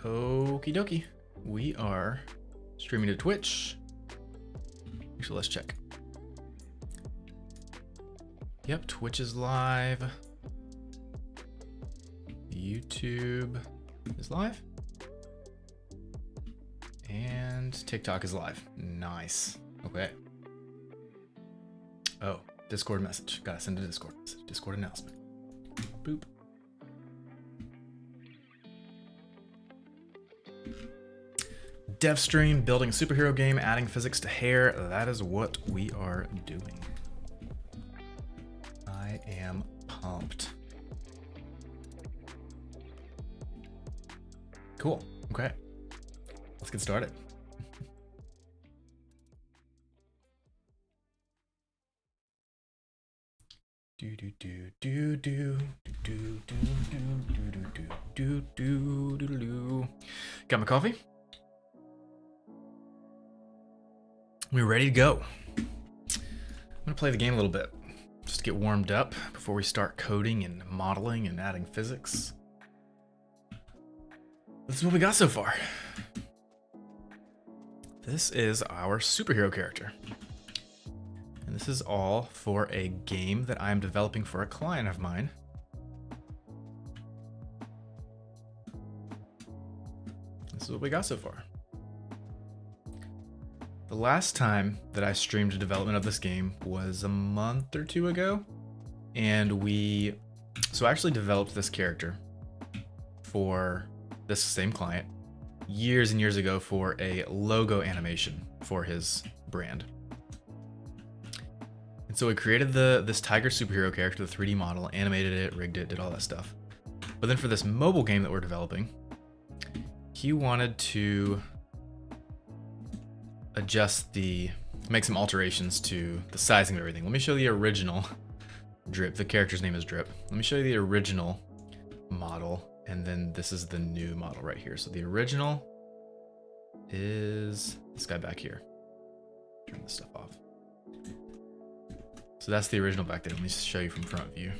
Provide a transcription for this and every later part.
Okie dokie. We are streaming to Twitch. Actually, let's check. Yep, Twitch is live. YouTube is live. And TikTok is live. Nice. Okay. Oh, Discord message. Gotta send a Discord message. Discord announcement. Boop. Dev stream, building a superhero game, adding physics to hair. That is what we are doing. I am pumped. Cool. Okay. Let's get started. Do do do do do do do do do do do do do. Got my coffee. We're ready to go. I'm gonna play the game a little bit, just to get warmed up before we start coding and modeling and adding physics. This is what we got so far. This is our superhero character. And this is all for a game that I'm developing for a client of mine. This is what we got so far. The last time that I streamed the development of this game was a month or two ago. And I actually developed this character for this same client years and years ago for a logo animation for his brand. And so we created this tiger superhero character, the 3D model, animated it, rigged it, did all that stuff. But then for this mobile game that we're developing, he wanted to make some alterations to the sizing of everything. Let me show you the original Drip. The character's name is Drip. Let me show you the original model, and then this is the new model right here. So the original is this guy back here. Turn this stuff off. So that's the original back there. Let me just show you from front view.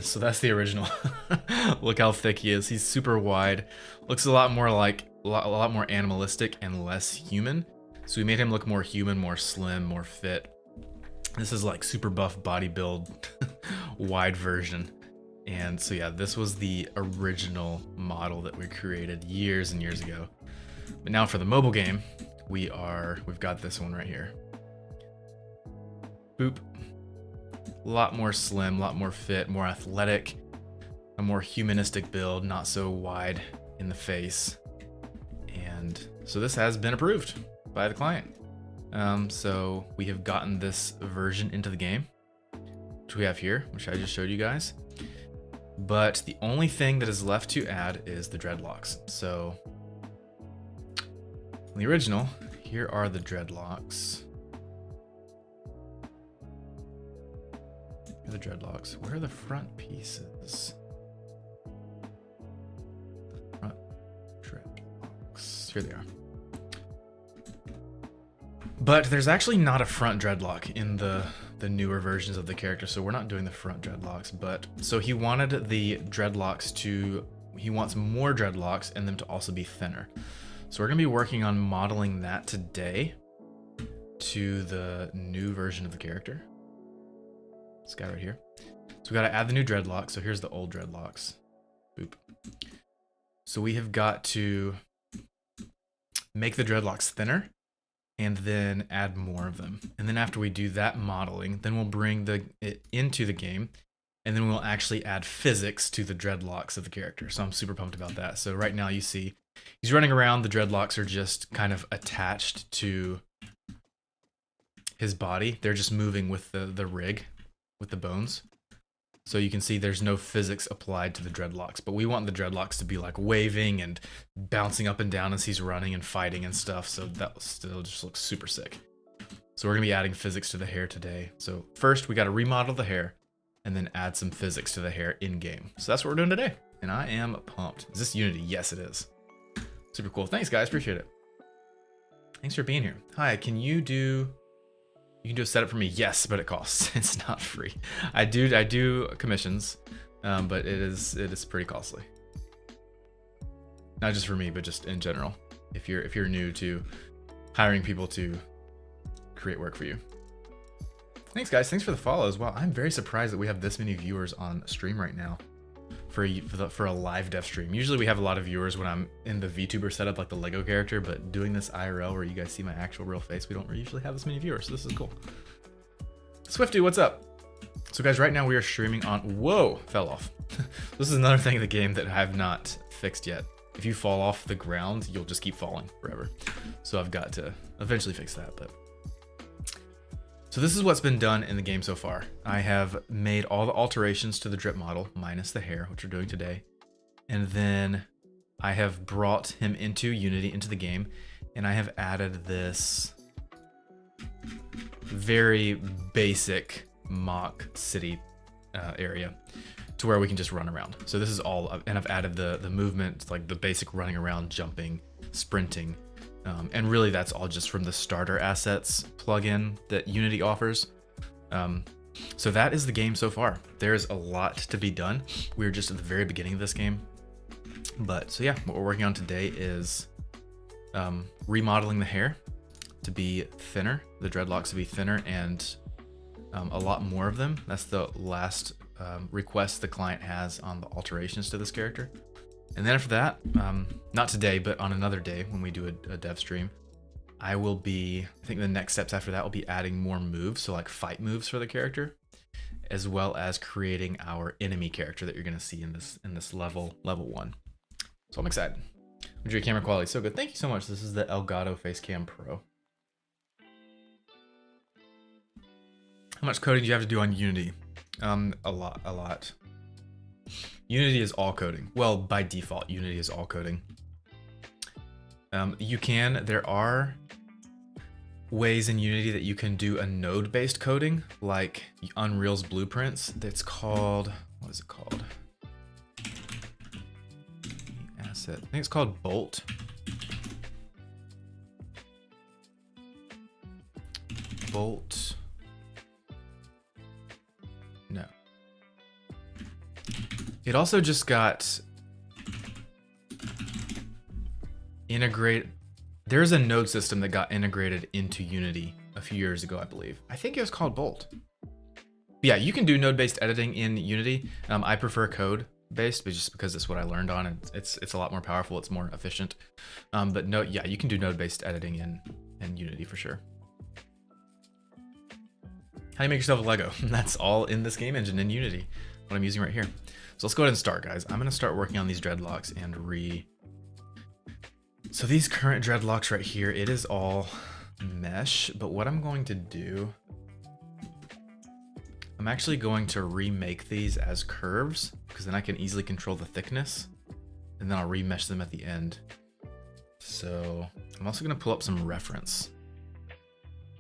So that's the original. Look how thick he is. He's super wide. Looks a lot more animalistic and less human. So we made him look more human, more slim, more fit. This is like super buff body build, wide version. And so yeah, this was the original model that we created years and years ago. But now for the mobile game, we've got this one right here. Boop. A lot more slim, a lot more fit, more athletic, a more humanistic build, not so wide in the face. And so this has been approved by the client. So we have gotten this version into the game, which we have here, which I just showed you guys. But the only thing that is left to add is the dreadlocks. So in the original, here are the dreadlocks. Here are the dreadlocks. Where are the front pieces? Front dreadlocks. Here they are. But there's actually not a front dreadlock in the newer versions of the character, so we're not doing the front dreadlocks. But so he wanted the dreadlocks he wants more dreadlocks and them to also be thinner. So we're gonna be working on modeling that today to the new version of the character. This guy right here. So we gotta add the new dreadlocks. So here's the old dreadlocks. Boop. So we have got to make the dreadlocks thinner and then add more of them. And then after we do that modeling, then we'll bring it into the game, and then we'll actually add physics to the dreadlocks of the character. So I'm super pumped about that. So right now you see he's running around. The dreadlocks are just kind of attached to his body. They're just moving with the rig, with the bones. So you can see there's no physics applied to the dreadlocks, but we want the dreadlocks to be like waving and bouncing up and down as he's running and fighting and stuff. So that still just looks super sick. So we're gonna be adding physics to the hair today. So first we gotta remodel the hair and then add some physics to the hair in game. So that's what we're doing today. And I am pumped. Is this Unity? Yes, it is. Super cool. Thanks guys, appreciate it. Thanks for being here. Hi, can you do a setup for me? Yes, but it costs. It's not free. I do commissions, but it is pretty costly. Not just for me, but just in general. If you're new to hiring people to create work for you. Thanks guys, thanks for the follows. Wow, I'm very surprised that we have this many viewers on stream right now for a live dev stream. Usually we have a lot of viewers when I'm in the VTuber setup like the Lego character, but doing this IRL where you guys see my actual real face, we don't usually have this many viewers, so this is cool. Swifty, what's up? So guys, right now we are streaming on, whoa, fell off. This is another thing in the game that I have not fixed yet. If you fall off the ground, you'll just keep falling forever. So I've got to eventually fix that, but. So this is what's been done in the game so far. I have made all the alterations to the drip model, minus the hair, which we're doing today. And then I have brought him into Unity, into the game, and I have added this very basic mock city area to where we can just run around. So this is all, and I've added the movement, like the basic running around, jumping, sprinting, and really that's all just from the starter assets plugin that Unity offers. So that is the game so far. There's a lot to be done. We're just at the very beginning of this game. But so yeah, what we're working on today is remodeling the hair to be thinner, the dreadlocks to be thinner, and a lot more of them. That's the last request the client has on the alterations to this character. And then after that, not today, but on another day when we do a dev stream, I think the next steps after that will be adding more moves, so like fight moves for the character, as well as creating our enemy character that you're gonna see in this level 1. So I'm excited. Your camera quality is so good. Thank you so much. This is the Elgato Facecam Pro. How much coding do you have to do on Unity? A lot. Unity is all coding. Well, by default, Unity is all coding. There are ways in Unity that you can do a node-based coding, like Unreal's blueprints. That's called, what is it called? Asset. I think it's called Bolt. Bolt. No. It also just got integrated. There's a node system that got integrated into Unity a few years ago, I believe. I think it was called Bolt. Yeah, you can do node-based editing in Unity. I prefer code-based, but just because it's what I learned on, and it's a lot more powerful. It's more efficient. But no, yeah, you can do node-based editing in Unity for sure. How do you make yourself a Lego? That's all in this game engine in Unity, what I'm using right here. So let's go ahead and start, guys. I'm gonna start working on these dreadlocks and So these current dreadlocks right here, it is all mesh, but what I'm going to do, I'm actually going to remake these as curves, because then I can easily control the thickness, and then I'll remesh them at the end. So I'm also gonna pull up some reference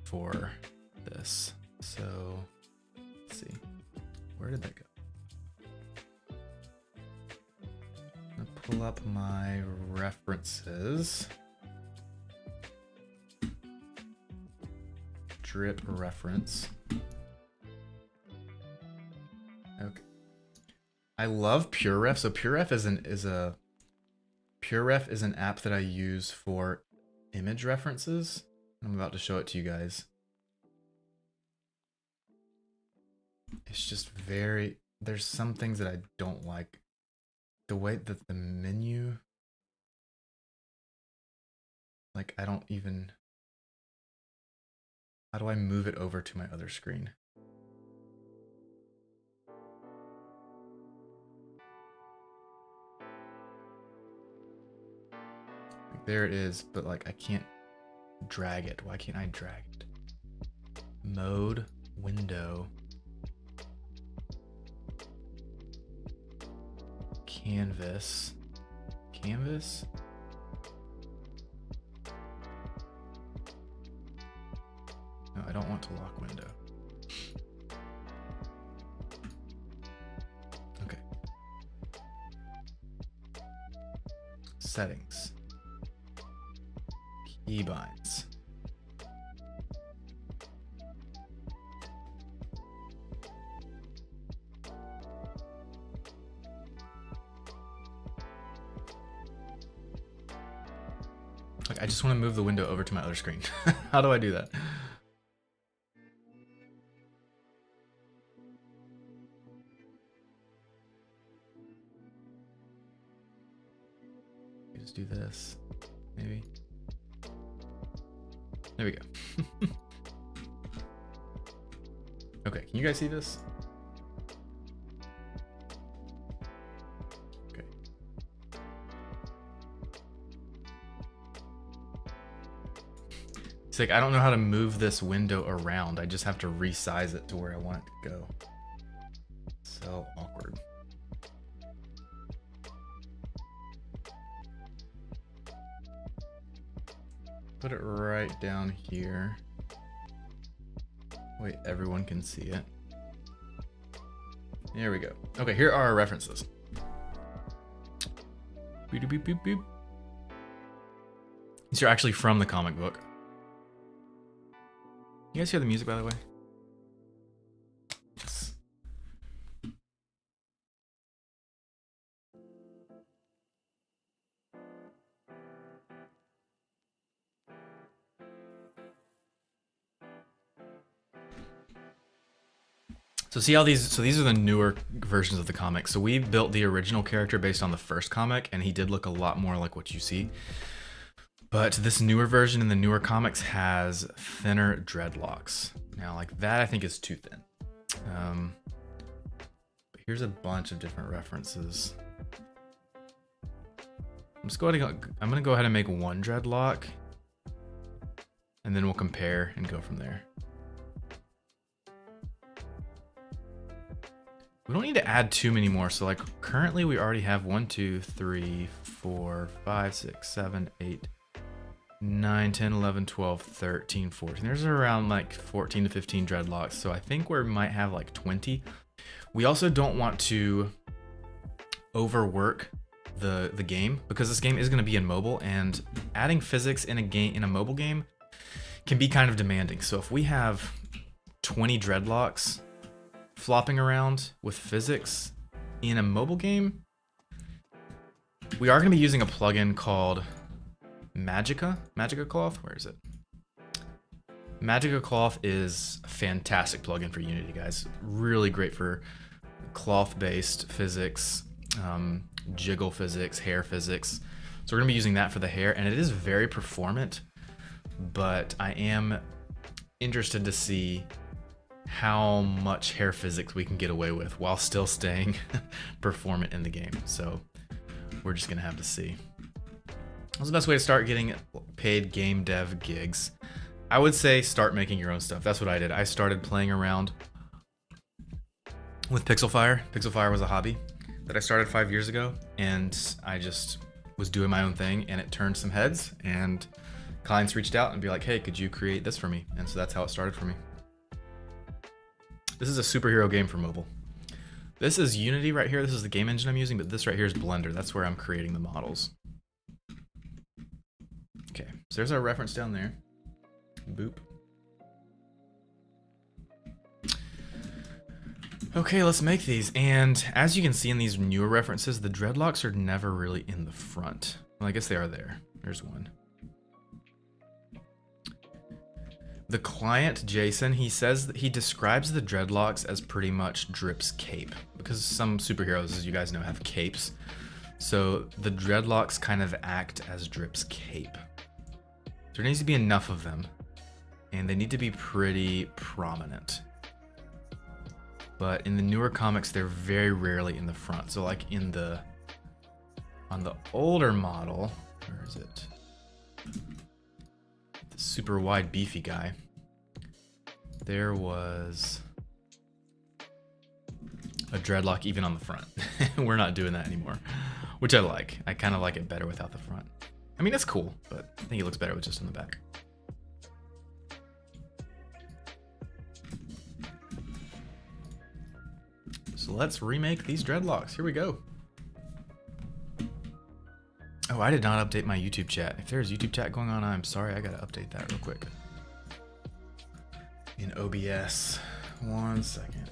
for this. So let's see, where did that go? I'm gonna pull up my references. Drip reference. Okay. I love PureRef. So PureRef is an app that I use for image references. I'm about to show it to you guys. It's just there's some things that I don't like. The way that the menu, like I don't even, how do I move it over to my other screen? Like there it is, but like I can't drag it. Why can't I drag it? Mode, window, canvas. No, I don't want to lock window. Okay. Settings. Keybinds. Like, I just want to move the window over to my other screen. How do I do that? Just do this, maybe. There we go. Okay, can you guys see this? Okay. It's like, I don't know how to move this window around. I just have to resize it to where I want it to go. So awkward. Put it right down here. Wait, everyone can see it. There we go. Okay, here are our references. Boop, boop, boop, boop. These are actually from the comic book. You guys hear the music, by the way? Yes. So see how these are the newer versions of the comic. So we built the original character based on the first comic, and he did look a lot more like what you see. But this newer version in the newer comics has thinner dreadlocks. Now, like that I think is too thin. But here's a bunch of different references. I'm gonna go ahead and make one dreadlock, and then we'll compare and go from there. We don't need to add too many more. So like currently we already have 1, 2, 3, 4, 5, 6, 7, 8, 9, 10, 11, 12, 13, 14. There's around like 14 to 15 dreadlocks. So I think we might have like 20. We also don't want to overwork the game, because this game is going to be in mobile, and adding physics in a mobile game can be kind of demanding. So if we have 20 dreadlocks flopping around with physics in a mobile game, we are going to be using a plugin called Magica Cloth. Where is it? Magica Cloth is a fantastic plugin for Unity, guys. Really great for cloth-based physics, jiggle physics, hair physics. So we're going to be using that for the hair, and it is very performant, but I am interested to see how much hair physics we can get away with while still staying performant in the game. So we're just gonna have to see. What's the best way to start getting paid game dev gigs? I would say start making your own stuff. That's what I did. I started playing around with Pixelfire. Pixelfire was a hobby that I started 5 years ago, and I just was doing my own thing, and it turned some heads, and clients reached out and be like, hey, could you create this for me? And so that's how it started for me. This is a superhero game for mobile. This is Unity right here. This is the game engine I'm using, but this right here is Blender. That's where I'm creating the models. Okay, so there's our reference down there. Boop. Okay, let's make these. And as you can see in these newer references, the dreadlocks are never really in the front. Well, I guess they are there. There's one. The client, Jason, he says that he describes the dreadlocks as pretty much Drip's cape, because some superheroes, as you guys know, have capes. So the dreadlocks kind of act as Drip's cape. There needs to be enough of them, and they need to be pretty prominent. But in the newer comics, they're very rarely in the front. So like on the older model, where is it? Super wide beefy guy, there was a dreadlock even on the front. We're not doing that anymore, which I like. I kind of like it better without the front. I mean, it's cool, but I think it looks better with just in the back. So let's remake these dreadlocks. Here we go. Oh, I did not update my YouTube chat. If there's YouTube chat going on, I'm sorry. I gotta update that real quick. In OBS. 1 second.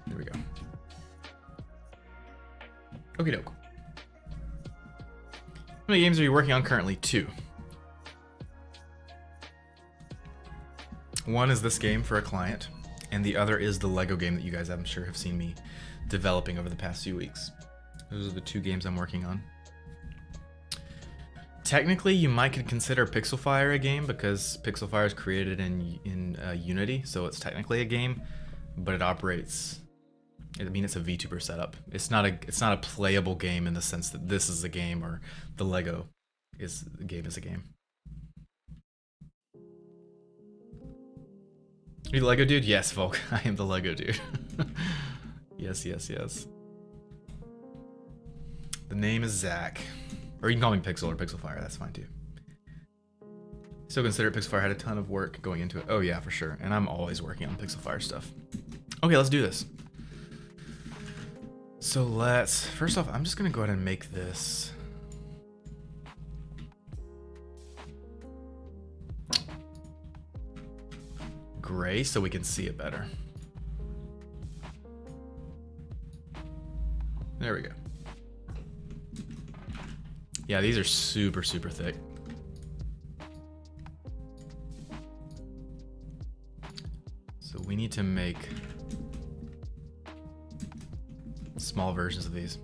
There we go. Okie doke. many games are you working on currently? 2. One is this game for a client, and the other is the Lego game that you guys, I'm sure, have seen me developing over the past few weeks. Those are the 2 games I'm working on. Technically, you might could consider Pixelfire a game because Pixelfire is created in Unity, so it's technically a game, but it operates. I mean, it's a VTuber setup. It's not a playable game in the sense that this is a game or the Lego game is a game. Are you the Lego dude? Yes, Volk. I am the Lego dude. Yes, yes, yes. The name is Zach. Or you can call me Pixel or Pixelfire, that's fine too. Still consider Pixelfire had a ton of work going into it. Oh yeah, for sure. And I'm always working on Pixelfire stuff. Okay, let's do this. So first off, I'm just gonna go ahead and make this gray so we can see it better. There we go. Yeah, these are super, super thick. So we need to make small versions of these.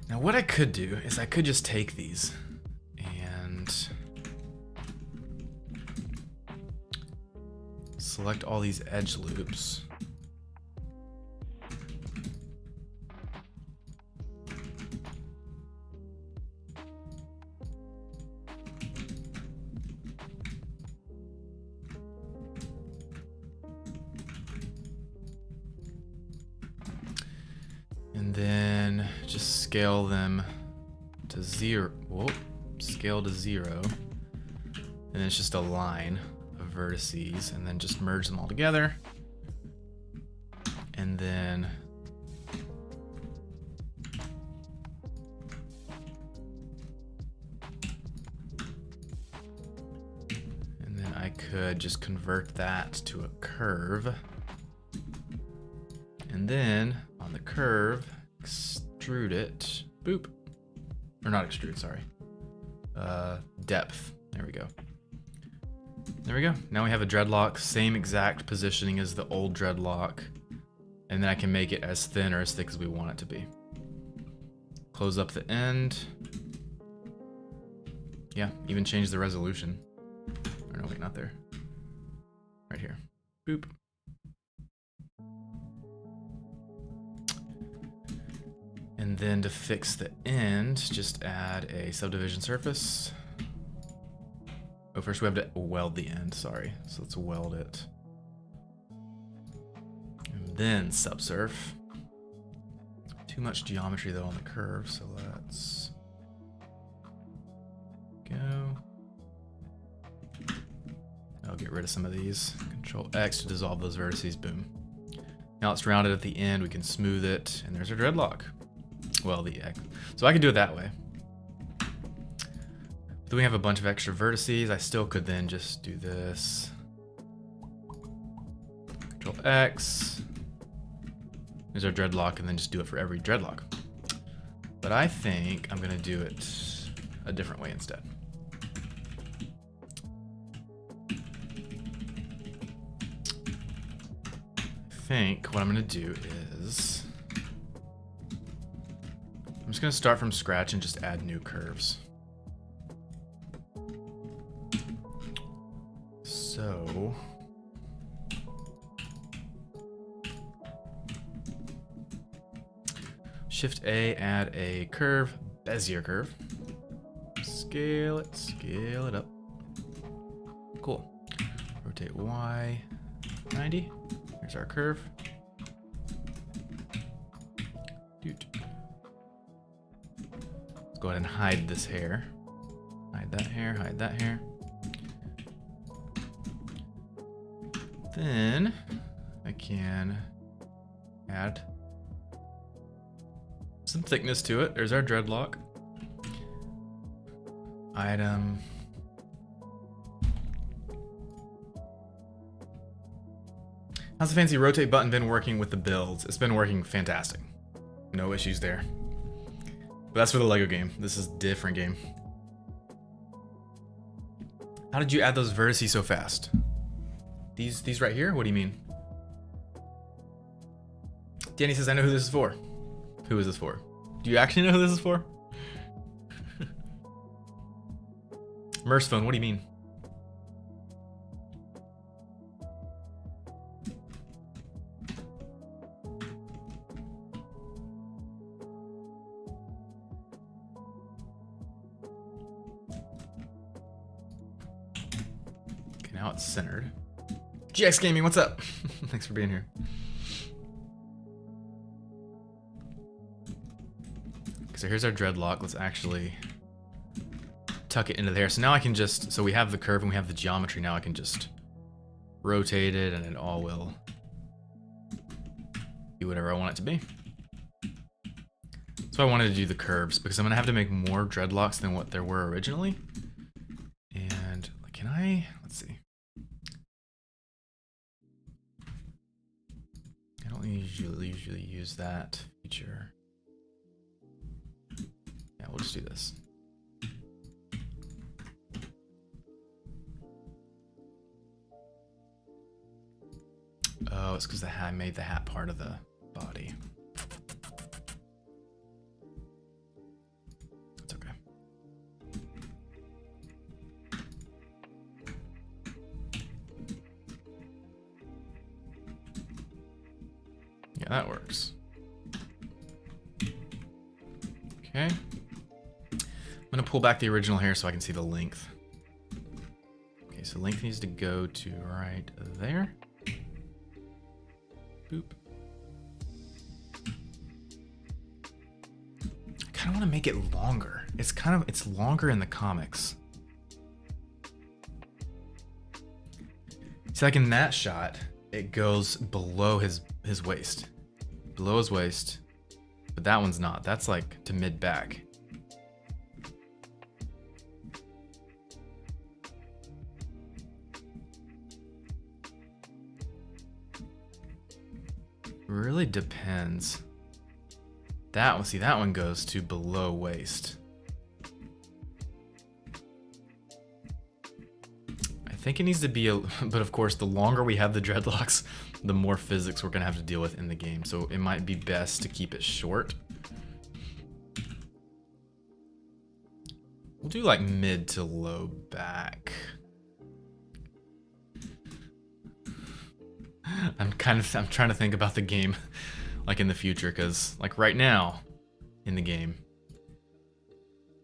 Now what I could do is I could just take these and select all these edge loops. And then just scale them to 0. Whoa, scale to 0. And it's just a line of vertices, and then just merge them all together. And then I could just convert that to a curve. And then on the curve, extrude it. Boop. Or not extrude, sorry. Depth. There we go. There we go. Now we have a dreadlock, same exact positioning as the old dreadlock. And then I can make it as thin or as thick as we want it to be. Close up the end. Yeah, even change the resolution. Or no, wait, not there. Right here. Boop. And then to fix the end, just add a subdivision surface. Oh, first we have to weld the end, sorry. So let's weld it. And then subsurf. Too much geometry though on the curve, so let's go. I'll get rid of some of these. Control X to dissolve those vertices, boom. Now it's rounded at the end, we can smooth it, and there's our dreadlock. Well, so I can do it that way. Then we have a bunch of extra vertices. I still could then just do this. Control X. There's our dreadlock, and then just do it for every dreadlock. But I think I'm gonna do it a different way instead. I think what I'm gonna do is I'm just gonna start from scratch and just add new curves. So Shift A, add a curve, Bezier curve. Scale it up. Cool. Rotate Y 90. Here's our curve. Dude. Let's go ahead and hide this hair. Hide that hair, hide that hair. Then I can add some thickness to it. There's our dreadlock. Item. How's the fancy rotate button been working with the builds? It's been working fantastic. No issues there. But that's for the Lego game. This is a different game. How did you add those vertices so fast? These right here? What do you mean? Danny says, I know who this is for. Who is this for? Do you actually know who this is for? Merce phone, what do you mean? Okay, now it's centered. GX Gaming, what's up? Thanks for being here. So here's our dreadlock. Let's actually tuck it into there. So now I can just, so we have the curve and we have the geometry. Now I can just rotate it and it all will be whatever I want it to be. So I wanted to do the curves because I'm gonna have to make more dreadlocks than what there were originally. And can I, let's see. I don't usually use that feature. Yeah, we'll just do this. Oh, it's because the hat made the hat part of the body. It's okay. Yeah, that works. Okay. I'm gonna pull back the original hair so I can see the length. Okay, so length needs to go to right there. Boop. I kind of want to make it longer. It's longer in the comics. See, like in that shot, it goes below his waist. Below his waist. But that one's not. That's like to mid-back. Really depends. That one, see, that one goes to below waist. I think it needs to be but of course, the longer we have the dreadlocks, the more physics we're gonna have to deal with in the game. So it might be best to keep it short. We'll do like mid to low back. I'm trying to think about the game like in the future, because like right now in the game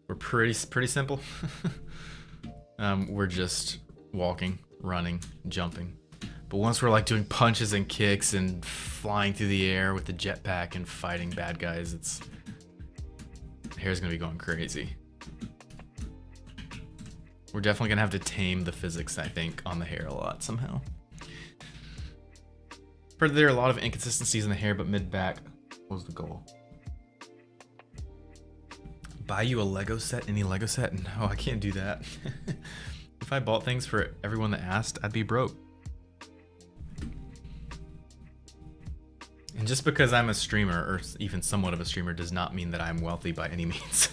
we're pretty simple. We're just walking, running, jumping. But once we're like doing punches and kicks and flying through the air with the jetpack and fighting bad guys, the hair's gonna be going crazy. We're definitely gonna have to tame the physics, I think, on the hair a lot somehow. Heard there are a lot of inconsistencies in the hair, but mid-back was the goal. Buy you a Lego set? Any Lego set? No, I can't do that. If I bought things for everyone that asked, I'd be broke. And just because I'm a streamer, or even somewhat of a streamer, does not mean that I'm wealthy by any means.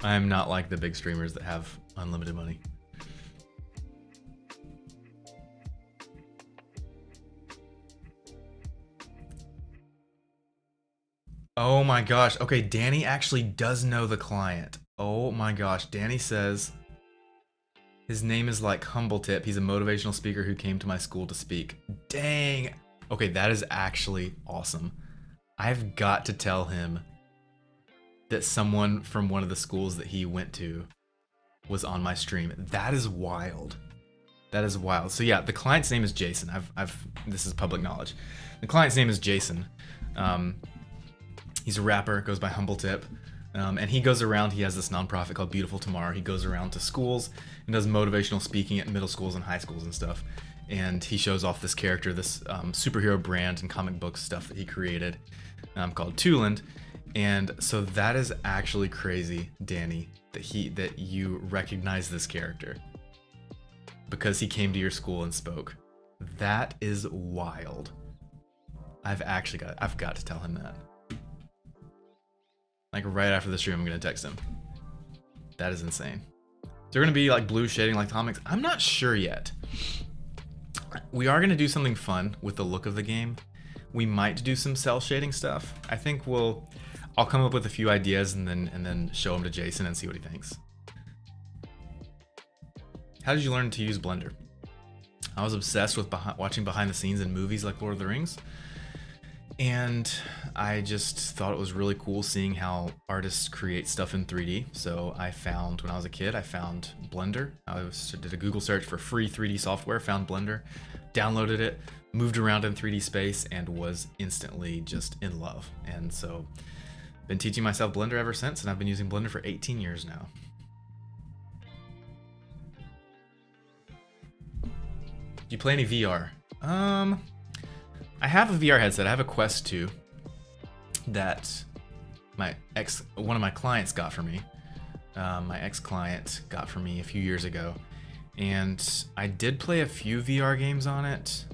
I'm not like the big streamers that have unlimited money. Oh my gosh. Okay, Danny actually does know the client. Oh my gosh. Danny says his name is like Humble Tip. He's a motivational speaker who came to my school to speak. Dang. Okay, that is actually awesome. I've got to tell him that someone from one of the schools that he went to was on my stream. That is wild. That is wild. So yeah, the client's name is Jason. This is public knowledge. The client's name is Jason. He's a rapper, goes by Humble Tip, and he goes around, he has this nonprofit called Beautiful Tomorrow. He goes around to schools and does motivational speaking at middle schools and high schools and stuff. And he shows off this character, this superhero brand and comic book stuff that he created called Tooland. And so that is actually crazy, Danny, that you recognize this character because he came to your school and spoke. That is wild. I've got to tell him that. Like right after the stream, I'm gonna text him. That is insane. They're gonna be like blue shading like Tomix. I'm not sure yet. We are gonna do something fun with the look of the game. We might do some cell shading stuff. I think I'll come up with a few ideas and then show them to Jason and see what he thinks. How did you learn to use Blender? I was obsessed with watching behind the scenes in movies like Lord of the Rings. And I just thought it was really cool seeing how artists create stuff in 3D. So when I was a kid, I found Blender. Did a Google search for free 3D software, found Blender, downloaded it, moved around in 3D space, and was instantly just in love. And so been teaching myself Blender ever since, and I've been using Blender for 18 years now. Do you play any VR? I have a VR headset. I have a Quest 2 that one of my clients got for me. My ex-client got for me a few years ago. And I did play a few VR games on it.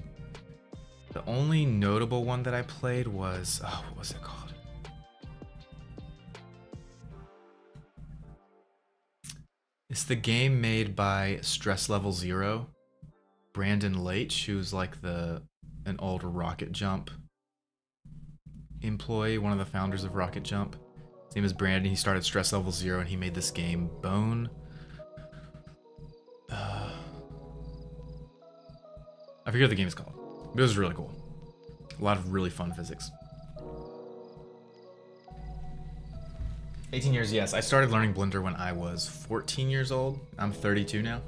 The only notable one that I played was, what was it called? It's the game made by Stress Level Zero. Brandon Leitch, who's like an old Rocket Jump employee, one of the founders of Rocket Jump. His name is Brandon. He started Stress Level Zero and he made this game, Bone. I forget what the game is called, but it was really cool. A lot of really fun physics. 18 years, yes. I started learning Blender when I was 14 years old. I'm 32 now.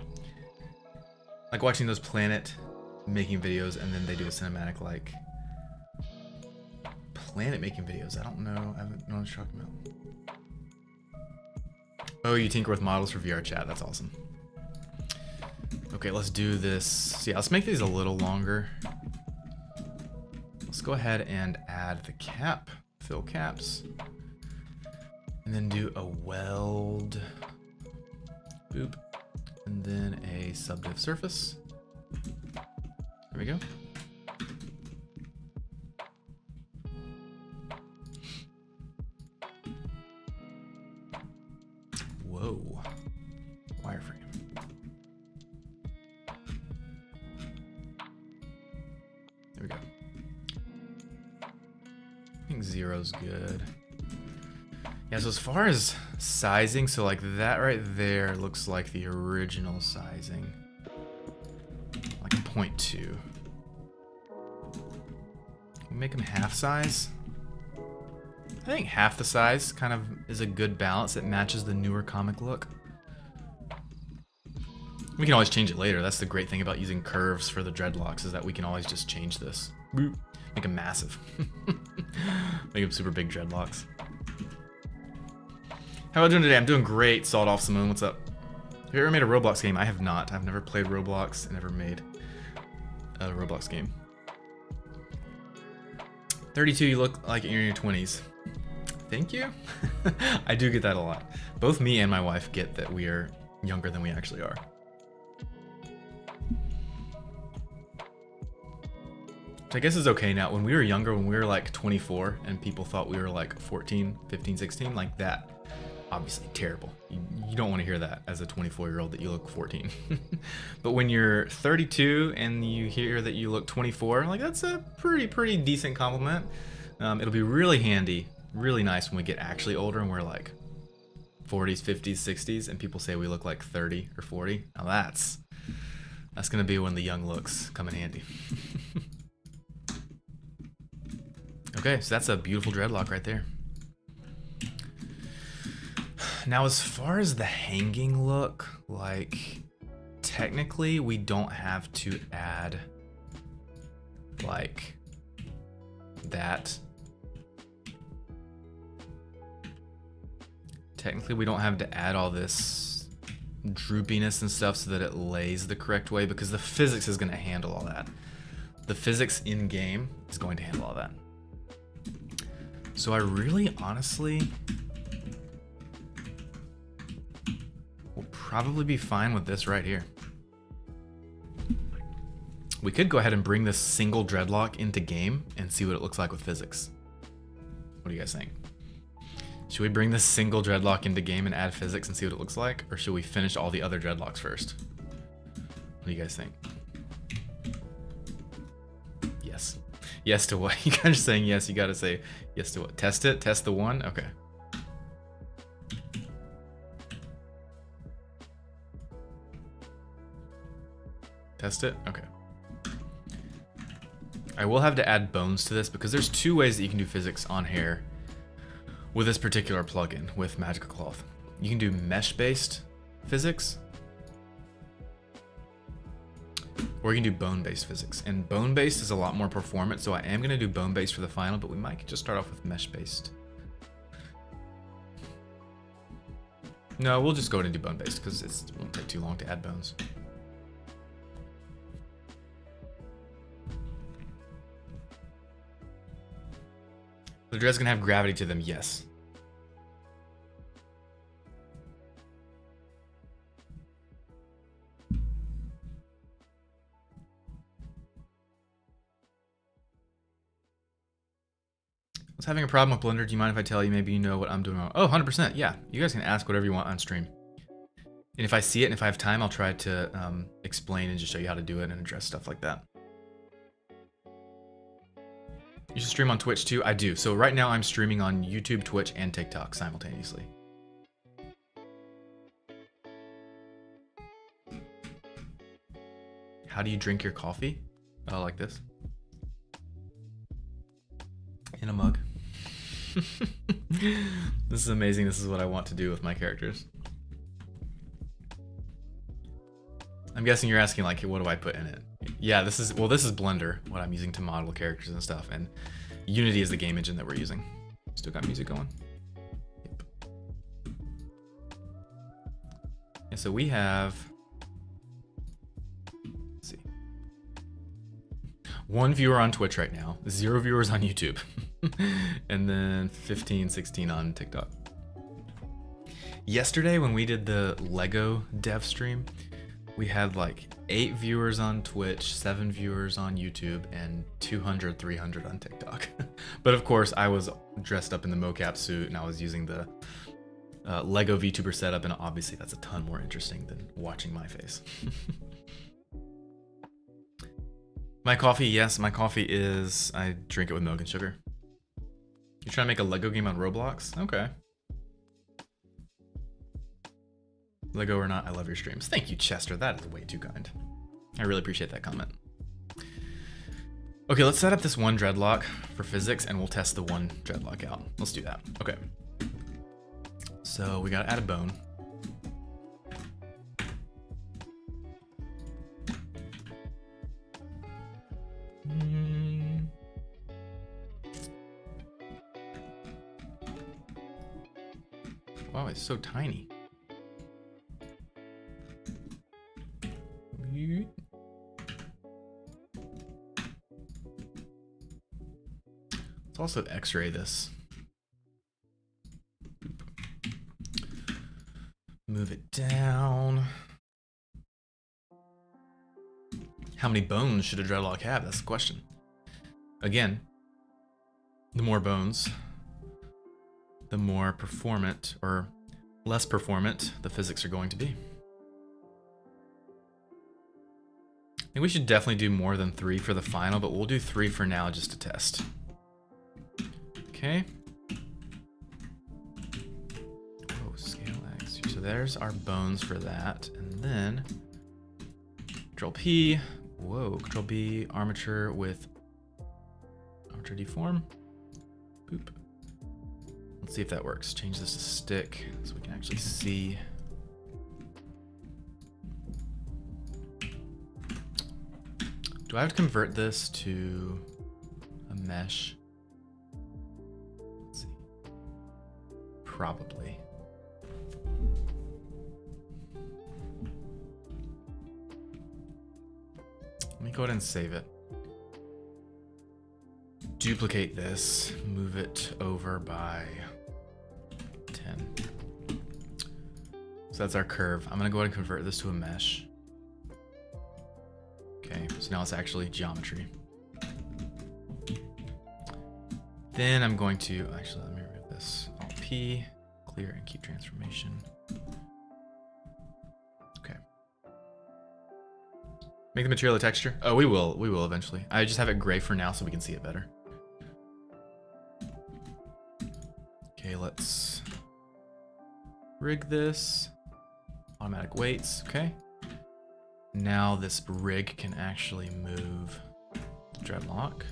Like watching those Planet making videos, and then they do a cinematic like Planet making videos. I don't know. I haven't know what you're talking about. Oh, you tinker with models for VR chat. That's awesome. Okay, let's do this. Yeah, let's make these a little longer. Let's go ahead and add the cap, fill caps, and then do a weld, boop, and then a subdiv surface. There we go. Whoa, wireframe. There we go. I think zero's good. Yeah, so as far as sizing, so like that right there looks like the original sizing. Like 0.2. Can we make them half size? I think half the size kind of is a good balance. It matches the newer comic look. We can always change it later. That's the great thing about using curves for the dreadlocks, is that we can always just change this. Boop. Make them massive. Make them super big dreadlocks. How about doing today? I'm doing great. Sawed Off Simone, what's up? Have you ever made a Roblox game? I have not. I've never played Roblox. Never made a Roblox game. 32, you look like you're in your 20s. Thank you. I do get that a lot. Both me and my wife get that we are younger than we actually are. Which I guess is okay now. When we were younger, when we were like 24 and people thought we were like 14, 15, 16, like that, obviously terrible. You don't want to hear that as a 24-year-old that you look 14. But when you're 32 and you hear that you look 24, like that's a pretty decent compliment. It'll be really handy, really nice when we get actually older and we're like 40s, 50s, 60s, and people say we look like 30 or 40. Now that's gonna be when the young looks come in handy. Okay, so that's a beautiful dreadlock right there. Now, as far as the hanging look, like, technically we don't have to add, like, that. Technically we don't have to add all this droopiness and stuff so that it lays the correct way, because the physics is going to handle all that. The physics in game is going to handle all that. So I really honestly will probably be fine with this right here. We could go ahead and bring this single dreadlock into game and see what it looks like with physics. What do you guys think? Should we bring this single dreadlock into game and add physics and see what it looks like? Or should we finish all the other dreadlocks first? What do you guys think? Yes. Yes to what? You guys are saying yes, you gotta say yes to what? Test it? Test the one? Okay. Test it? Okay. I will have to add bones to this because there's two ways that you can do physics on hair with this particular plugin with Magical Cloth. You can do mesh-based physics, or you can do bone-based physics. And bone-based is a lot more performant, so I am going to do bone-based for the final, but we might just start off with mesh-based. No, we'll just go ahead and do bone-based because it won't take too long to add bones. The dreads gonna have gravity to them, yes. I was having a problem with Blender. Do you mind if I tell you? Maybe you know what I'm doing wrong. Oh, 100%. Yeah, you guys can ask whatever you want on stream. And if I see it and if I have time, I'll try to explain and just show you how to do it and address stuff like that. You should stream on Twitch too. I do. So right now I'm streaming on YouTube, Twitch, and TikTok simultaneously. How do you drink your coffee? Oh, like this. In a mug. This is amazing. This is what I want to do with my characters. I'm guessing you're asking like, what do I put in it? Yeah, this is Blender, what I'm using to model characters and stuff, and Unity is the game engine that we're using. Still got music going. Yep. And so we have, let's see, 1 viewer on Twitch right now, 0 viewers on YouTube, and then 15, 16 on TikTok. Yesterday when we did the Lego dev stream, we had like 8 viewers on Twitch, 7 viewers on YouTube, and 200, 300 on TikTok. But of course, I was dressed up in the mocap suit and I was using the Lego VTuber setup, and obviously that's a ton more interesting than watching my face. My coffee, yes, my coffee is, I drink it with milk and sugar. You're trying to make a Lego game on Roblox? Okay. Lego or not, I love your streams. Thank you, Chester. That is way too kind. I really appreciate that comment. Okay, let's set up this one dreadlock for physics and we'll test the one dreadlock out. Let's do that. Okay. So we gotta add a bone. Wow, it's so tiny. Let's also x-ray this. Move it down. How many bones should a dreadlock have? That's the question. Again, the more bones, the more performant or less performant the physics are going to be. I think we should definitely do more than 3 for the final, but we'll do 3 for now just to test. Okay. Oh, scale X. So there's our bones for that. And then Control P. Whoa, Control B, armature with armature deform. Boop. Let's see if that works. Change this to stick so we can actually see. Do I have to convert this to a mesh? Let's see. Probably. Let me go ahead and save it. Duplicate this, move it over by 10. So that's our curve. I'm gonna go ahead and convert this to a mesh. Okay, so now it's actually geometry. Then I'm going to, actually let me remove this, Alt P, clear and keep transformation. Okay. Make the material a texture. Oh, we will eventually. I just have it gray for now so we can see it better. Okay, let's rig this. Automatic weights, okay. Now this rig can actually move Dreadlock.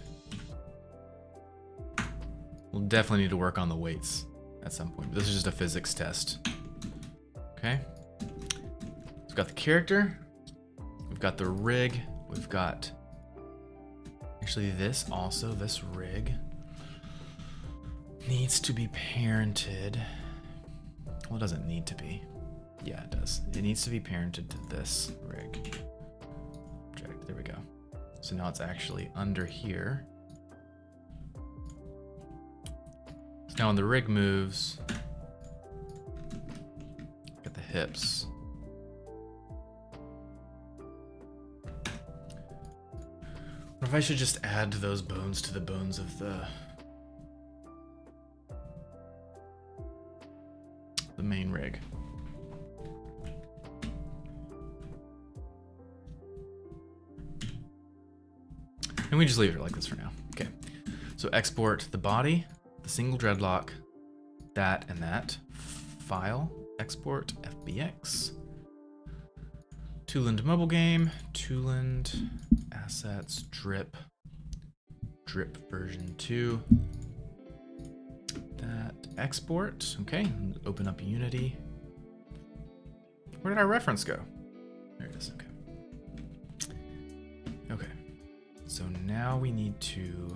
We'll definitely need to work on the weights at some point, but this is just a physics test. Okay. So we've got the character, we've got the rig, we've got actually this also, this rig needs to be parented. Well, it doesn't need to be. Yeah, it does. It needs to be parented to this rig. Object, there we go. So now it's actually under here. So now when the rig moves, get the hips. What if I should just add those bones to the bones of the main rig? And we just leave it like this for now. Okay. So export the body, the single dreadlock, that and that. File, export, FBX. Tooland mobile game, Tooland assets, drip version 2. That export, okay, open up Unity. Where did our reference go? There it is, okay. Okay, so now we need to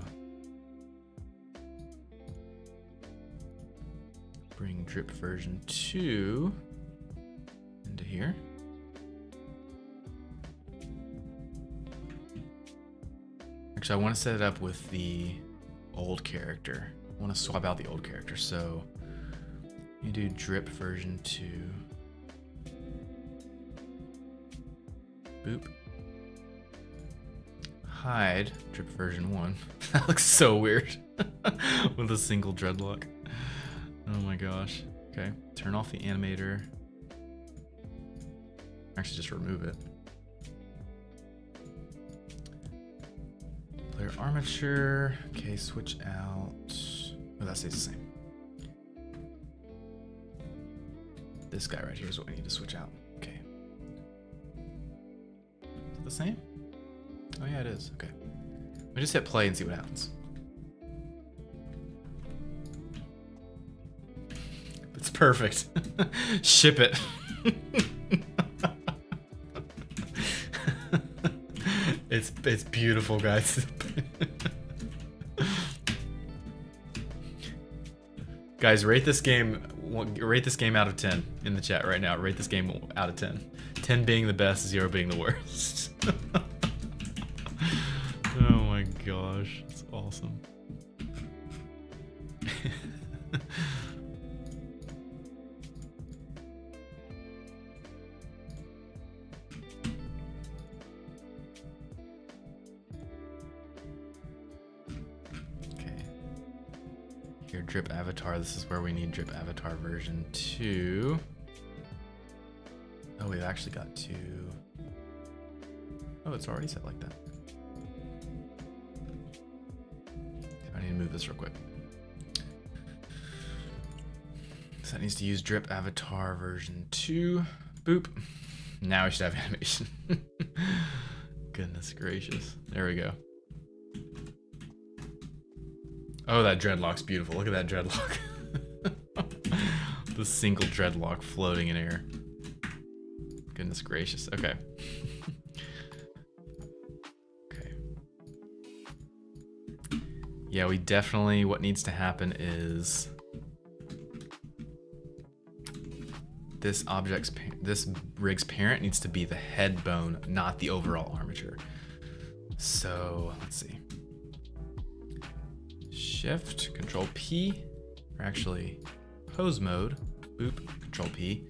bring drip version 2 into here. Actually, I want to set it up with the old character. I want to swap out the old character, so you do drip version 2. Boop. Hide drip version 1. That looks so weird with a single dreadlock. Oh my gosh. Okay, turn off the animator. Actually, just remove it. Player armature. Okay, switch out. Oh, that stays the same. This guy right here is what we need to switch out. Okay. Is it the same? Oh yeah, it is. Okay. We just hit play and see what happens. It's perfect. Ship it. It's beautiful, guys. Guys, rate this game out of 10 in the chat right now. Rate this game out of 10. 10 being the best, 0 being the worst. Oh my gosh, it's awesome. Here, drip avatar. This is where we need drip avatar version 2. Oh, we've actually got 2. Oh, it's already set like that. I need to move this real quick. So that needs to use drip avatar version 2. Boop. Now we should have animation. Goodness gracious. There we go. Oh, that dreadlock's beautiful. Look at that dreadlock. The single dreadlock floating in air. Goodness gracious. Okay. Okay. Yeah, we definitely, what needs to happen is this rig's parent needs to be the head bone, not the overall armature. So let's see. Shift, Control P, or actually pose mode, boop, Control P,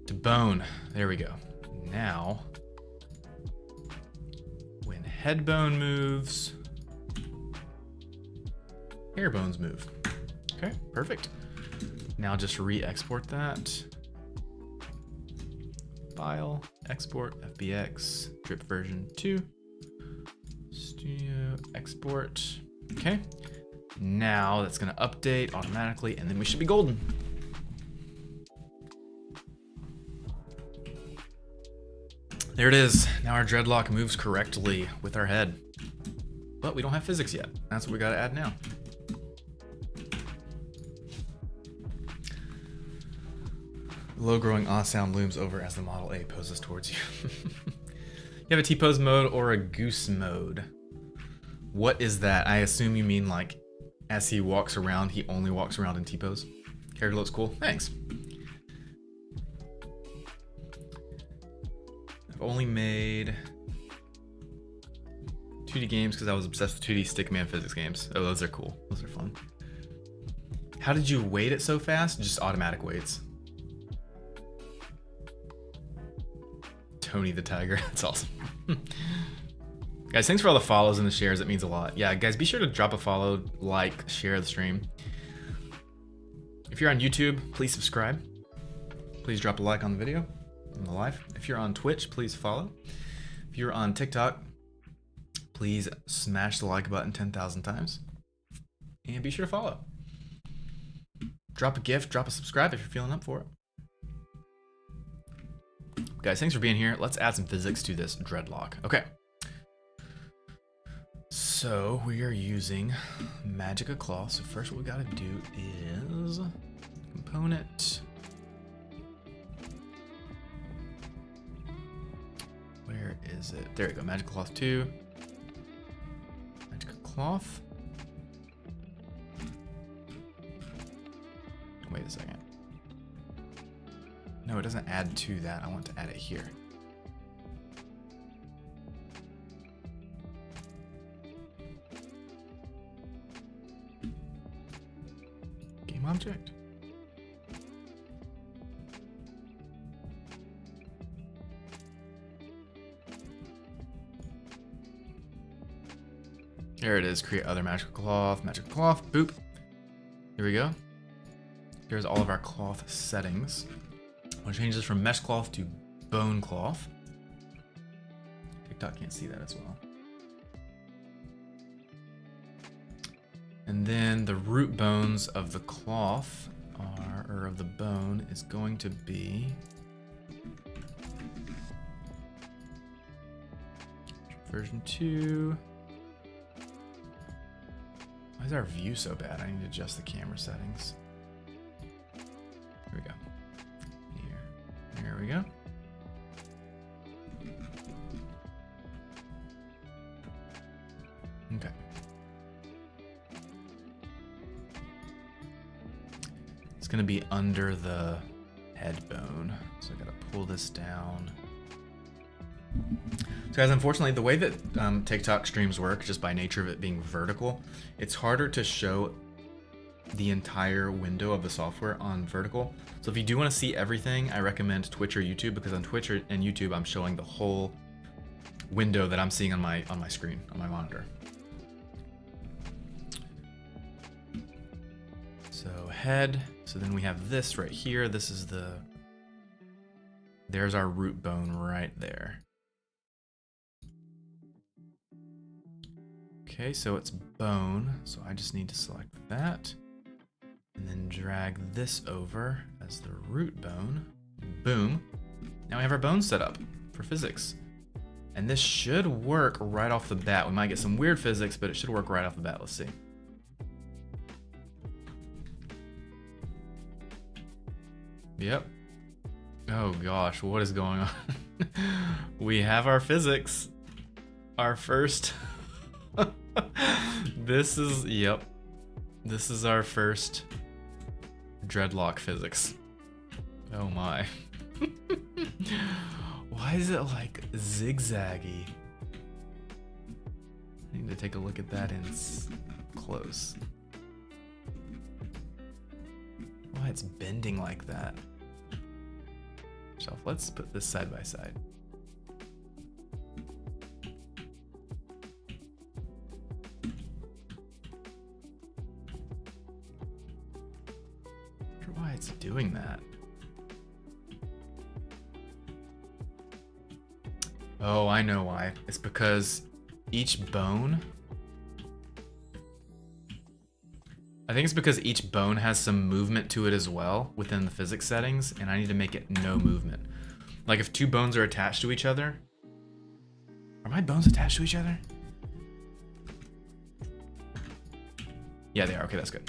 to bone. There we go. Now, when head bone moves, hair bones move. Okay, perfect. Now just re-export that. File, export, FBX, drip version 2. Studio, export. Okay. Now that's gonna update automatically, and then we should be golden. There it is. Now our dreadlock moves correctly with our head. But we don't have physics yet. That's what we gotta add now. Low-growing sound looms over as the Model A poses towards you. You have a T-pose mode or a goose mode. What is that? I assume you mean like as he walks around, he only walks around in T-pose. Character looks cool. Thanks. I've only made 2D games because I was obsessed with 2D Stickman physics games. Oh, those are cool. Those are fun. How did you weight it so fast? Just automatic weights. Tony the Tiger. That's awesome. Guys, thanks for all the follows and the shares. It means a lot. Yeah, guys, be sure to drop a follow, like, share the stream. If you're on YouTube, please subscribe. Please drop a like on the video, on the live. If you're on Twitch, please follow. If you're on TikTok, please smash the like button 10,000 times. And be sure to follow. Drop a gift, drop a subscribe if you're feeling up for it. Guys, thanks for being here. Let's add some physics to this dreadlock. Okay. So we are using Magica Cloth. So first what we gotta do is component. Where is it? There we go, Magica Cloth 2. Magica Cloth. Wait a second. No, it doesn't add to that. I want to add it here. Game object. There it is. Create other magical cloth. Magical cloth. Boop. Here we go. Here's all of our cloth settings. I'll change this from mesh cloth to bone cloth. TikTok can't see that as well. And then the root bones of the cloth are, or of the bone, is going to be version 2. Why is our view so bad? I need to adjust the camera settings. Here we go. There we go. Okay. It's gonna be under the head bone. So I gotta pull this down. So guys, unfortunately, the way that TikTok streams work, just by nature of it being vertical, it's harder to show the entire window of the software on vertical. So if you do want to see everything, I recommend Twitch or YouTube, because on Twitch and YouTube I'm showing the whole window that I'm seeing on my screen, on my monitor. So head, so then we have this right here. This is there's our root bone right there. Okay, so it's bone, so I just need to select that. And then drag this over as the root bone. Boom. Now we have our bone set up for physics. And this should work right off the bat. We might get some weird physics, but it should work right off the bat. Let's see. Yep. Oh gosh, what is going on? We have our physics. Our first... This is, yep. This is our first dreadlock physics. Oh my. Why is it like zigzaggy? I need to take a look at that in close. Why it's bending like that? So let's put this side by side. it's doing that? Oh, I know why. It's because each bone... I think it's because each bone has some movement to it as well within the physics settings, and I need to make it no movement. Like if two bones are attached to each other... Are my bones attached to each other? Yeah, they are. Okay, that's good.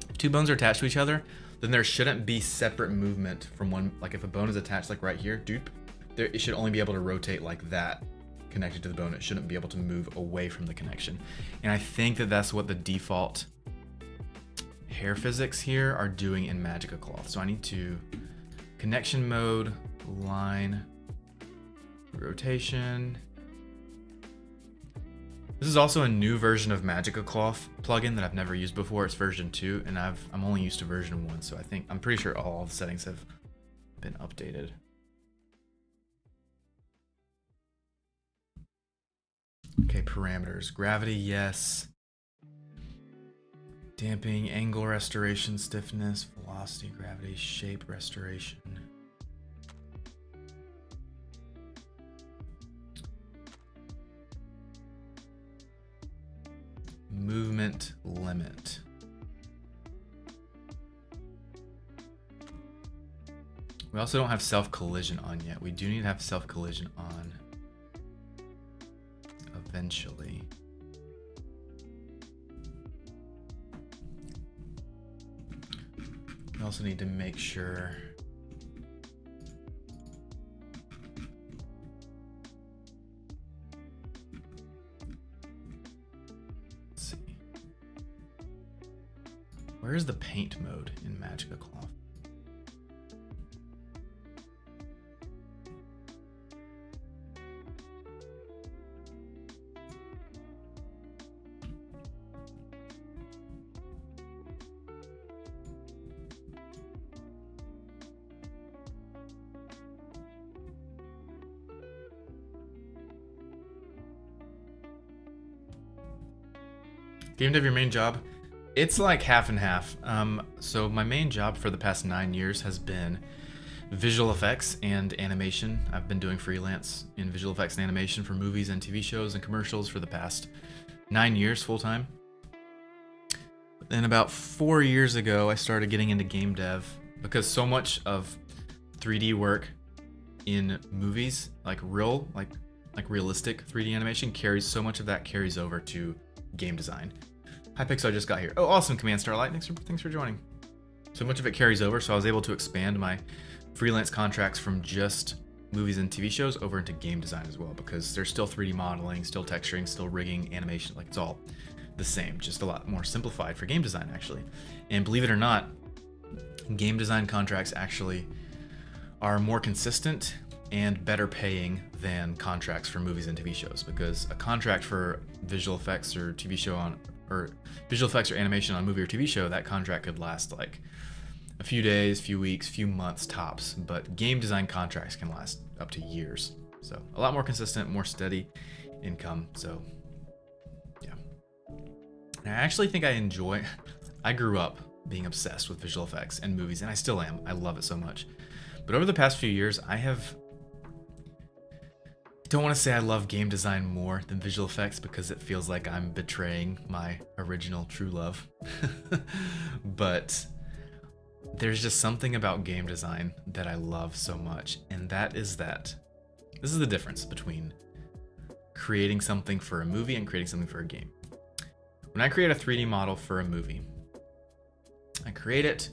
If two bones are attached to each other, then there shouldn't be separate movement from one. Like if a bone is attached like right here, dupe, it should only be able to rotate like that connected to the bone. It shouldn't be able to move away from the connection. And I think that that's what the default hair physics here are doing in Magica Cloth. So I need to connection mode, line, rotation. This is also a new version of Magica Cloth plugin that I've never used before. It's version 2, and I'm only used to version 1, so I'm pretty sure all the settings have been updated. Okay, parameters. Gravity, yes. Damping, angle restoration, stiffness, velocity, gravity, shape restoration. Movement limit. We also don't have self-collision on yet. We do need to have self-collision on eventually. We also need to make sure where is the paint mode in Magica Cloth? Game dev your main job? It's like half and half. So my main job for the past 9 years has been visual effects and animation. I've been doing freelance in visual effects and animation for movies and TV shows and commercials for the past 9 years full time. Then about 4 years ago, I started getting into game dev because so much of 3D work in movies, like realistic 3D animation, so much of that carries over to game design. Hi Pixar just got here. Oh, awesome, Command Starlight. Thanks for joining. So much of it carries over, so I was able to expand my freelance contracts from just movies and TV shows over into game design as well, because there's still 3D modeling, still texturing, still rigging, animation, like it's all the same, just a lot more simplified for game design actually. And believe it or not, game design contracts actually are more consistent and better paying than contracts for movies and TV shows, because a contract for visual effects or TV show or visual effects or animation on a movie or TV show, that contract could last like a few days, few weeks, few months tops, but game design contracts can last up to years. So a lot more consistent, more steady income. So yeah. And I actually think I grew up being obsessed with visual effects and movies, and I still am. I love it so much. But over the past few years, I don't want to say I love game design more than visual effects because it feels like I'm betraying my original true love. But there's just something about game design that I love so much, and this is the difference between creating something for a movie and creating something for a game. When I create a 3D model for a movie, I create it,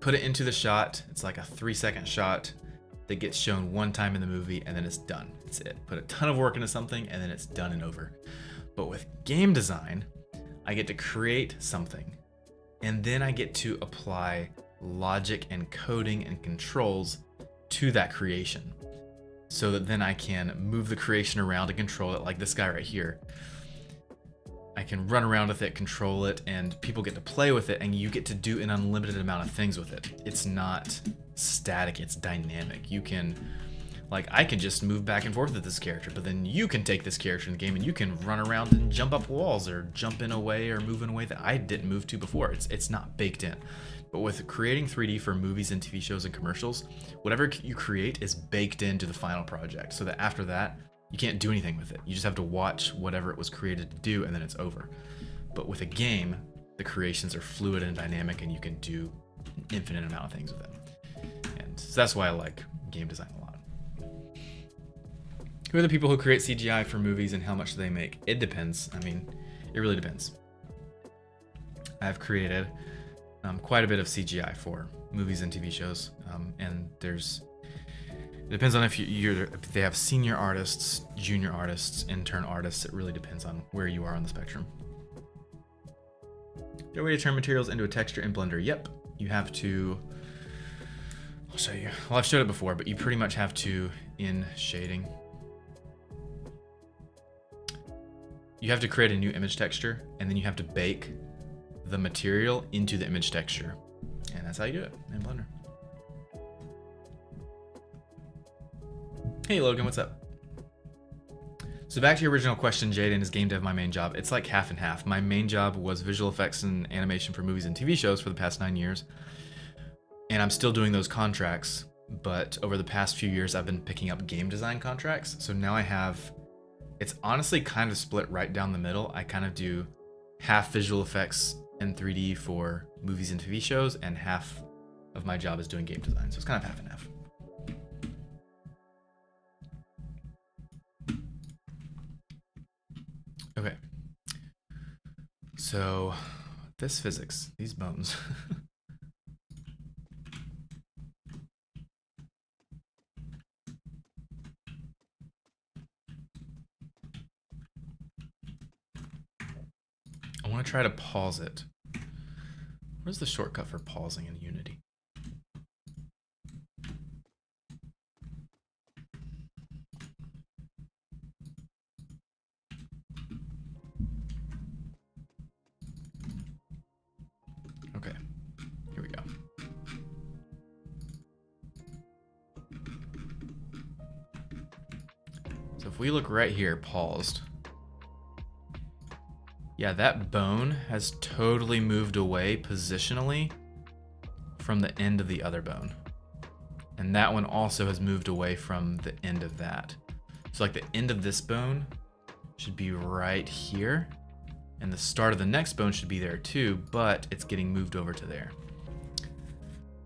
put it into the shot. It's like a 3-second shot that gets shown one time in the movie, and then it's done. It's it. Put a ton of work into something, and then it's done and over. But with game design, I get to create something, and then I get to apply logic and coding and controls to that creation, so that then I can move the creation around and control it, like this guy right here. I can run around with it, control it, and people get to play with it, and you get to do an unlimited amount of things with it. It's not static, it's dynamic. You can Like, I can just move back and forth with this character, but then you can take this character in the game and you can run around and jump up walls or jump in a way or move in a way that I didn't move to before. It's not baked in. But with creating 3D for movies and TV shows and commercials, whatever you create is baked into the final project, so that after that, you can't do anything with it. You just have to watch whatever it was created to do, and then it's over. But with a game, the creations are fluid and dynamic, and you can do an infinite amount of things with it. And so that's why I like game design a lot. Who are the people who create CGI for movies and how much do they make? It depends. I mean, it really depends. I've created quite a bit of CGI for movies and TV shows, and it depends on if if they have senior artists, junior artists, intern artists. It really depends on where you are on the spectrum. Is there a way to turn materials into a texture in Blender? Yep, you have to. I'll show you. Well, I've showed it before, but you pretty much have to, in shading, you have to create a new image texture, and then you have to bake the material into the image texture. And that's how you do it in Blender. Hey Logan, what's up? So back to your original question, Jaden, is game dev my main job? It's like half and half. My main job was visual effects and animation for movies and TV shows for the past 9 years. And I'm still doing those contracts, but over the past few years, I've been picking up game design contracts. So now it's honestly kind of split right down the middle. I kind of do half visual effects and 3D for movies and TV shows, and half of my job is doing game design. So it's kind of half and half. Okay. So this physics, these bones. I want to try to pause it. Where's the shortcut for pausing in Unity? Okay, here we go. So if we look right here, paused. Yeah, that bone has totally moved away positionally from the end of the other bone. And that one also has moved away from the end of that. So like the end of this bone should be right here. And the start of the next bone should be there too, but it's getting moved over to there.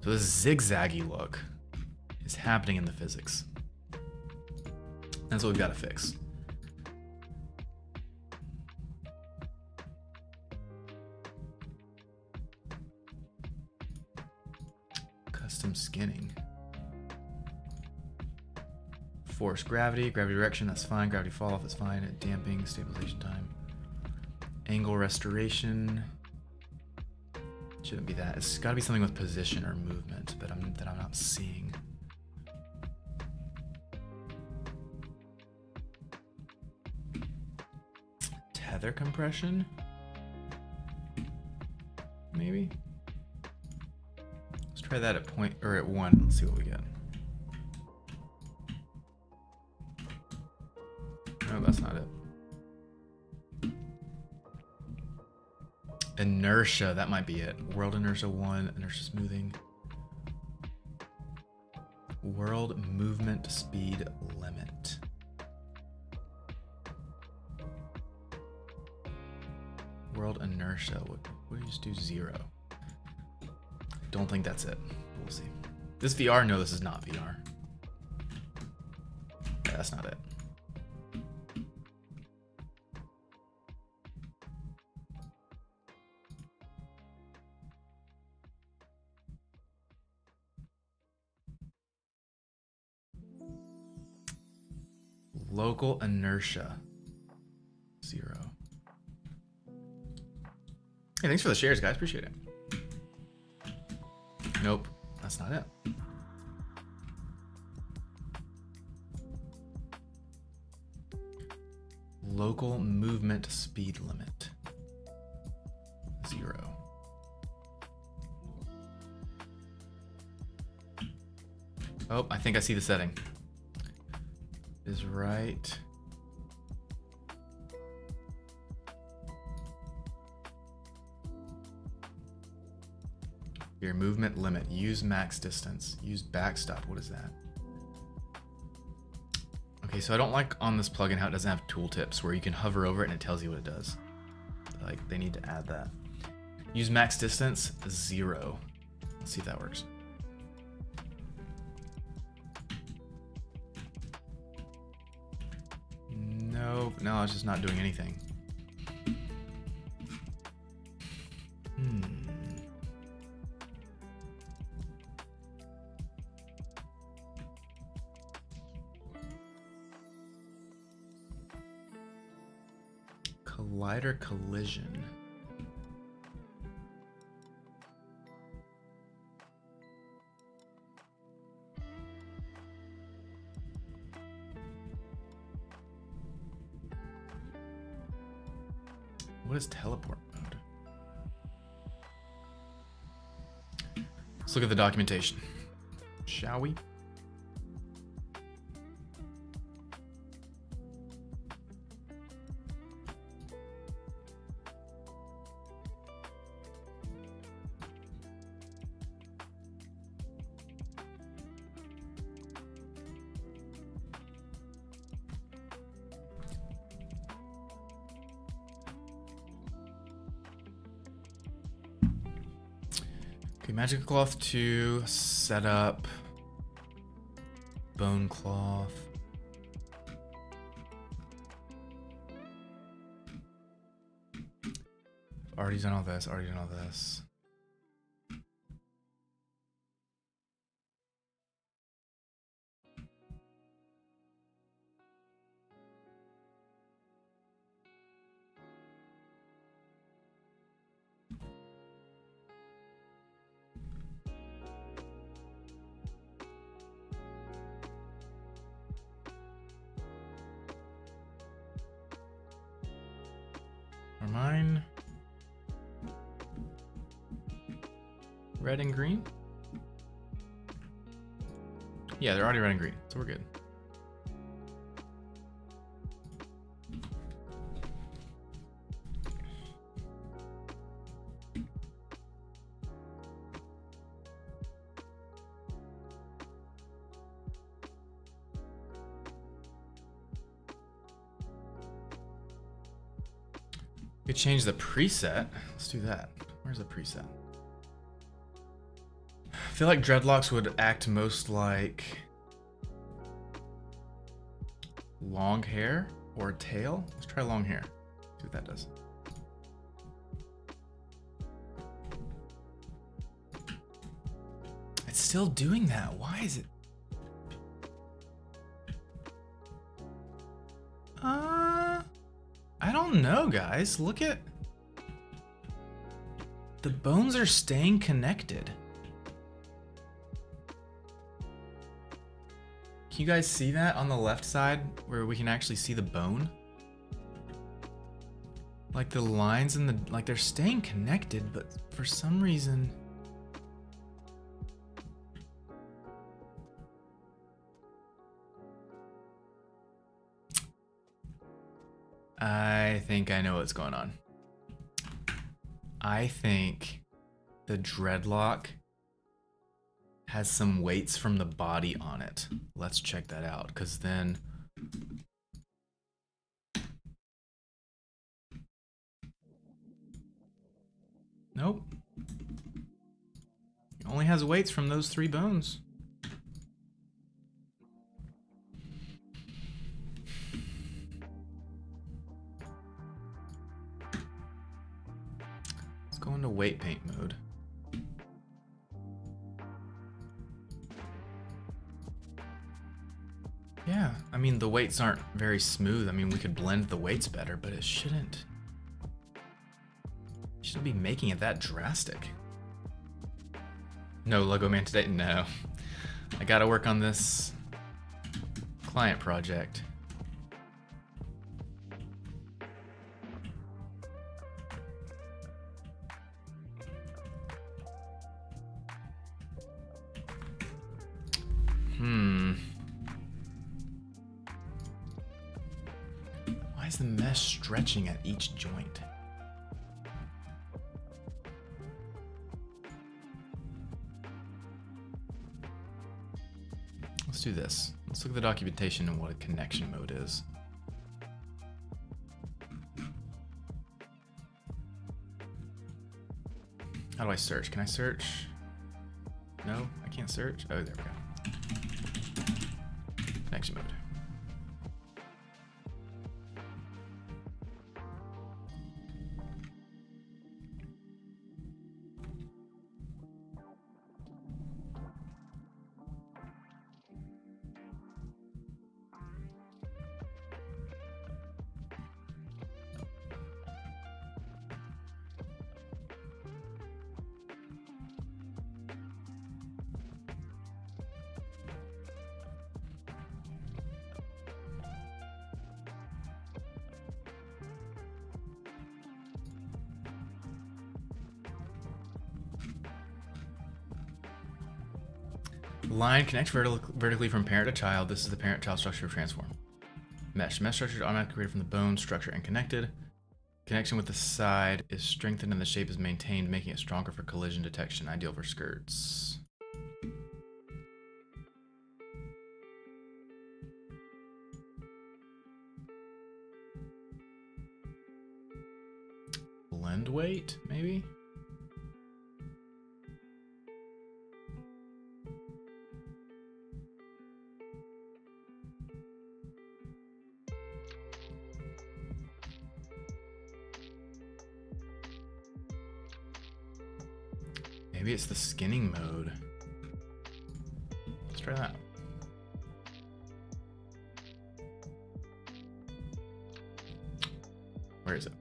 So this zigzaggy look is happening in the physics. That's what we've got to fix. Custom skinning. Force gravity direction, that's fine. Gravity fall off, that's fine. Damping, stabilization time. Angle restoration. Shouldn't be that. It's got to be something with position or movement that I'm not seeing. Tether compression? Maybe? Let's try that at at 1. Let's see what we get. No, that's not it. Inertia, that might be it. World inertia 1, inertia smoothing. World movement speed limit. World inertia, what do you just do? 0. Don't think that's it. We'll see. This VR? No, this is not VR. Yeah, that's not it. Local inertia 0. Hey, thanks for the shares, guys. Appreciate it. Nope, that's not it. Local movement speed limit 0. Oh, I think I see the setting. right. Your movement limit. Use max distance. Use backstop. What is that? Okay, so I don't like on this plugin how it doesn't have tooltips where you can hover over it and it tells you what it does. Like, they need to add that. Use max distance, 0. Let's see if that works. Nope, no, it's just not doing anything. Collider collision. What is teleport mode? Let's look at the documentation, shall we? Okay, magic cloth to set up bone cloth. Already done all this, already done all this. Are mine red and green? Yeah, they're already red and green, so we're good. We could change the preset. Let's do that. Where's the preset? I feel like dreadlocks would act most like long hair or tail. Let's try long hair. See what that does. It's still doing that. Why is it? I don't know, guys. Look at... the bones are staying connected. Can you guys see that on the left side where we can actually see the bone? Like the lines and the... like they're staying connected, but for some reason... I think I know what's going on. I think the dreadlock has some weights from the body on it. Let's check that out, because then... nope. It only has weights from those 3 bones. Go into weight paint mode. Yeah, I mean, the weights aren't very smooth. I mean, we could blend the weights better, but it shouldn't be making it that drastic. No Lego Man today? No. I gotta work on this client project. the mesh stretching at each joint? Let's do this. Let's look at the documentation and what a connection mode is. How do I search? Can I search? No, I can't search. Oh, there we go. Connection mode. Line connects vertically from parent to child. This is the parent-child structure of transform. Mesh. Mesh structure is automatically created from the bone structure and connected. Connection with the side is strengthened and the shape is maintained, making it stronger for collision detection, ideal for skirts. Blend weight, maybe? Maybe it's the skinning mode. Let's try that. Where is it?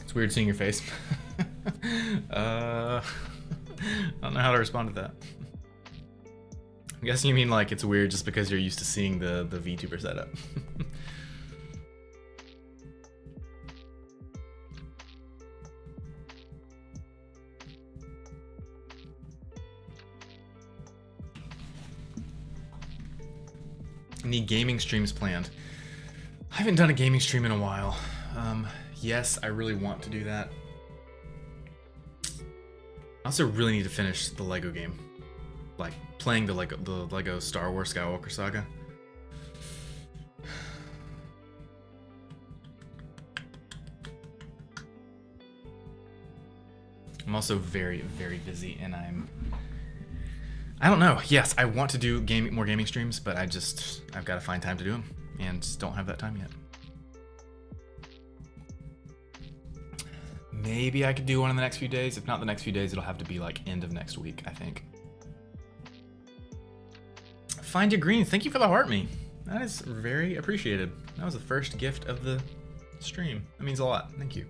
It's weird seeing your face. I don't know how to respond to that. I'm guessing you mean like it's weird just because you're used to seeing the VTuber setup. Any gaming streams planned? I haven't done a gaming stream in a while. Yes, I really want to do that. I also really need to finish the Lego game. Like, playing the Lego Star Wars Skywalker Saga. I'm also very, very busy, and I don't know. Yes, I want to do more gaming streams, but I've got to find time to do them, and don't have that time yet. Maybe I could do one in the next few days. If not the next few days, it'll have to be like end of next week, I think. Find Your Green, thank you for the heart me. That is very appreciated. That was the first gift of the stream. That means a lot, thank you.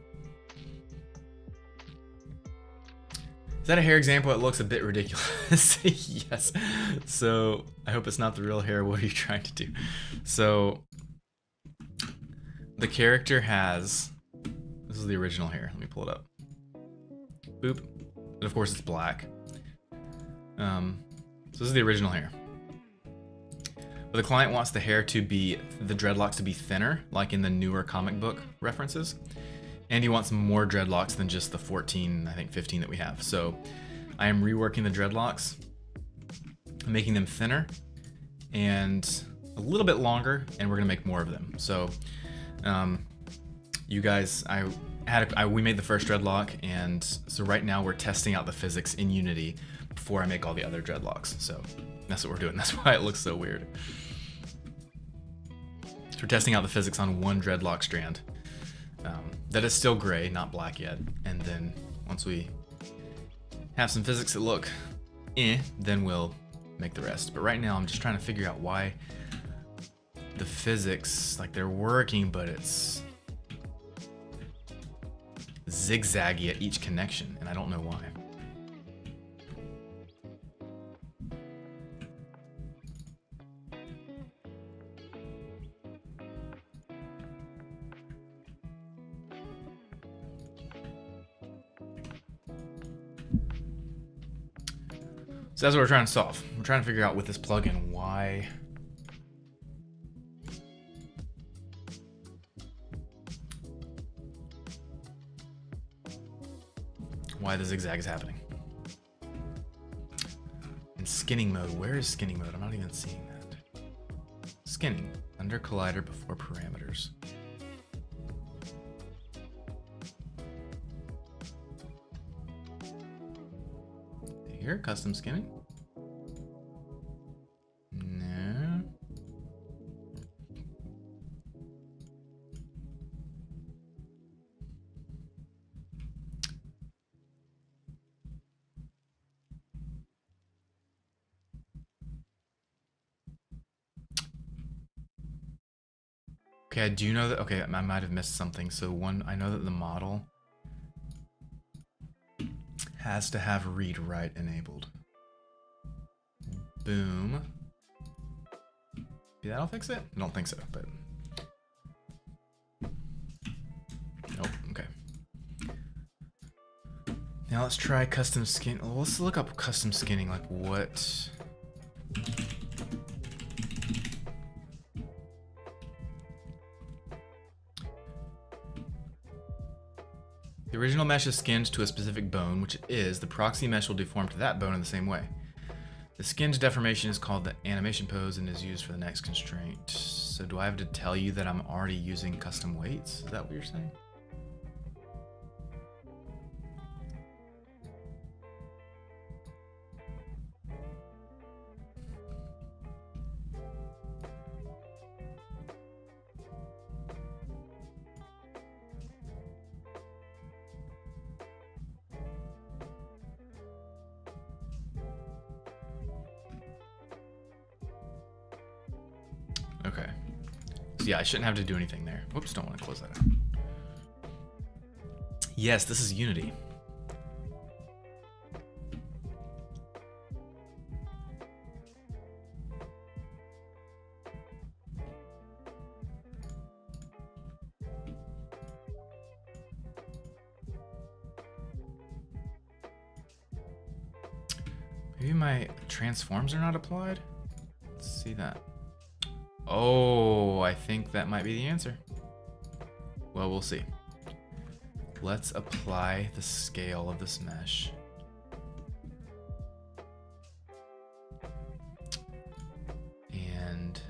Is that a hair example? It looks a bit ridiculous. Yes. So I hope it's not the real hair. What are you trying to do? So the character has, this is the original hair. Let me pull it up. Boop. And of course it's black. So this is the original hair. But the client wants the hair to be, the dreadlocks to be thinner, like in the newer comic book references. And he wants more dreadlocks than just the 14, I think 15 that we have. So I am reworking the dreadlocks, making them thinner and a little bit longer, and we're gonna make more of them. So you guys, we made the first dreadlock, and so right now we're testing out the physics in Unity before I make all the other dreadlocks. So that's what we're doing. That's why it looks so weird. So we're testing out the physics on one dreadlock strand. That is still gray, not black yet. And then once we have some physics that look then we'll make the rest. But right now I'm just trying to figure out why the physics, like they're working, but it's zigzaggy at each connection, and I don't know why. So that's what we're trying to solve. We're trying to figure out with this plugin why the zigzag is happening. In skinning mode, where is skinning mode? I'm not even seeing that. Skinning, under collider before parameters. Here, custom skinning. No. Okay, I do know that. Okay, I might have missed something. So one, I know that the model has to have read write enabled. Boom. Maybe that'll fix it? I don't think so, but nope. Okay. Now let's try custom skin. Well, let's look up custom skinning. Like what? The original mesh is skinned to a specific bone, which it is. The proxy mesh will deform to that bone in the same way. The skinned deformation is called the animation pose and is used for the next constraint. So do I have to tell you that I'm already using custom weights? Is that what you're saying? Okay. So yeah, I shouldn't have to do anything there. Whoops, don't want to close that out. Yes, this is Unity. Maybe my transforms are not applied? Let's see that. Oh, I think that might be the answer. Well, we'll see. Let's apply the scale of this mesh. And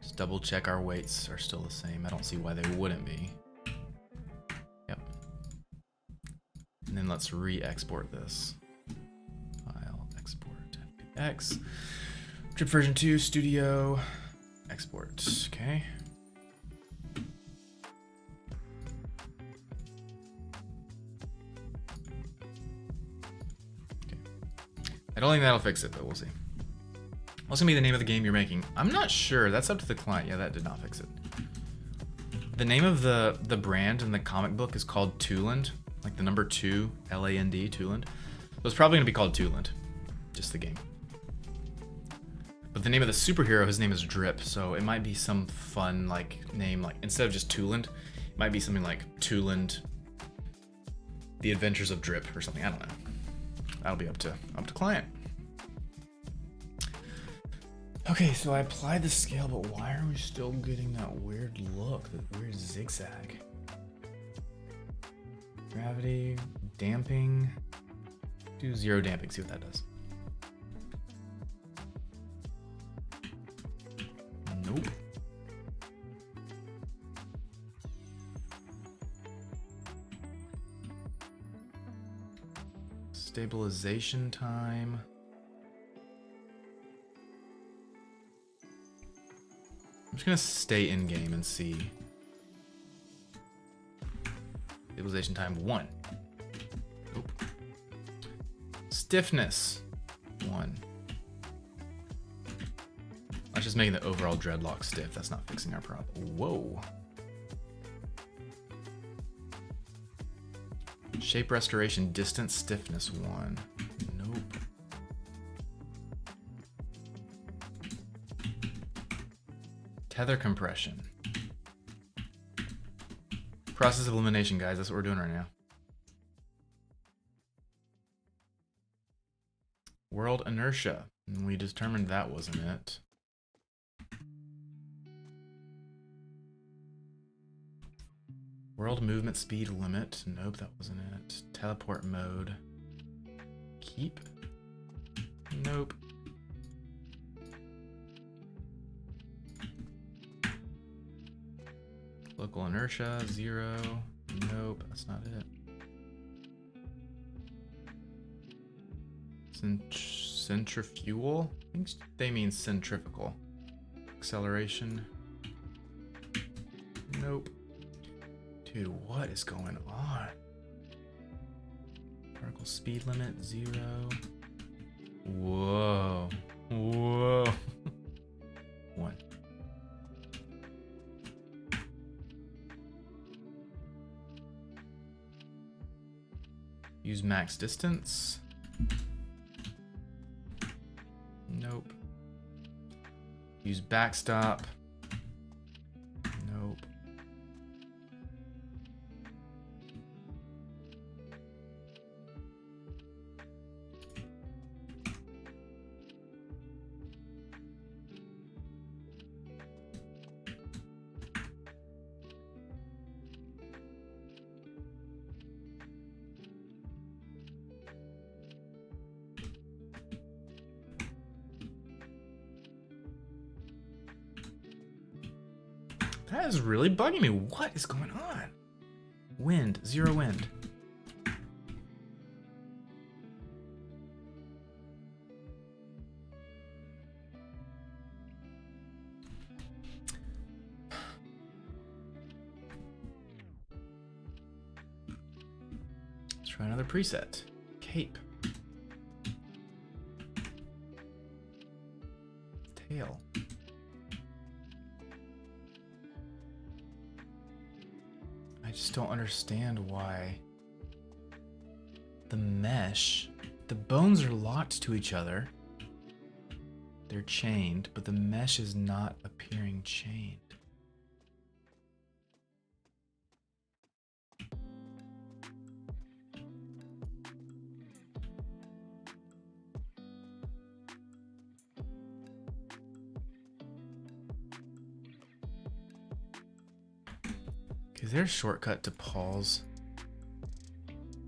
just double check our weights are still the same. I don't see why they wouldn't be. Yep. And then let's re-export this. File, export, FBX. Drip version 2, studio, export, okay. I don't think that'll fix it, but we'll see. What's gonna be the name of the game you're making? I'm not sure, that's up to the client. Yeah, that did not fix it. The name of the brand in the comic book is called Tooland, like the number 2, L-A-N-D, Tooland. So it's probably gonna be called Tooland, just the game. But the name of the superhero, his name is Drip, so it might be some fun like name, like instead of just Tooland, it might be something like Tooland, The Adventures of Drip or something. I don't know. That'll be up to client. Okay, so I applied the scale, but why are we still getting that weird look, that weird zigzag? Gravity, damping. Do 0 damping, see what that does. Nope. Stabilization time. I'm just gonna stay in game and see. Stabilization time 1. Nope. Stiffness 1. That's just making the overall dreadlock stiff. That's not fixing our problem. Whoa. Shape restoration, distance stiffness 1. Nope. Tether compression. Process of elimination, guys. That's what we're doing right now. World inertia. And we determined that wasn't it. World movement speed limit. Nope, that wasn't it. Teleport mode. Keep. Nope. Local inertia, 0. Nope, that's not it. Centrifugal? I think they mean centrifugal. Acceleration. Nope. Dude, what is going on? Particle speed limit, 0. Whoa. Whoa. 1. Use max distance. Nope. Use backstop. Nope. That is really bugging me. What is going on? Wind, 0 wind. Let's try another preset. Cape. Tail. I just don't understand why the mesh, the bones are locked to each other. They're chained, but the mesh is not appearing chained. Is there a shortcut to pause?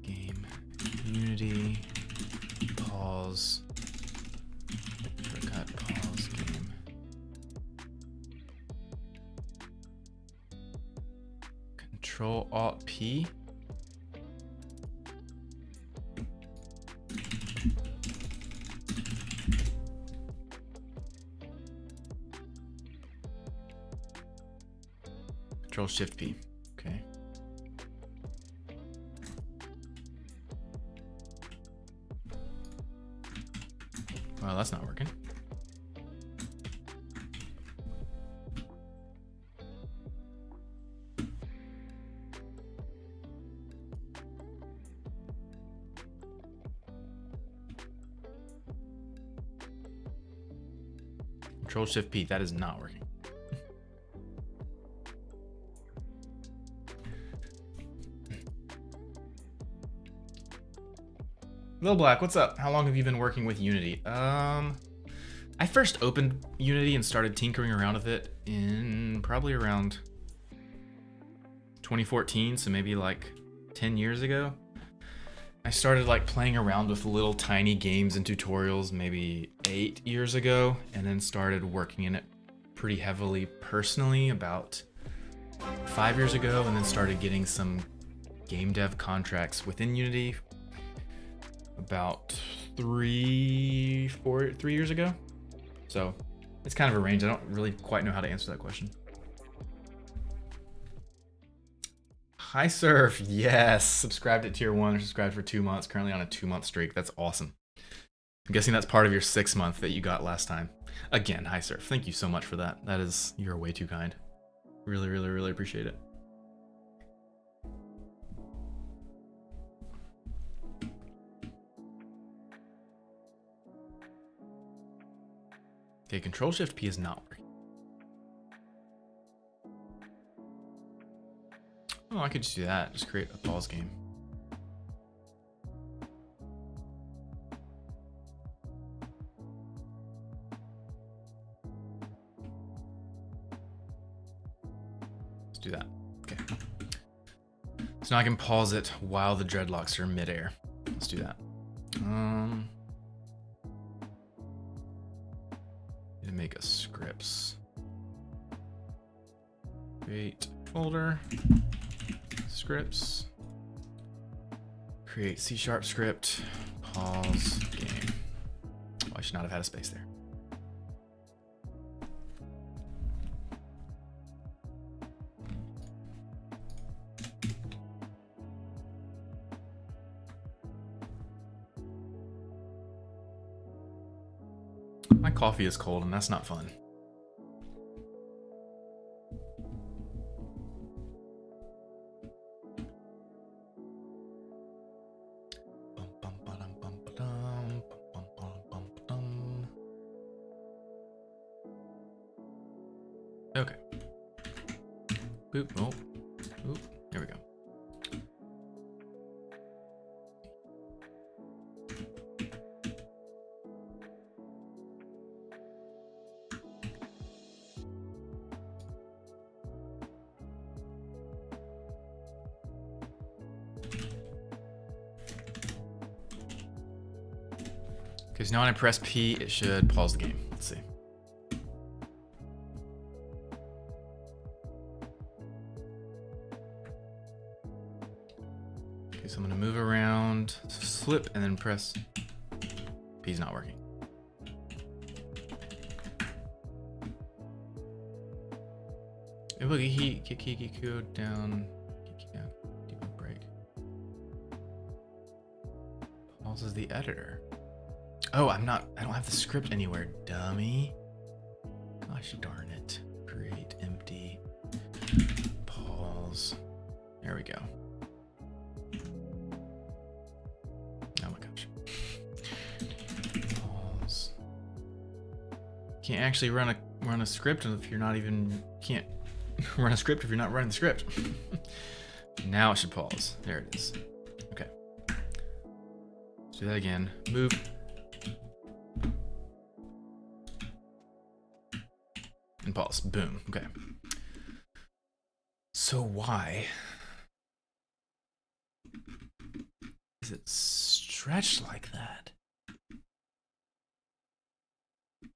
Game, Unity, pause, shortcut, pause, game. Control Alt P. Control Shift P. Okay. Well, that's not working. Control Shift P, that is not working. Lil Black, what's up? How long have you been working with Unity? I first opened Unity and started tinkering around with it in probably around 2014, so maybe like 10 years ago. I started like playing around with little tiny games and tutorials maybe 8 years ago, and then started working in it pretty heavily personally about 5 years ago, and then started getting some game dev contracts within Unity about 3 years ago. So it's kind of a range. I don't really quite know how to answer that question. Hi Surf, yes, subscribed at tier 1, subscribed for 2 months, currently on a 2-month streak. That's awesome. I'm guessing that's part of your 6 month that you got last time. Again, Hi Surf, thank you so much for that. You're way too kind. Really, really, really appreciate it. Okay, Control Shift P is not working. Oh, I could just do that. Just create a pause game. do that. Okay. So now I can pause it while the dreadlocks are midair. Let's do that. Need to make a scripts. Create folder, scripts, create C# script, pause game. Oh, I should not have had a space there. My coffee is cold and that's not fun. Okay. Boop. Oh. Oop. There we go. Okay, so now when I press P, it should pause the game. Let's see. Okay, so I'm gonna move around, flip, and then press. P's not working. Hey, look, he go down. Deep break. Pauses the editor. Oh, I don't have the script anywhere, dummy. Gosh darn it. Create empty. Pause. There we go. Oh my gosh. Pause. Can't actually run a script if you're not even can't run a script if you're not running the script. Now it should pause. There it is. Okay. Let's do that again. Move. And pause. Boom. Okay. So why is it stretched like that?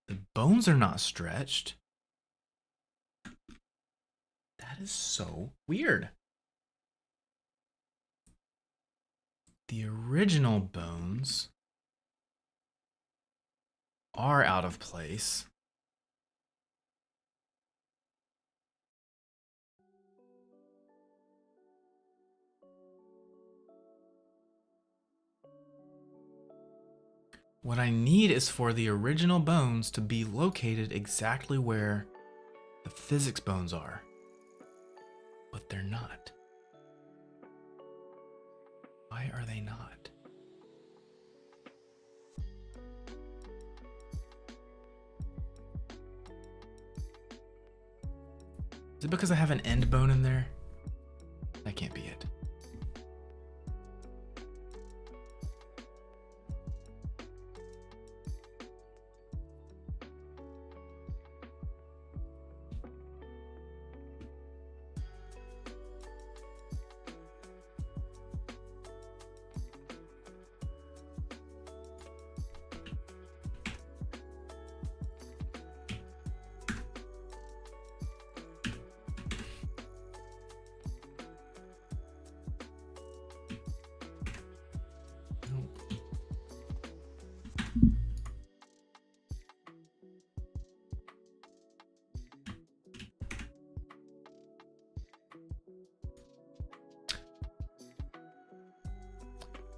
The bones are not stretched. That is so weird. The original bones are out of place. What I need is for the original bones to be located exactly where the physics bones are. But they're not. Why are they not? Is it because I have an end bone in there? That can't be it.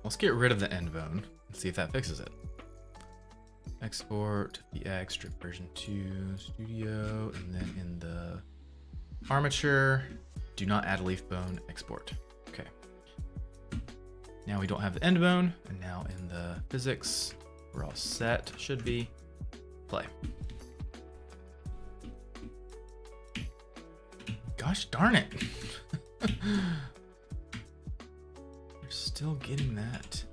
Let's get rid of the end bone and see if that fixes it. Export VX strip version 2 studio, and then in the armature, do not add leaf bone, export. Okay. Now we don't have the end bone, and now in the physics, we're all set. Should be. Play. Gosh darn it. You're still getting that.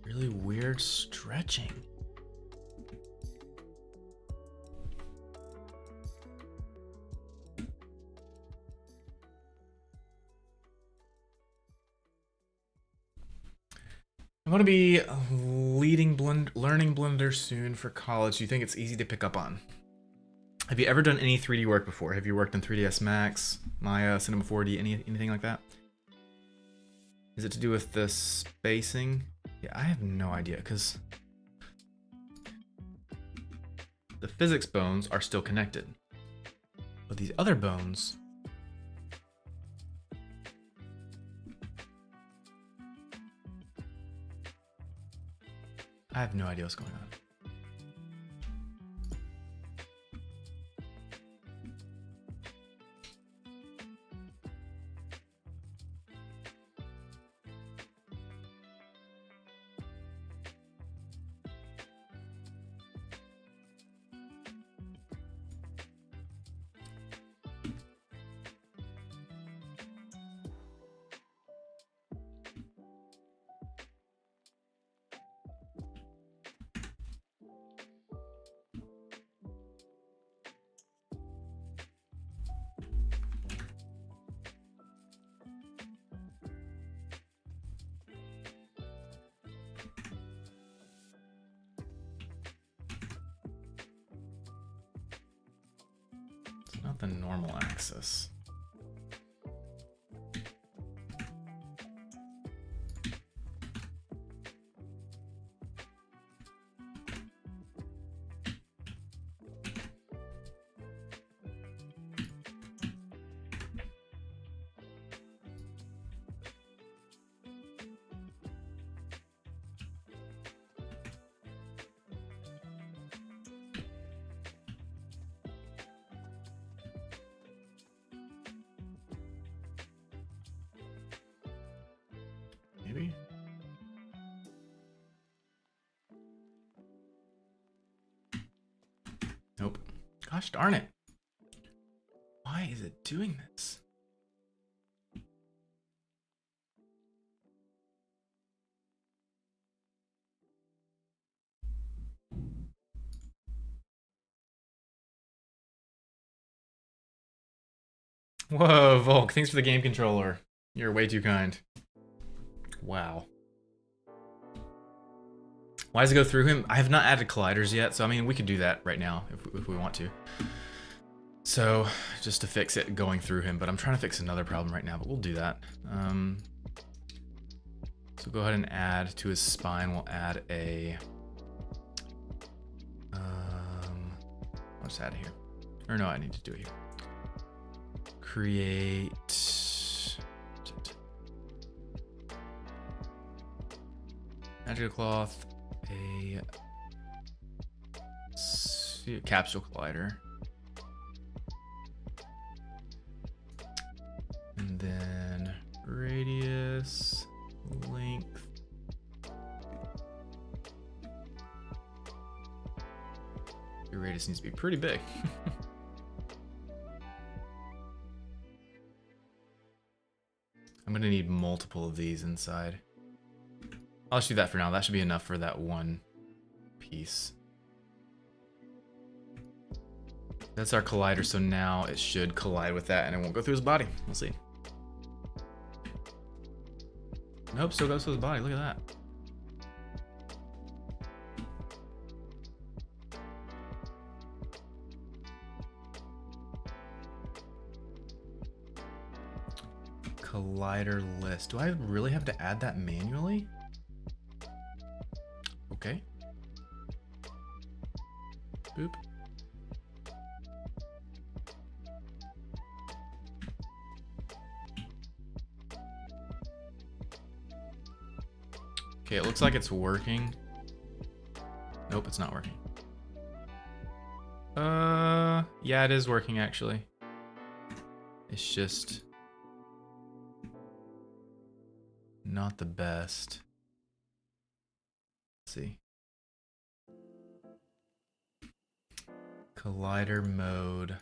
Really weird stretching. I want to be learning Blender soon for college. Do you think it's easy to pick up on? Have you ever done any 3D work before? Have you worked in 3ds Max, Maya, Cinema 4D, anything like that? Is it to do with the spacing? Yeah, I have no idea, because the physics bones are still connected. But these other bones... I have no idea what's going on. Not the normal axis. Maybe? Nope. Gosh darn it. Why is it doing this? Whoa, Volk, thanks for the game controller. You're way too kind. Wow. Why does it go through him? I have not added colliders yet, so I mean, we could do that right now if we want to. So, just to fix it going through him, but I'm trying to fix another problem right now, but we'll do that. So go ahead and add to his spine, we'll add a... I'll just add it here. Or no, I need to do it here. Create... Magical cloth, a capsule collider, and then radius, length, your radius needs to be pretty big. I'm gonna need multiple of these inside. I'll just do that for now. That should be enough for that one piece. That's our collider, so now it should collide with that and it won't go through his body. We'll see. Nope, still goes through his body. Look at that. Collider list. Do I really have to add that manually? Okay. Boop. Okay, it looks like it's working. Nope, it's not working. Yeah, it is working actually. It's just not the best. Let's see. Collider mode.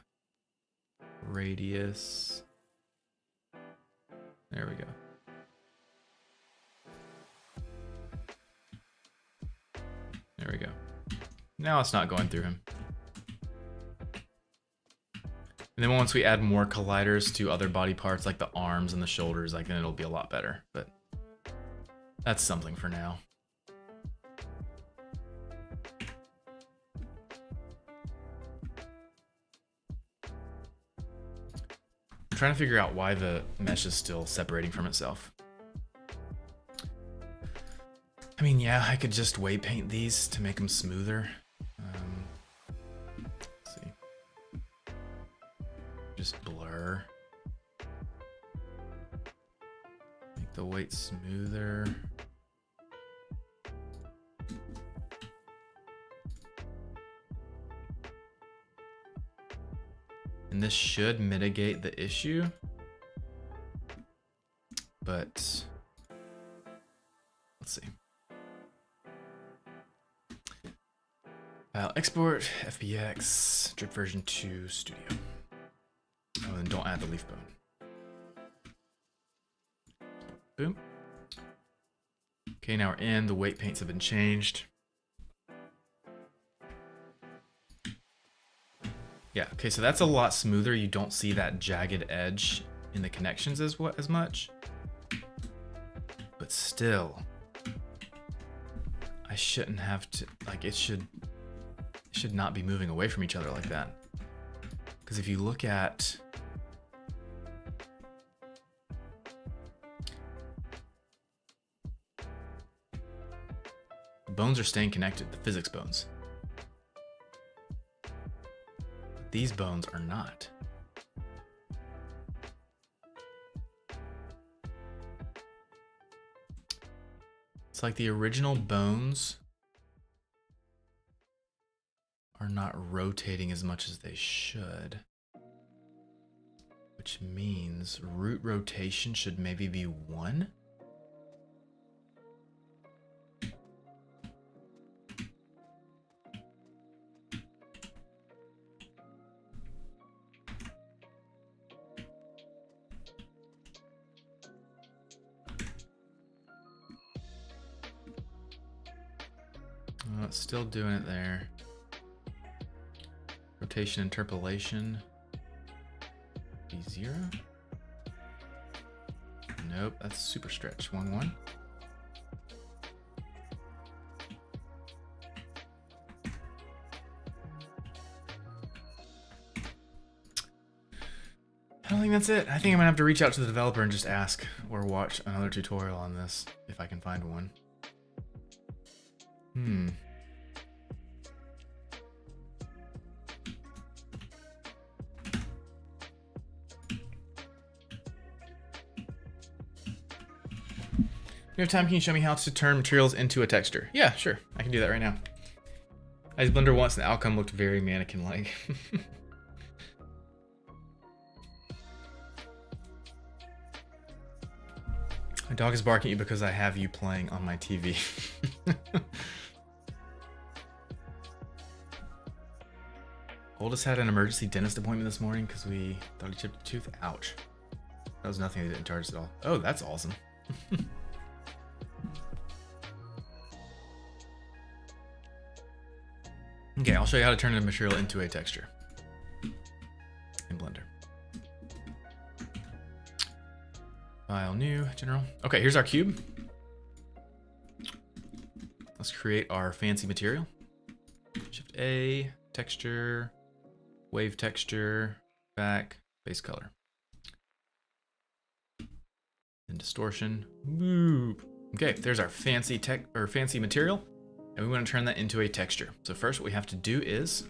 Radius. There we go. There we go. Now it's not going through him. And then once we add more colliders to other body parts, like the arms and the shoulders, like then it'll be a lot better. But that's something for now. trying to figure out why the mesh is still separating from itself. I mean, yeah, I could just weight paint these to make them smoother. Let's see. Just blur. Make the weight smoother. And this should mitigate the issue, but let's see. File export, FBX, drip version 2 studio. Oh, and don't add the leaf bone. Boom. Okay, now we're in, the weight paints have been changed. Yeah, okay, so that's a lot smoother. You don't see that jagged edge in the connections as much. But still, I shouldn't have to, like, it should not be moving away from each other like that. Because if you look at the bones are staying connected, the physics bones. These bones are not. It's like the original bones are not rotating as much as they should. Which means root rotation should maybe be 1. Oh, it's still doing it there. Rotation interpolation. Be 0. Nope, that's super stretch. 1, 1. I don't think that's it. I think I'm gonna have to reach out to the developer and just ask or watch another tutorial on this if I can find one. You have time, can you show me how to turn materials into a texture? Yeah, sure. I can do that right now. I used Blender once and the outcome looked very mannequin-like. My dog is barking at you because I have you playing on my TV. Oldest had an emergency dentist appointment this morning because we thought he chipped a tooth. Ouch. That was nothing, they didn't charge us at all. Oh, that's awesome. Okay, I'll show you how to turn a material into a texture in Blender. File, new, general. Okay, here's our cube. Let's create our fancy material. Shift A, texture, wave texture, back, base color. And distortion. Boop. Okay, there's our fancy fancy material. And we want to turn that into a texture. So first what we have to do is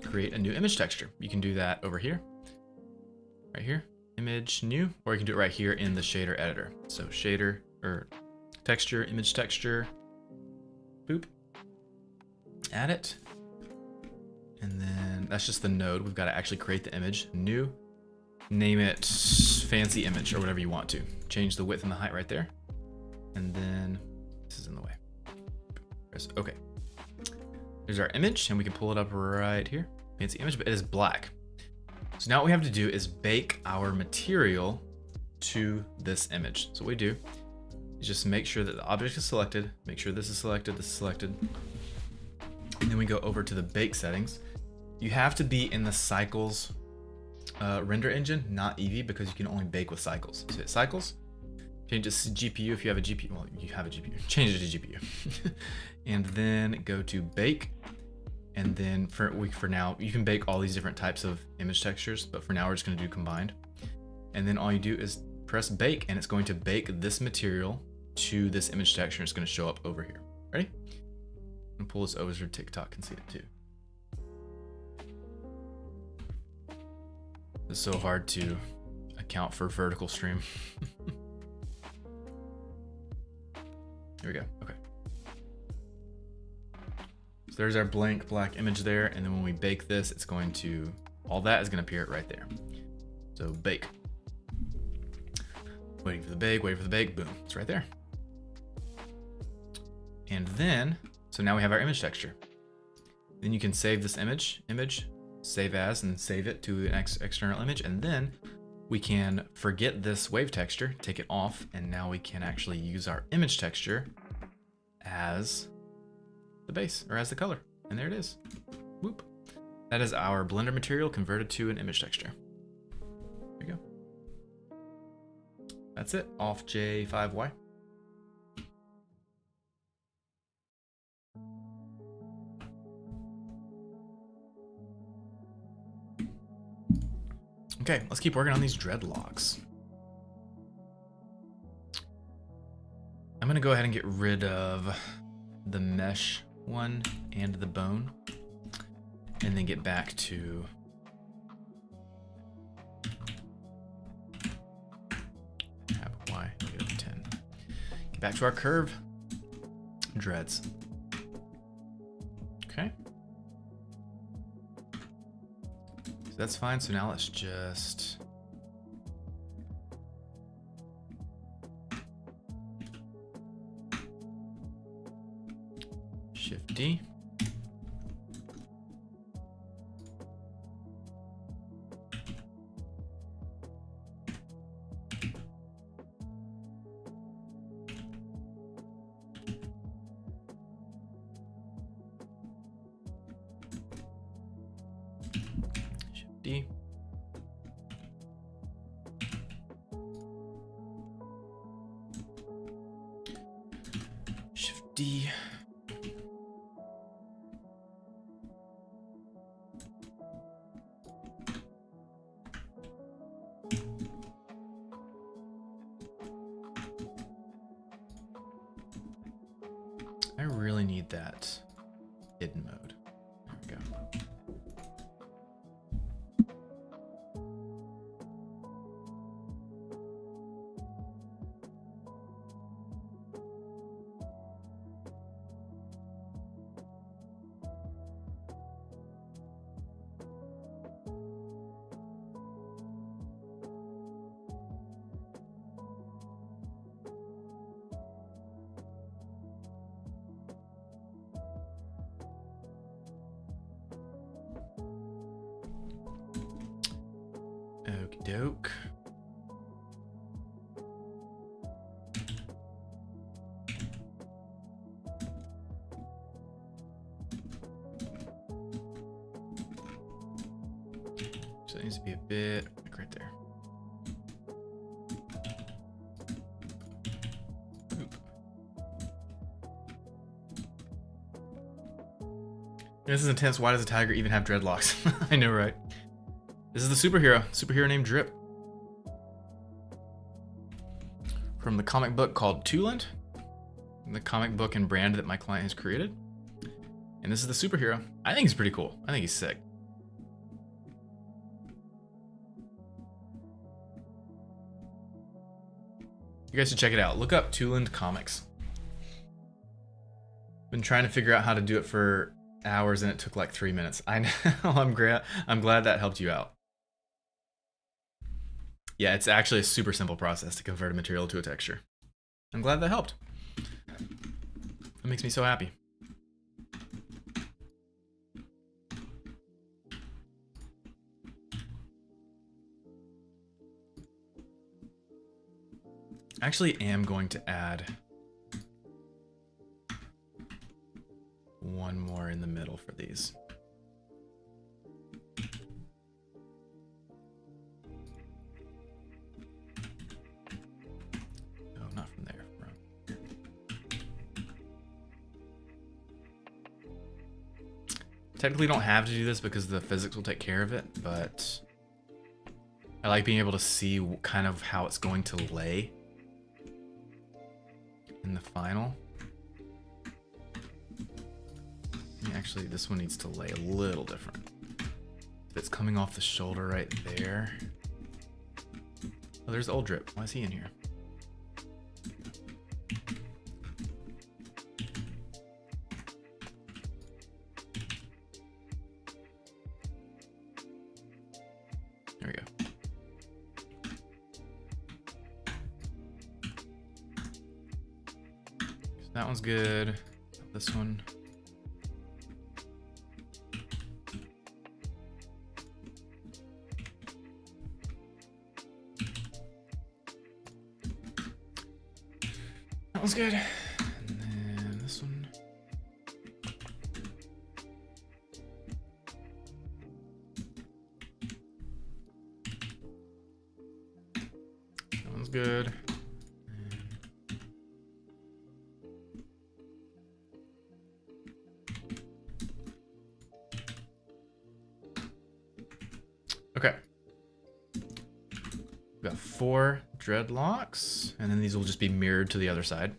create a new image texture. You can do that over here, right here, image new, or you can do it right here in the shader editor. So shader or texture, image texture, boop, add it. And then that's just the node. We've got to actually create the image, new, name it fancy image or whatever you want to. Change the width and the height right there. And then this is in the way. Press OK. There's our image and we can pull it up right here. Fancy image, but it is black. So now what we have to do is bake our material to this image. So what we do is just make sure that the object is selected, make sure this is selected, this is selected. And then we go over to the bake settings. You have to be in the cycles render engine, not Eevee, because you can only bake with cycles. So hit cycles, change it to GPU if you have a GPU. Well, you have a GPU. Change it to GPU. And then go to bake. And then for now, you can bake all these different types of image textures, but for now we're just going to do combined. and then all you do is press bake, and it's going to bake this material to this image texture. It's going to show up over here. Ready? I'm gonna pull this over so TikTok can see it too. It's so hard to account for vertical stream. Here we go. Okay. So there's our blank black image there, and then when we bake this, it's going to, all that is going to appear right there. So bake. Waiting for the bake, waiting for the bake, boom, it's right there. And then, so now we have our image texture. Then you can save this image, save as, and save it to an external image, and then we can forget this wave texture, take it off, and now we can actually use our image texture as the base, or as the color. And there it is. Whoop. That is our Blender material converted to an image texture. There you go. That's it, off J5Y. Okay, let's keep working on these dreadlocks. I'm gonna go ahead and get rid of the mesh one and the bone, and then get back to Y, go to 10. Get back to our curve dreads. Okay. So that's fine. So now let's just Shift D. Shift D. Shift D. I really need that hidden mode. There we go. Okie doke. So it needs to be a bit like right there. Oop. This is intense. Why does a tiger even have dreadlocks? I know, right? This is the superhero named Drip. From the comic book called Tooland, the comic book and brand that my client has created. And this is the superhero. I think he's pretty cool. I think he's sick. You guys should check it out. Look up Tooland Comics. Been trying to figure out how to do it for hours and it took like 3 minutes. I know. I'm glad that helped you out. Yeah, it's actually a super simple process to convert a material to a texture. I'm glad that helped. That makes me so happy. I actually am going to add one more in the middle for these. Technically don't have to do this because the physics will take care of it, but I like being able to see kind of how it's going to lay in the final. Actually, this one needs to lay a little different. If it's coming off the shoulder right there. Oh, there's Old Drip. Why is he in here? There we go. So that one's good. This one. That one's good. And then this one. That one's good. Okay. We've got 4 dreadlocks, and then these will just be mirrored to the other side.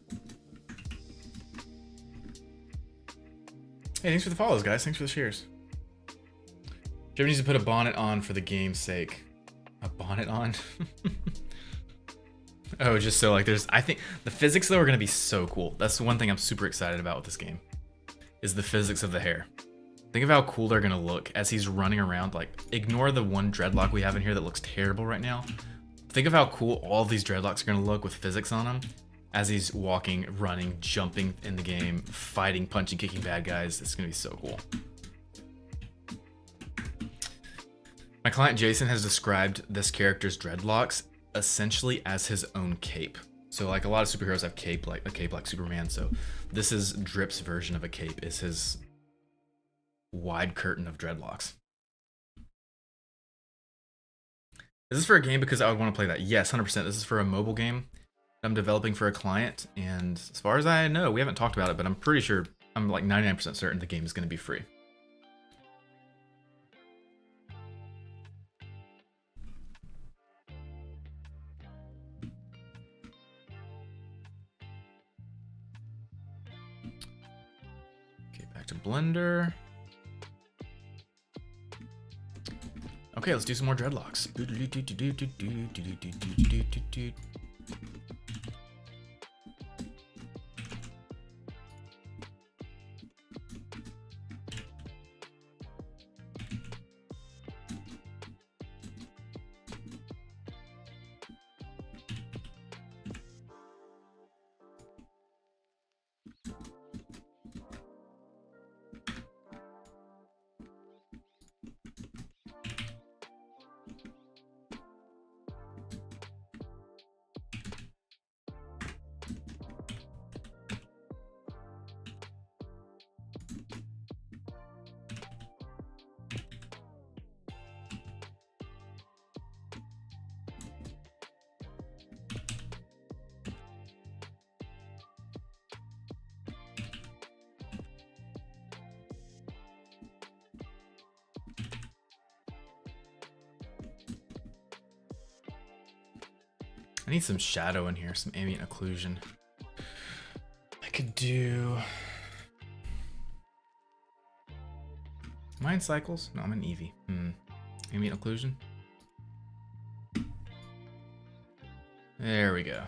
Hey, thanks for the follows, guys. Thanks for the shares. Jim needs to put a bonnet on for the game's sake. A bonnet on? Oh, just so like there's... I think the physics, though, are going to be so cool. That's the one thing I'm super excited about with this game, is the physics of the hair. Think of how cool they're going to look as he's running around. Like, ignore the one dreadlock we have in here that looks terrible right now. Think of how cool all these dreadlocks are going to look with physics on them as he's walking, running, jumping in the game, fighting, punching, kicking bad guys. It's going to be so cool. My client Jason has described this character's dreadlocks essentially as his own cape. So like a lot of superheroes have a cape like Superman. So this is Drip's version of a cape, is his wide curtain of dreadlocks. Is this for a game because I would want to play that? Yes, 100%. This is for a mobile game I'm developing for a client, and as far as I know, we haven't talked about it, but I'm pretty sure, I'm like 99% certain the game is going to be free. Okay, back to Blender. Okay, let's do some more dreadlocks. I need some shadow in here, some ambient occlusion. I could do... Am I in Cycles? No, I'm in Eevee. Ambient occlusion. There we go.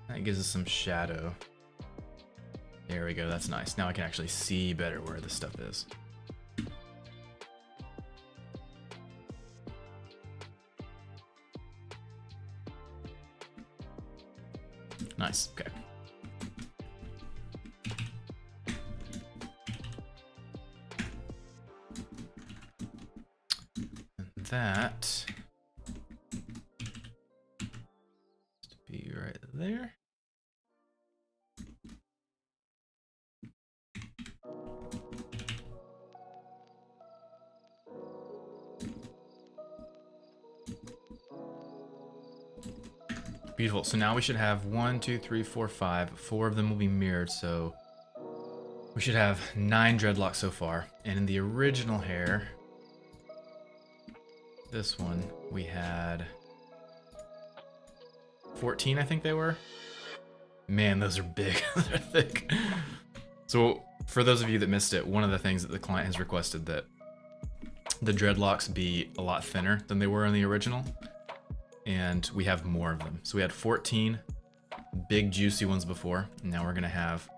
That gives us some shadow. There we go, that's nice. Now I can actually see better where this stuff is. Nice, okay. And that to be right there. Beautiful. So now we should have 1, 2, 3, 4, 5. 4 of them will be mirrored, so we should have 9 dreadlocks so far. And in the original hair, this one, we had 14, I think they were. Man, those are big. They're thick. So for those of you that missed it, one of the things that the client has requested that the dreadlocks be a lot thinner than they were in the original. And we have more of them. So we had 14 big juicy ones before. And now we're gonna have,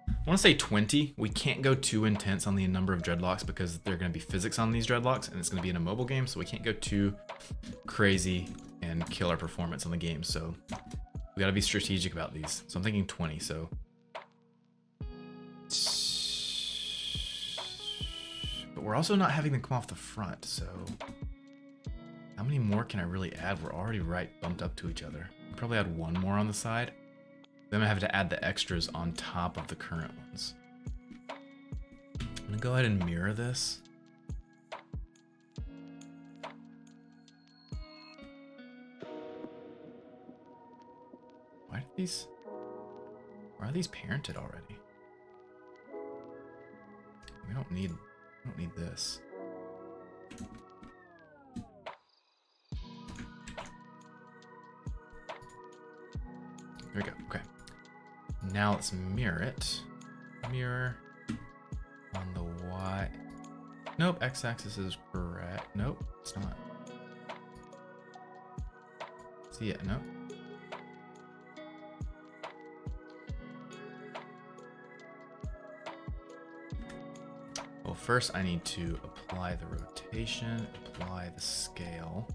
I wanna say 20. We can't go too intense on the number of dreadlocks because there are gonna be physics on these dreadlocks and it's gonna be in a mobile game. So we can't go too crazy and kill our performance on the game. So we gotta be strategic about these. So I'm thinking 20, so. But we're also not having them come off the front, so. How many more can I really add? We're already right bumped up to each other. I'll probably add one more on the side. Then I have to add the extras on top of the current ones. I'm gonna go ahead and mirror this. Why are these parented already? We don't need this. There we go, okay. Now let's mirror it. Mirror on the Y. Nope, x-axis is correct. Nope, it's not. See it, nope. Well, first I need to apply the rotation, apply the scale.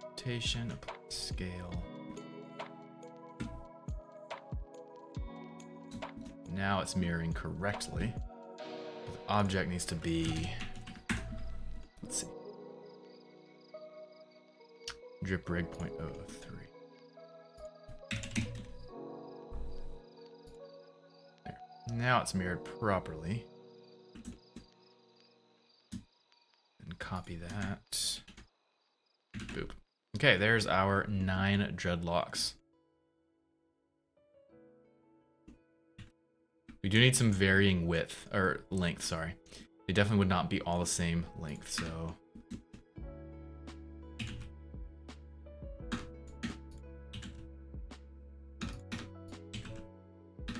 Rotation, apply scale. Now it's mirroring correctly. The object needs to be, let's see, drip rig 0.003. There. Now it's mirrored properly. And copy that. Boop. Okay, there's our 9 dreadlocks. We do need some varying width, or length, sorry. They definitely would not be all the same length, so.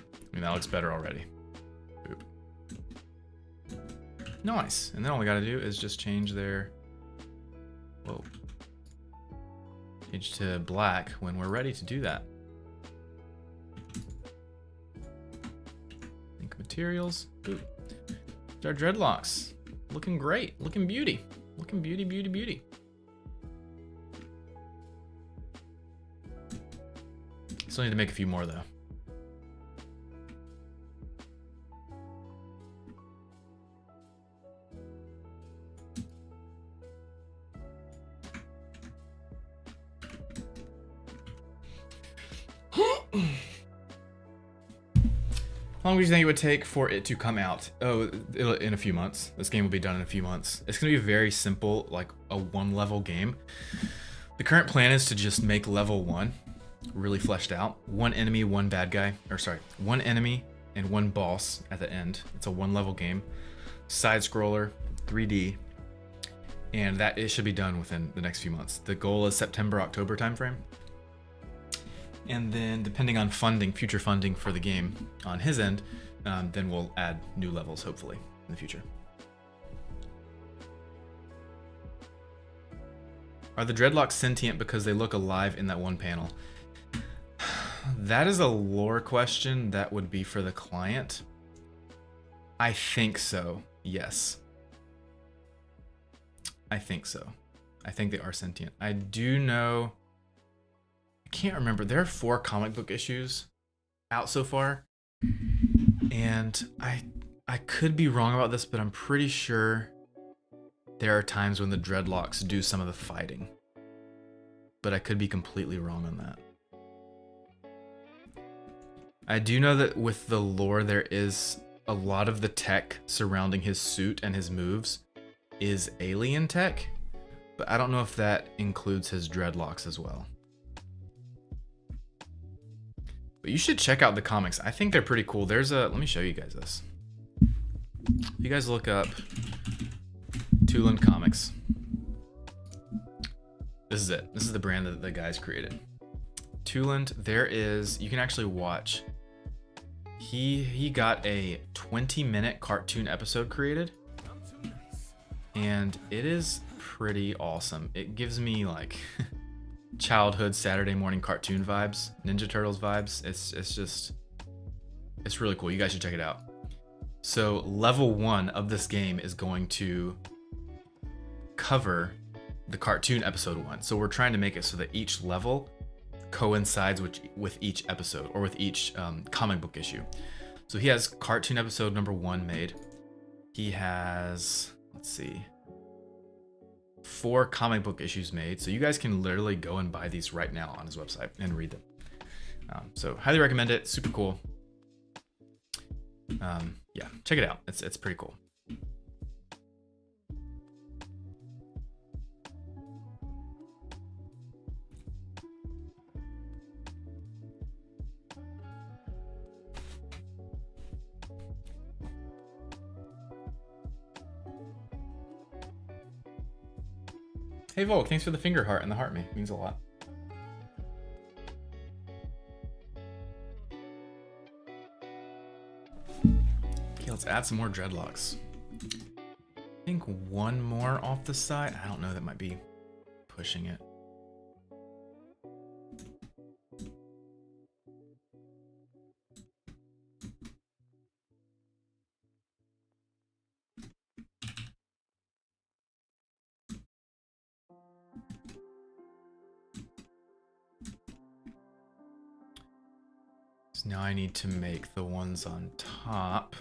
I mean, that looks better already. Boop. Nice, and then all we gotta do is just change their, whoa. Change to black when we're ready to do that. Link materials. Ooh. Our dreadlocks. Looking great. Looking beauty. Looking beauty, beauty, beauty. Still need to make a few more though. How long do you think it would take for it to come out? Oh, in a few months. This game will be done in a few months. It's going to be very simple, like a 1-level game. The current plan is to just make level 1 really fleshed out. 1 enemy, 1 bad guy, or sorry, 1 enemy and 1 boss at the end. It's a 1-level game. Side scroller, 3D, and that it should be done within the next few months. The goal is September, October timeframe. And then depending on funding, future funding for the game on his end, then we'll add new levels hopefully in the future. Are the dreadlocks sentient because they look alive in that one panel? That is a lore question that would be for the client. I think so, yes. I think so. I think they are sentient. I do know, I can't remember, there are 4 comic book issues out so far. And I could be wrong about this, but I'm pretty sure there are times when the dreadlocks do some of the fighting. But I could be completely wrong on that. I do know that with the lore, there is a lot of the tech surrounding his suit and his moves is alien tech, but I don't know if that includes his dreadlocks as well. But you should check out the comics. I think they're pretty cool. There's a, let me show you guys this. If you guys look up Tooland Comics. This is it. This is the brand that the guys created. Tooland, there is, you can actually watch. He got a 20-minute cartoon episode created, and it is pretty awesome. It gives me like childhood Saturday morning cartoon vibes, Ninja Turtles vibes. It's really cool. You guys should check it out. So level 1 of this game is going to cover the cartoon episode 1. So we're trying to make it so that each level coincides with each episode, or with each comic book issue. So he has cartoon episode number 1 made. He has, let's see, 4 comic book issues made. So you guys can literally go and buy these right now on his website and read them. So highly recommend it. Super cool. Yeah, check it out. It's pretty cool. Hey Volk, thanks for the finger heart and the heart me. It means a lot. Okay, let's add some more dreadlocks. I think one more off the side. I don't know, that might be pushing it. So now I need to make the ones on top.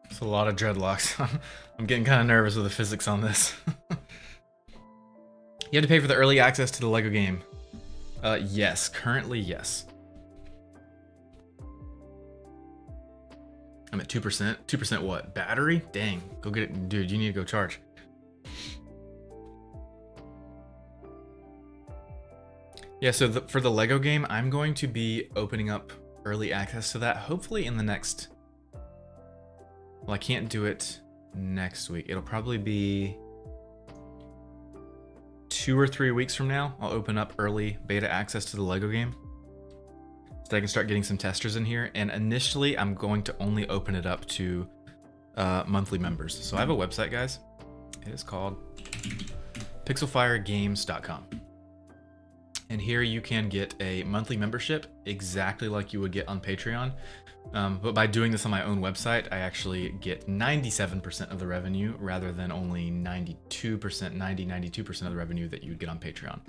It's a lot of dreadlocks. I'm getting kind of nervous with the physics on this. You have to pay for the early access to the Lego game. Yes, currently yes. I'm at 2%. 2% what? Battery? Dang, go get it. Dude, you need to go charge. Yeah, so for the Lego game, I'm going to be opening up early access to that, hopefully in the next... Well, I can't do it next week. It'll probably be 2 or 3 weeks from now. I'll open up early beta access to the Lego game, so I can start getting some testers in here. And initially, I'm going to only open it up to monthly members. So I have a website, guys. It is called pixelfiregames.com. And here you can get a monthly membership exactly like you would get on Patreon. But by doing this on my own website, I actually get 97% of the revenue rather than only 92% of the revenue that you would get on Patreon.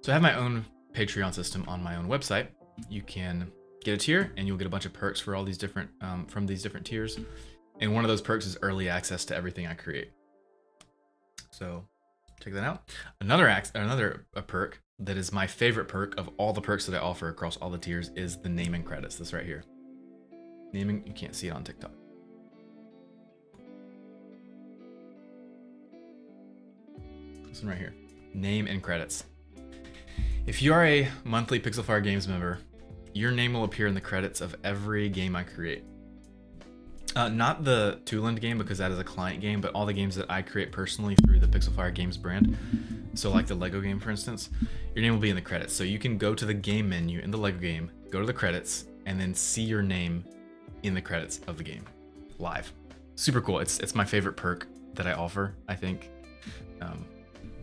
So I have my own Patreon system on my own website. You can get a tier and you'll get a bunch of perks for all these different, from these different tiers. And one of those perks is early access to everything I create. So check that out. Another perk that is my favorite perk of all the perks that I offer across all the tiers is the naming credits. This right here. Naming, you can't see it on TikTok. This one right here. Name and credits. If you are a monthly Pixelfire Games member, your name will appear in the credits of every game I create. Not the Tooland game, because that is a client game, but all the games that I create personally through the Pixelfire Games brand. So like the Lego game, for instance, your name will be in the credits. So you can go to the game menu in the Lego game, go to the credits, and then see your name in the credits of the game live. Super cool. It's my favorite perk that I offer, I think.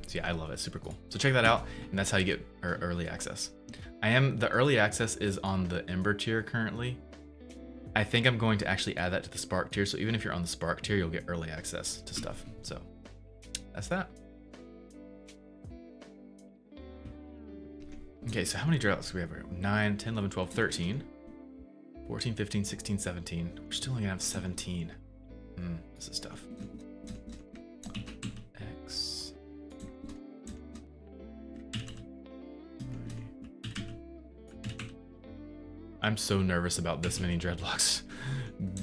So yeah, I love it. Super cool. So check that out, and that's how you get early access. The early access is on the Ember tier currently. I think I'm going to actually add that to the Spark tier, so even if you're on the Spark tier, you'll get early access to stuff. So that's that. Okay, so how many dreadlocks do we have here? 9, 10, 11, 12, 13, 14, 15, 16, 17. We're still only gonna have 17. This is tough. X. I'm so nervous about this many dreadlocks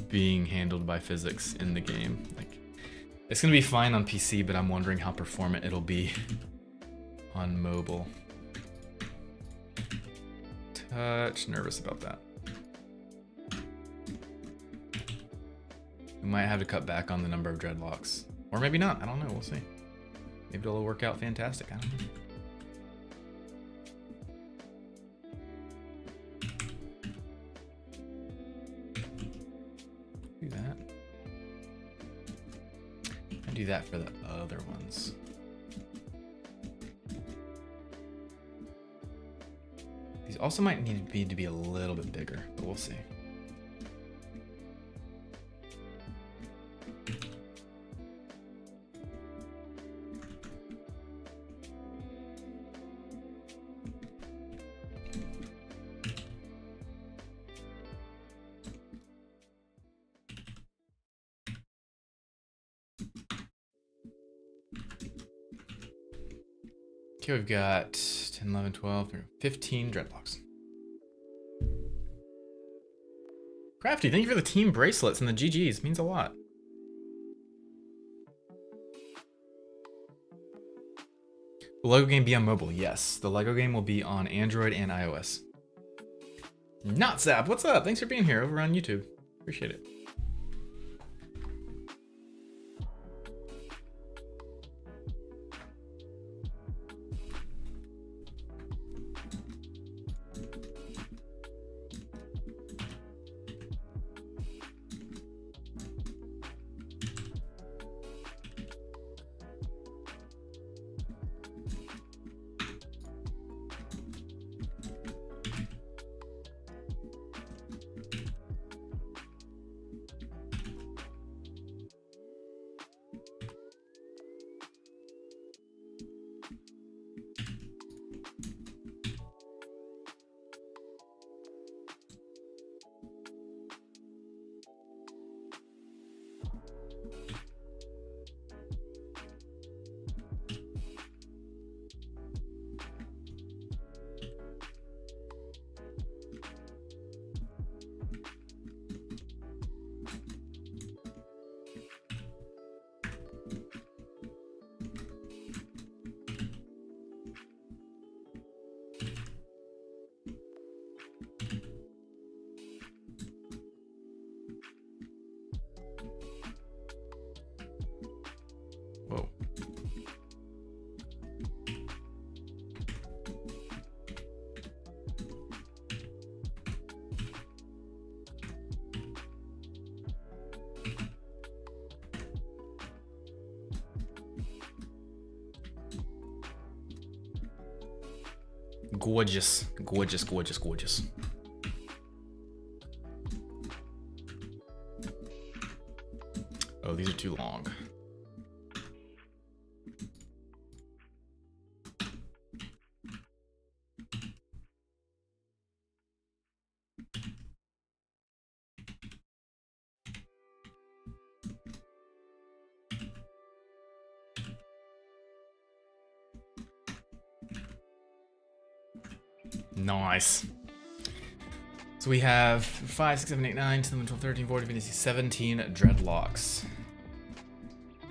being handled by physics in the game. Like, it's gonna be fine on PC, but I'm wondering how performant it'll be on mobile. Touch nervous about that. We might have to cut back on the number of dreadlocks, or maybe not. I don't know. We'll see. Maybe it'll work out fantastic. I don't know. Do that. And do that for the other ones. These also might need to be a little bit bigger, but we'll see. Okay, we've got 10, 11, 12, 15 dreadlocks. Crafty, thank you for the team bracelets and the GGs. Means a lot. The Lego game be on mobile? Yes, the Lego game will be on Android and iOS. Not Zap, what's up? Thanks for being here over on YouTube. Appreciate it. Whoa. Gorgeous, gorgeous, gorgeous, gorgeous. Oh, these are too long. Nice. So we have 5, 6, 7, 8, 9, 10, 11, 12, 13, 14, 15, 16, 17 dreadlocks.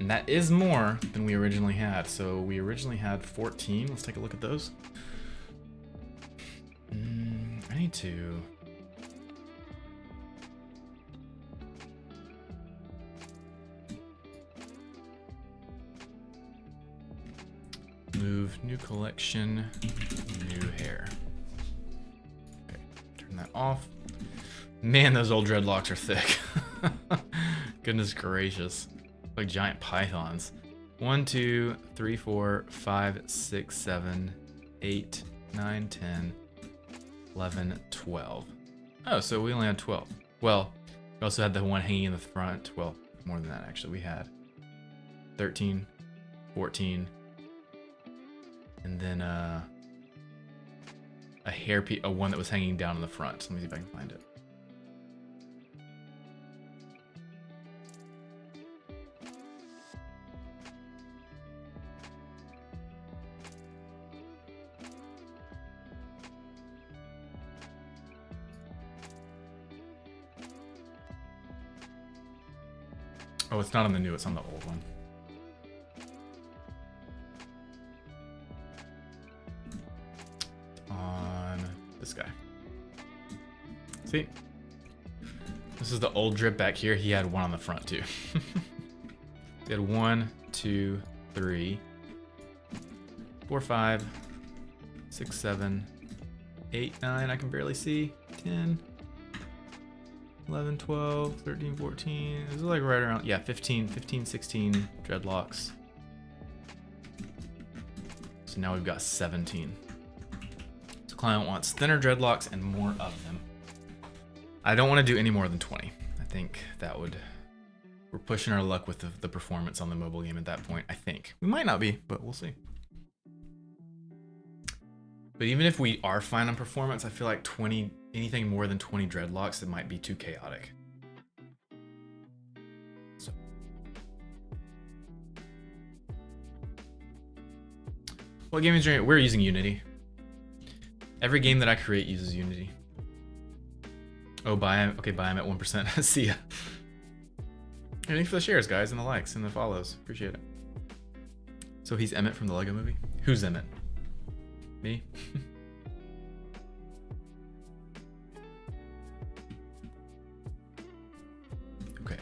And that is more than we originally had. So we originally had 14. Let's take a look at those. I need to... move new collection, new hair. Okay, turn that off. Man, those old dreadlocks are thick. Goodness gracious. Like giant pythons. 1, 2, 3, 4, 5, 6, 7, 8, 9, 10, 11, 12. Oh, so we only had 12. Well, we also had the one hanging in the front. Well, more than that actually. We had 13, 14, and then a hairpiece, one that was hanging down in the front. Let me see if I can find it. Oh, it's not on the new, it's on the old one. On this guy. See? This is the old drip back here. He had one on the front too. He had 1, 2, 3, 4, 5, 6, 7, 8, 9. I can barely see. 10. 11, 12, 13, 14. This is like right around, yeah, 15, 16 dreadlocks. So now we've got 17. So client wants thinner dreadlocks and more of them. I don't want to do any more than 20. I think that would, we're pushing our luck with the performance on the mobile game at that point, I think. We might not be, but we'll see. But even if we are fine on performance, I feel like anything more than 20 dreadlocks, it might be too chaotic. So. What game engine? We're using Unity. Every game that I create uses Unity. Oh, okay, bye. I'm at 1%. See ya. Hey, thanks for the shares, guys, and the likes and the follows. Appreciate it. So he's Emmett from the Lego Movie? Who's Emmett? Me? Okay.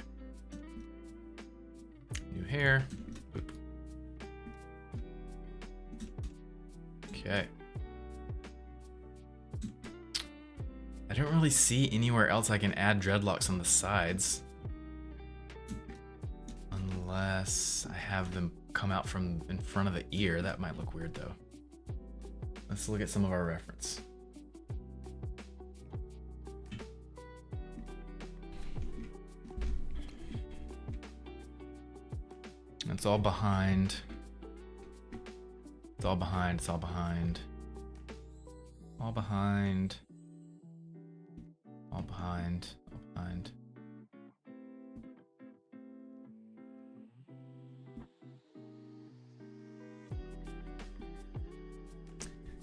New hair. Boop. Okay. I don't really see anywhere else I can add dreadlocks on the sides. Unless I have them come out from in front of the ear. That might look weird though. Let's look at some of our reference. It's all behind. It's all behind. It's all behind. All behind. All behind. All behind.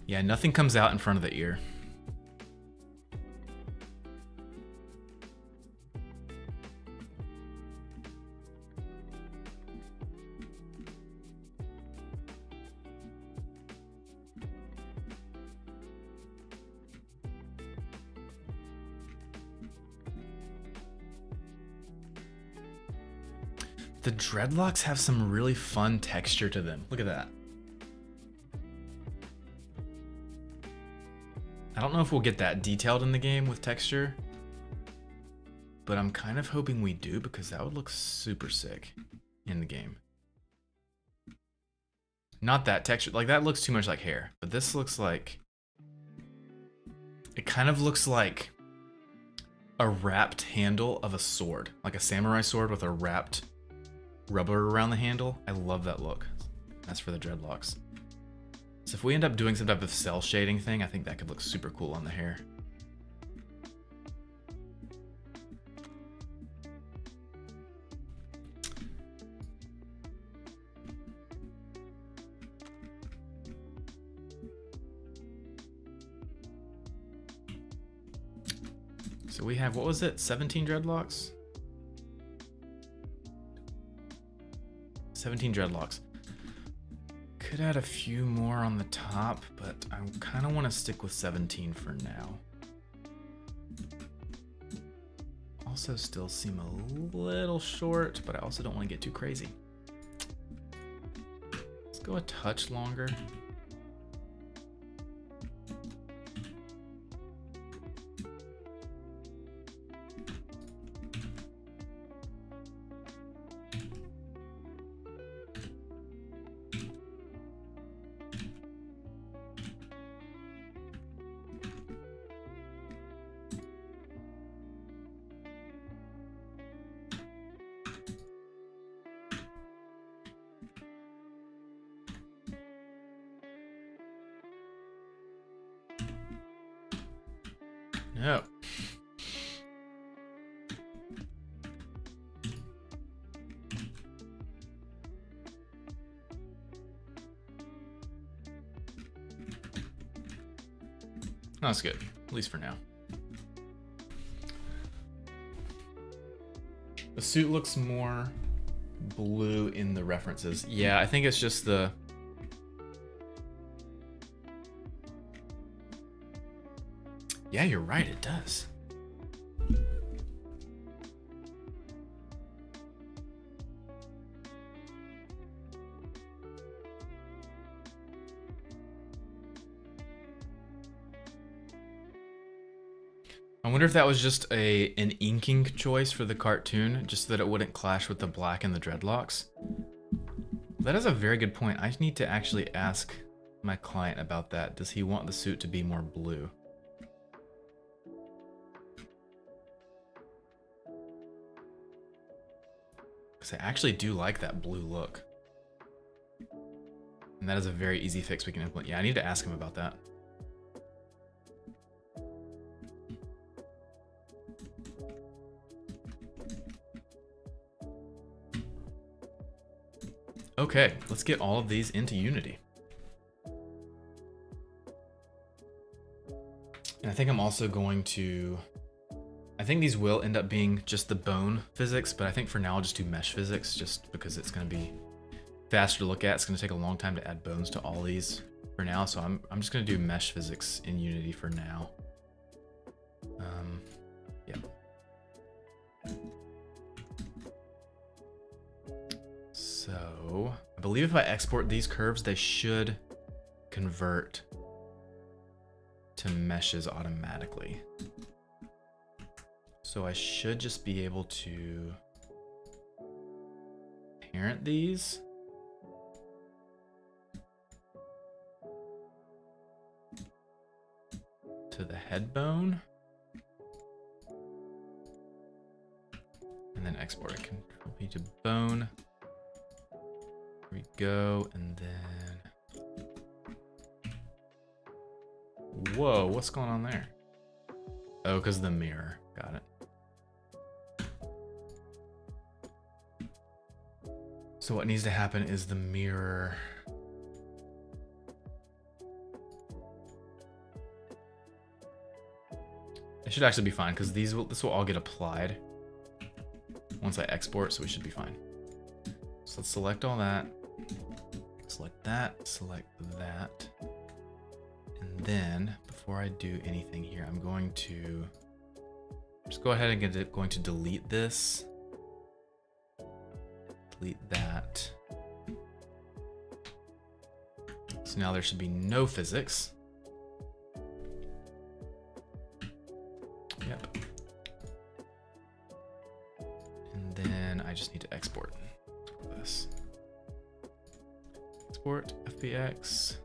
Yeah, nothing comes out in front of the ear. The dreadlocks have some really fun texture to them. Look at that. I don't know if we'll get that detailed in the game with texture, but I'm kind of hoping we do because that would look super sick in the game. Not that texture, like that looks too much like hair, but this looks like, it kind of looks like a wrapped handle of a sword, like a samurai sword with a wrapped rubber around the handle. I love that look. That's for the dreadlocks. So if we end up doing some type of cell shading thing, I think that could look super cool on the hair. So we have, what was it, 17 dreadlocks? 17 dreadlocks. Could add a few more on the top, but I kind of want to stick with 17 for now. Also still seem a little short, but I also don't want to get too crazy. Let's go a touch longer. No. That's good, at least for now. The suit looks more blue in the references. Yeah, I think it's just the... Yeah, you're right, it does. I wonder if that was just an inking choice for the cartoon, just so that it wouldn't clash with the black and the dreadlocks. That is a very good point. I need to actually ask my client about that. Does he want the suit to be more blue? Because I actually do like that blue look. And that is a very easy fix we can implement. Yeah, I need to ask him about that. Okay, let's get all of these into Unity. And I think I'm also going to... I think these will end up being just the bone physics, but I think for now I'll just do mesh physics just because it's going to be faster to look at. It's going to take a long time to add bones to all these for now, so I'm just going to do mesh physics in Unity for now. Yeah. So I believe if I export these curves, they should convert to meshes automatically. So I should just be able to parent these. To the head bone. And then export it. Control P to bone. Here we go. And then... Whoa, what's going on there? Oh, because of the mirror. Got it. So what needs to happen is the mirror. It should actually be fine because this will all get applied once I export, so we should be fine. So let's select all that. Select that, select that. And then before I do anything here, I'm going to just go ahead and going to delete this. Delete that. So now there should be no physics. Yep. And then I just need to export this. Export FBX.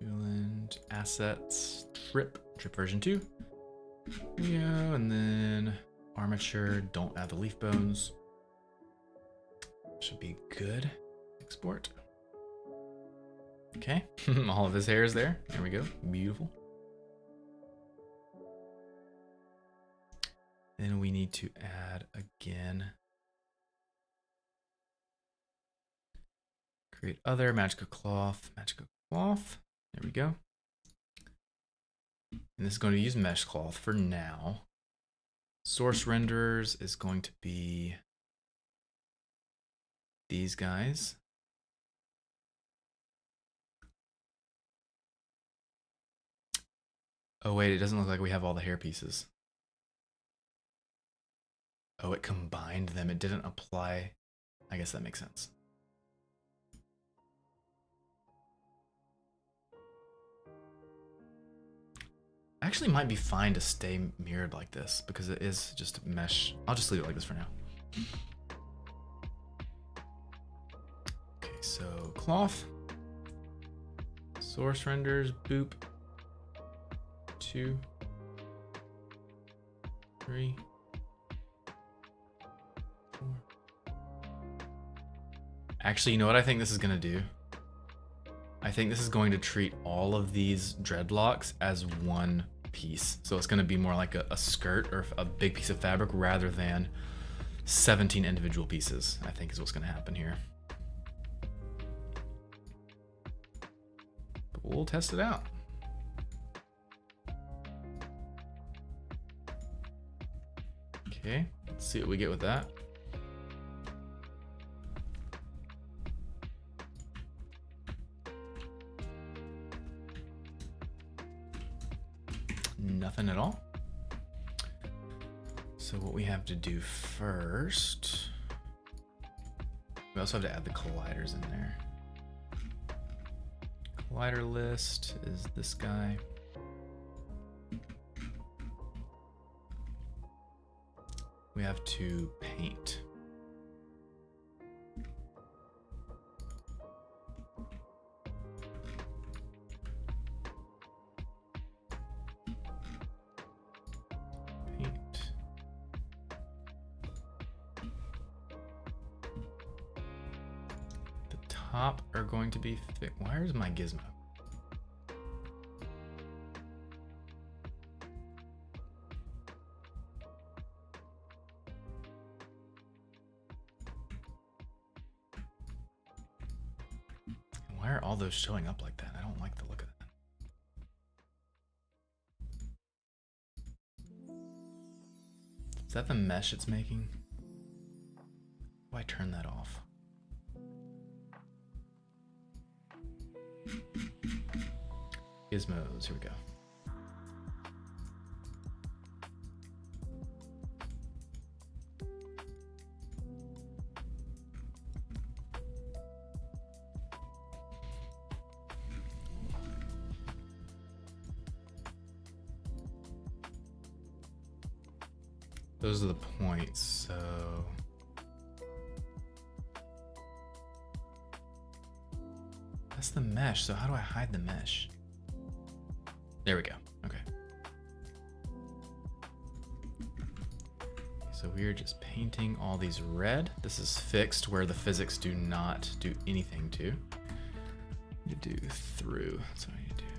Tooling assets, trip version 2. Yeah, and then armature, don't add the leaf bones. Should be good. Export. Okay, all of his hair is there. There we go, beautiful. Then we need to add again. Create other, magical cloth. There we go. And this is going to use mesh cloth for now. Source renderers is going to be these guys. Oh wait, it doesn't look like we have all the hair pieces. Oh, it combined them. It didn't apply. I guess that makes sense. Actually might be fine to stay mirrored like this because it is just mesh. I'll just leave it like this for now. Okay, so cloth, source renders, boop, 2, 3, 4. Actually, you know what I think this is gonna do? I think this is going to treat all of these dreadlocks as one piece. So it's going to be more like a skirt or a big piece of fabric rather than 17 individual pieces, I think is what's going to happen here. But we'll test it out. Okay, let's see what we get with that. Nothing at all. So what we have to do first, we also have to add the colliders in there. Collider list is this guy. We have to paint. Top are going to be thick. Where's my gizmo? Why are all those showing up like that? I don't like the look of that. Is that the mesh it's making? Why turn that off? Gizmos, here we go. Those are the points, so that's the mesh. So how do I hide the mesh? There we go. Okay. So we're just painting all these red. This is fixed where the physics do not do anything to. You do through. That's what I need to do.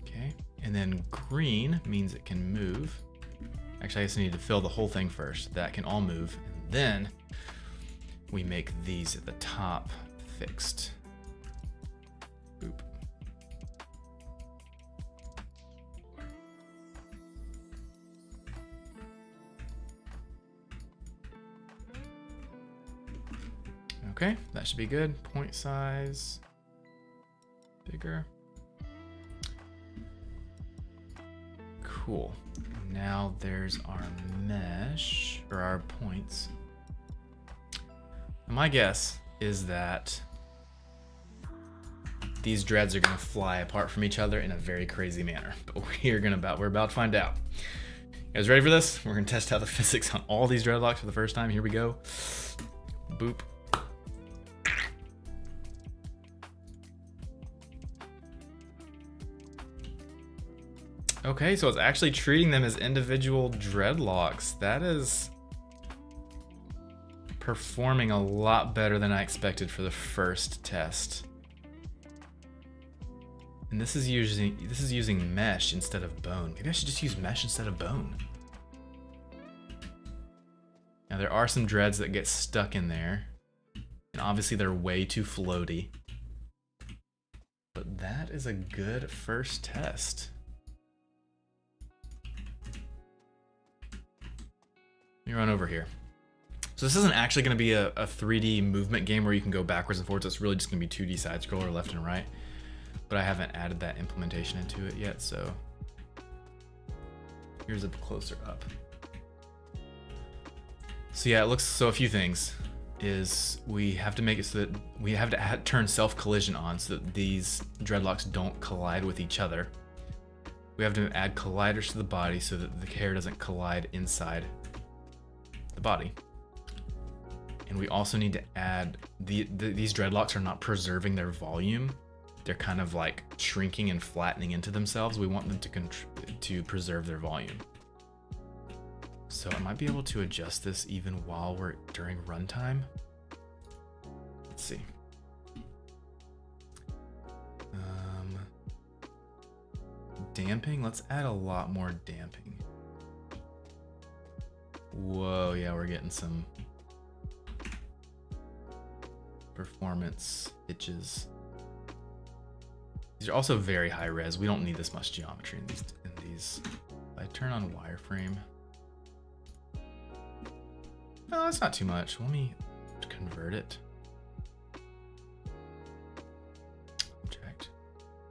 Okay. And then green means it can move. Actually, I guess I need to fill the whole thing first. That can all move. And then we make these at the top fixed. Boop. Okay, that should be good. Point size, bigger. Cool. Now there's our mesh, or our points. My guess is that these dreads are gonna fly apart from each other in a very crazy manner, but we're about to find out. You guys ready for this? We're gonna test out the physics on all these dreadlocks for the first time. Here we go. Boop. Okay, so it's actually treating them as individual dreadlocks. That is performing a lot better than I expected for the first test. And this is using mesh instead of bone. Maybe I should just use mesh instead of bone. Now there are some dreads that get stuck in there, and obviously they're way too floaty. But that is a good first test. me run over here. So this isn't actually going to be a 3D movement game where you can go backwards and forwards. It's really just going to be 2D side scroller left and right. But I haven't added that implementation into it yet, so here's a closer up. So yeah, it looks, so a few things is we have to make it so that we have to turn self-collision on so that these dreadlocks don't collide with each other. We have to add colliders to the body so that the hair doesn't collide inside the body. And we also need to add, these dreadlocks are not preserving their volume. They're kind of like shrinking and flattening into themselves. We want them to preserve their volume. So I might be able to adjust this even while we're during runtime. Let's see. Damping, let's add a lot more damping. Whoa, yeah, we're getting some performance itches. These are also very high res. We don't need this much geometry in these. If I turn on wireframe. No, that's not too much. Let me convert it. Object.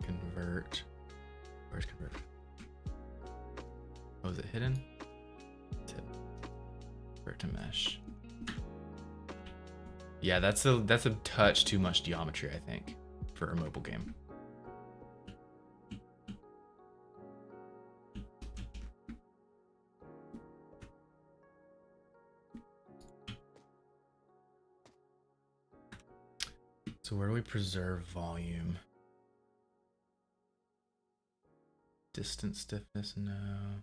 Convert. Where's convert? Oh, is it hidden? It's hidden. Convert to mesh. Yeah, that's a touch too much geometry, I think, for a mobile game. So where do we preserve volume? Distance stiffness, no.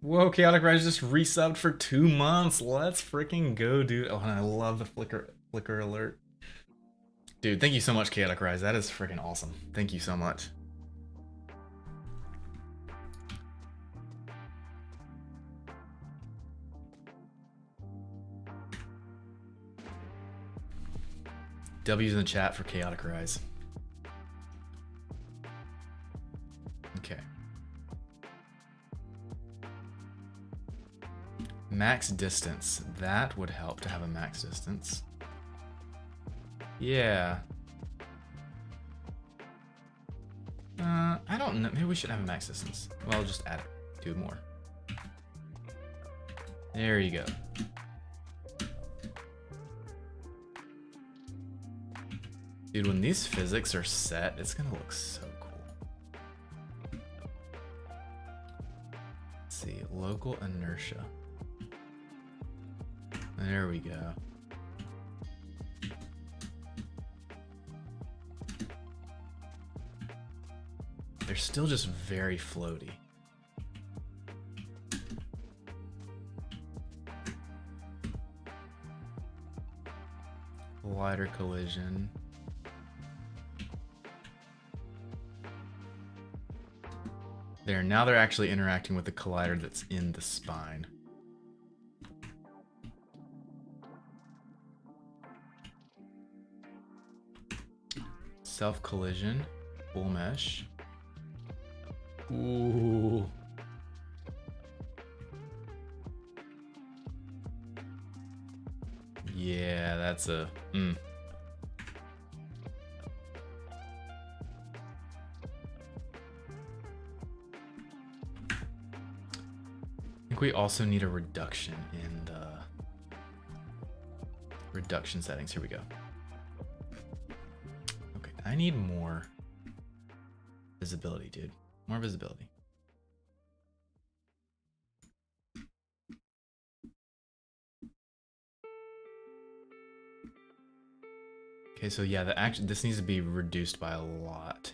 Whoa, Chaotic Rise just resubbed for 2 months. Let's freaking go, dude. Oh, and I love the flicker alert. Dude, thank you so much, Chaotic Rise. That is freaking awesome. Thank you so much. W's in the chat for Chaotic Rise. Okay. Max distance. That would help to have a max distance. Yeah. I don't know. Maybe we should have a max distance. Well, I'll just add it. 2 more. There you go. Dude, when these physics are set, it's gonna look so cool. Let's see, local inertia. There we go. They're still just very floaty. Lighter collision. There, now they're actually interacting with the collider that's in the spine. Self-collision, full mesh. Ooh. Yeah, that's a, I think we also need a reduction in the reduction settings. Here we go. Okay, I need more visibility, dude. More visibility. Okay, so yeah, this needs to be reduced by a lot.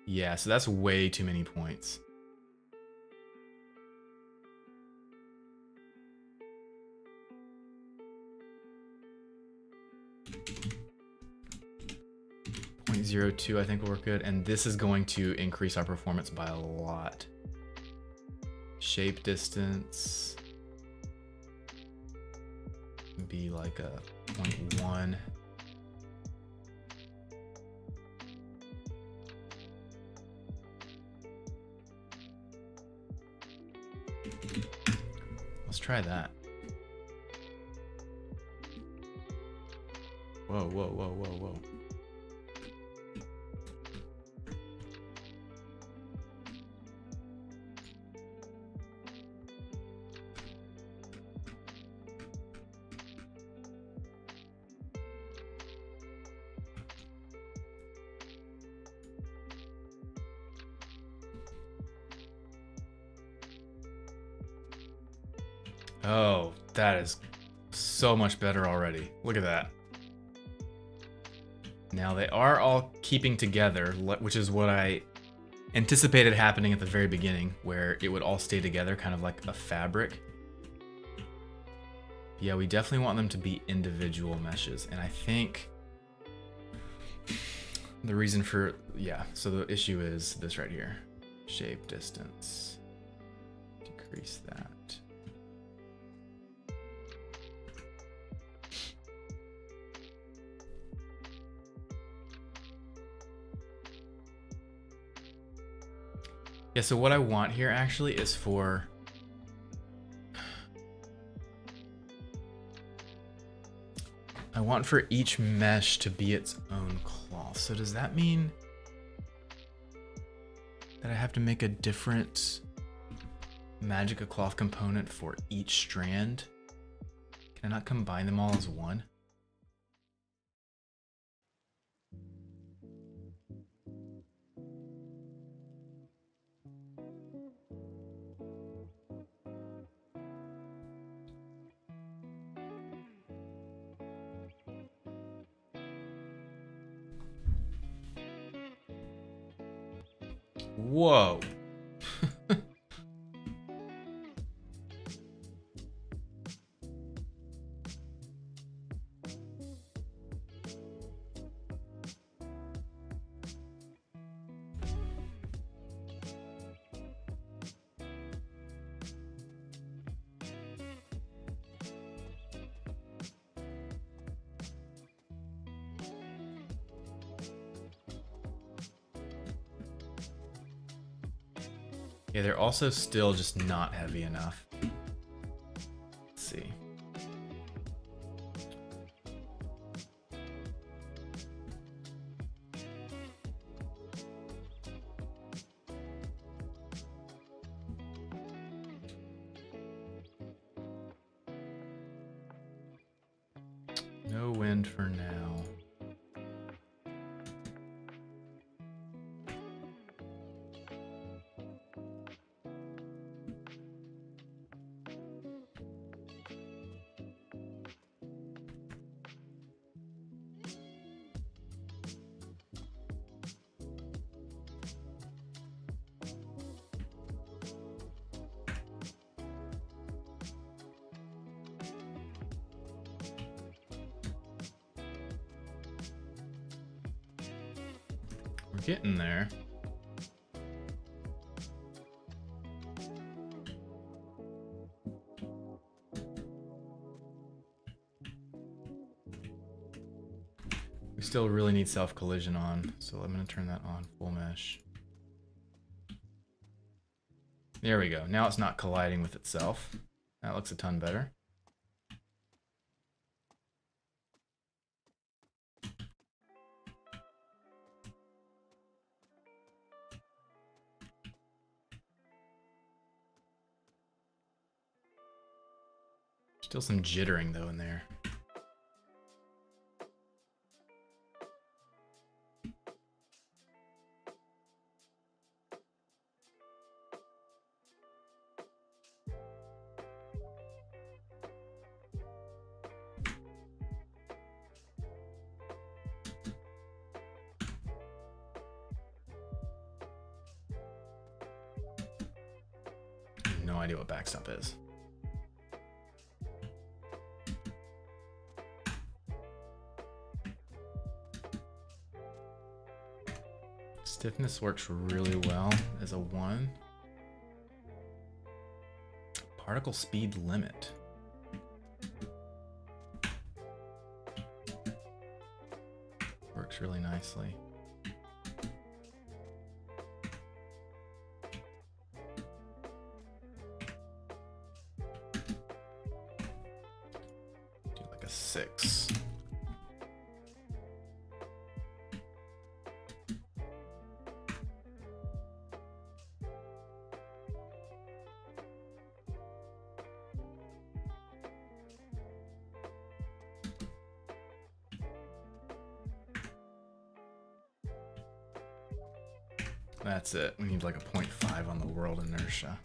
Yeah, so that's way too many points. .02 I think will work good, and this is going to increase our performance by a lot. Shape distance be like a 0.1. try that. Whoa, whoa, whoa, whoa, whoa. Oh, that is so much better already. Look at that. Now they are all keeping together, which is what I anticipated happening at the very beginning, where it would all stay together, kind of like a fabric. Yeah, we definitely want them to be individual meshes, and I think the reason for, yeah, so the issue is this right here. Shape distance. Decrease that. Yeah, so what I want here actually is for each mesh to be its own cloth. So does that mean that I have to make a different Magicka cloth component for each strand? Can I not combine them all as one? Whoa. Yeah, they're also still just not heavy enough. Let's see. No wind for now. We're getting there. We still really need self-collision on, so I'm going to turn that on full mesh. There we go. Now it's not colliding with itself. That looks a ton better. Still some jittering though in there. No idea what backstop is. Stiffness works really well as a 1. Particle speed limit. Works really nicely. a 6. That's it. We need like a 0.5 on the world inertia.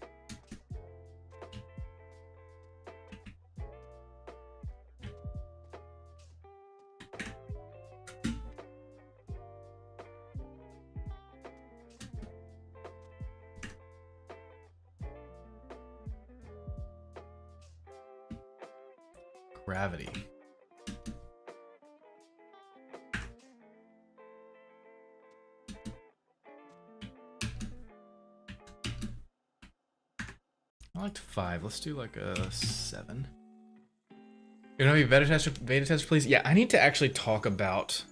Gravity. I liked 5. Let's do like a 7. You know, be beta tester, please. Yeah, I need to actually talk about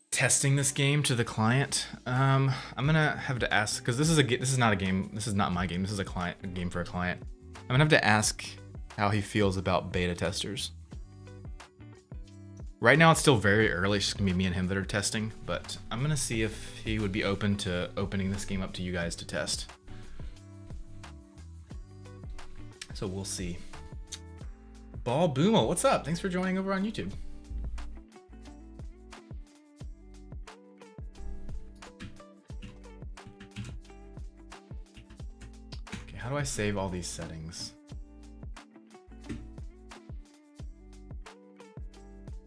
testing this game to the client. I'm gonna have to ask, because this is not a game. This is not my game. This is a game for a client. I'm gonna have to ask how he feels about beta testers. Right now it's still very early. It's just gonna be me and him that are testing, but I'm gonna see if he would be open to opening this game up to you guys to test. So we'll see. Ball Boomo, what's up? Thanks for joining over on YouTube. Okay, how do I save all these settings?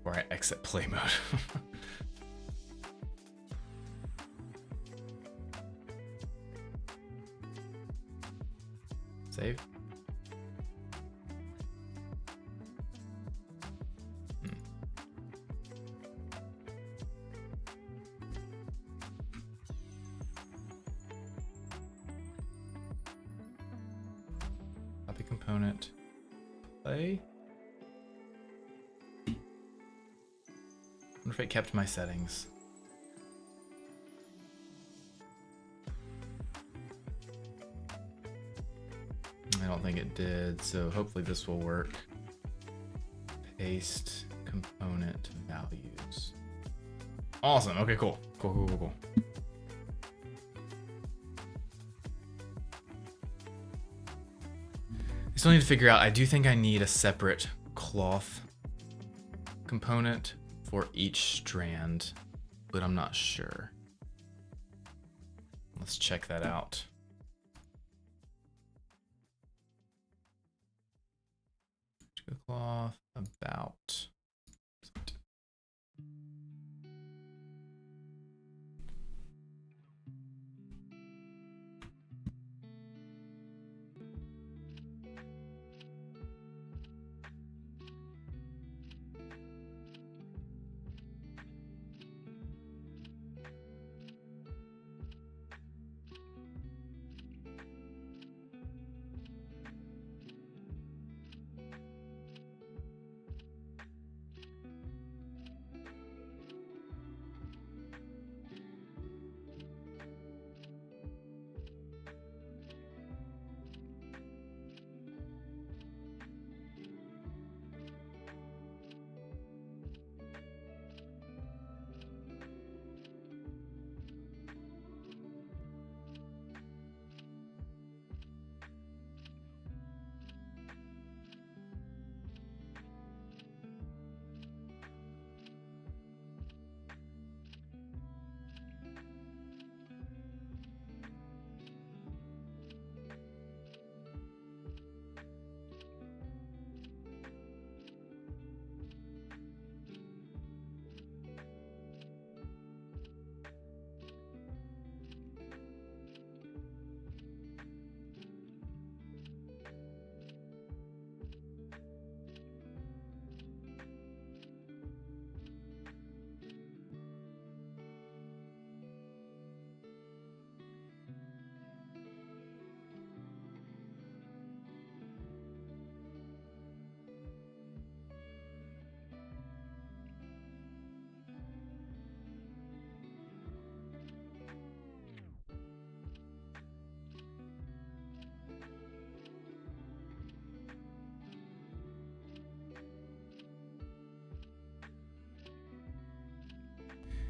Or I exit play mode. Save. Copy component. Play. I wonder if it kept my settings. I don't think it did, so hopefully this will work. Paste component values. Awesome. Okay, cool. Cool. I still need to figure out, I do think I need a separate cloth component for each strand, but I'm not sure. Let's check that out. Cloth about.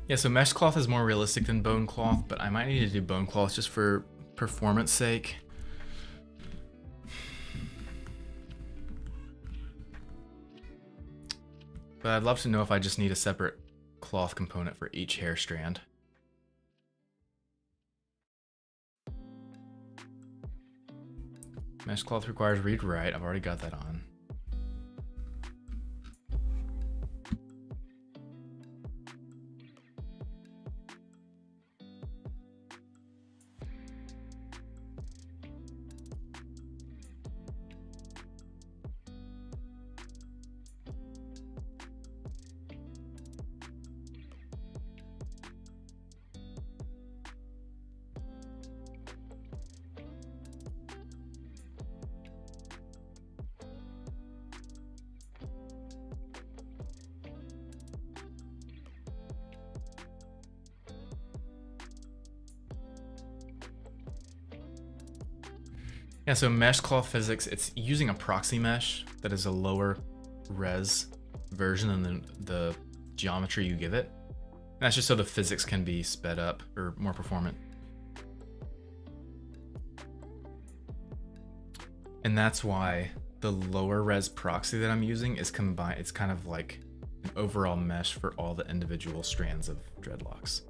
Yeah, so mesh cloth is more realistic than bone cloth, but I might need to do bone cloth just for performance sake. But I'd love to know if I just need a separate cloth component for each hair strand. Mesh cloth requires read write. I've already got that on. Yeah, so mesh cloth physics, it's using a proxy mesh that is a lower res version than the geometry you give it. And that's just so the physics can be sped up or more performant. And that's why the lower res proxy that I'm using is combined. It's kind of like an overall mesh for all the individual strands of dreadlocks.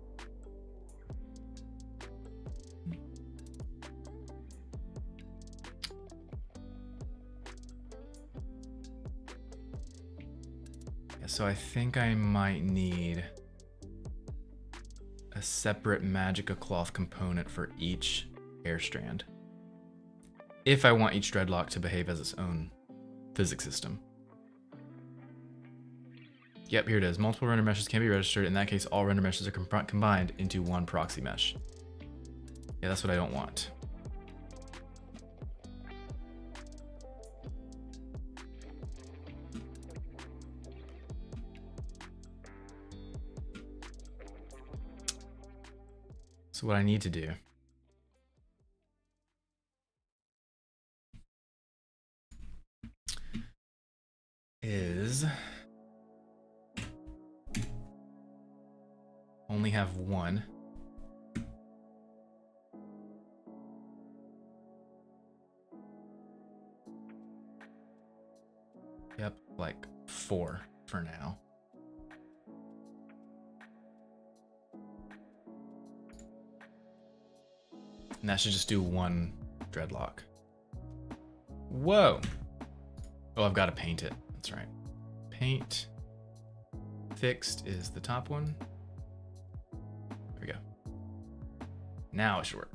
So I think I might need a separate Magica cloth component for each hair strand, if I want each dreadlock to behave as its own physics system. Yep, here it is. Multiple render meshes can be registered. In that case, all render meshes are combined into one proxy mesh. Yeah, that's what I don't want. So what I need to do is only have one. Yep, like 4 for now. And that should just do one dreadlock. Whoa. Oh, I've got to paint it. That's right. Paint. Fixed is the top one. There we go. Now it should work.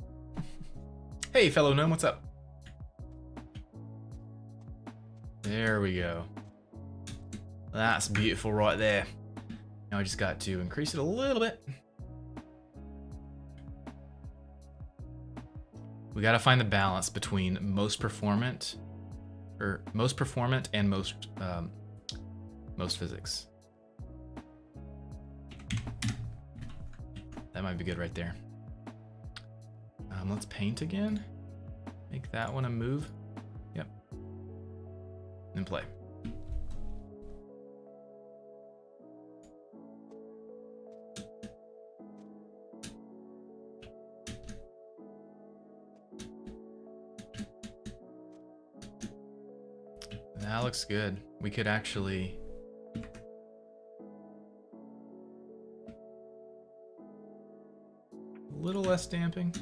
Hey, fellow gnome, what's up? There we go. That's beautiful right there. Now I just got to increase it a little bit. We got to find the balance between most performant and most physics. That might be good right there. Let's paint again. Make that one a move. Yep. And play. That looks good. We could actually a little less damping.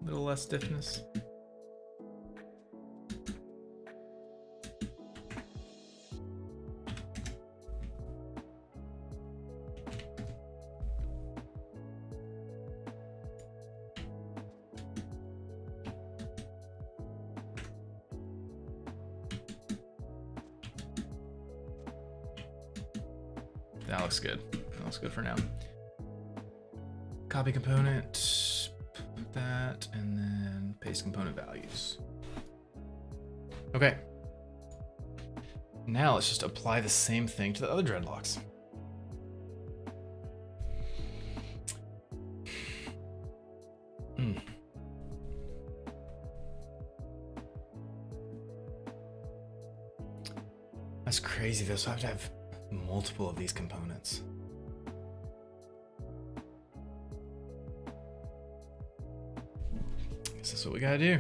A little less stiffness. That looks good. That looks good for now. Copy component, put that, and then paste component values. Okay. Now let's just apply the same thing to the other dreadlocks. That's crazy though, so I have to have multiple of these components. Guess that's what we gotta do.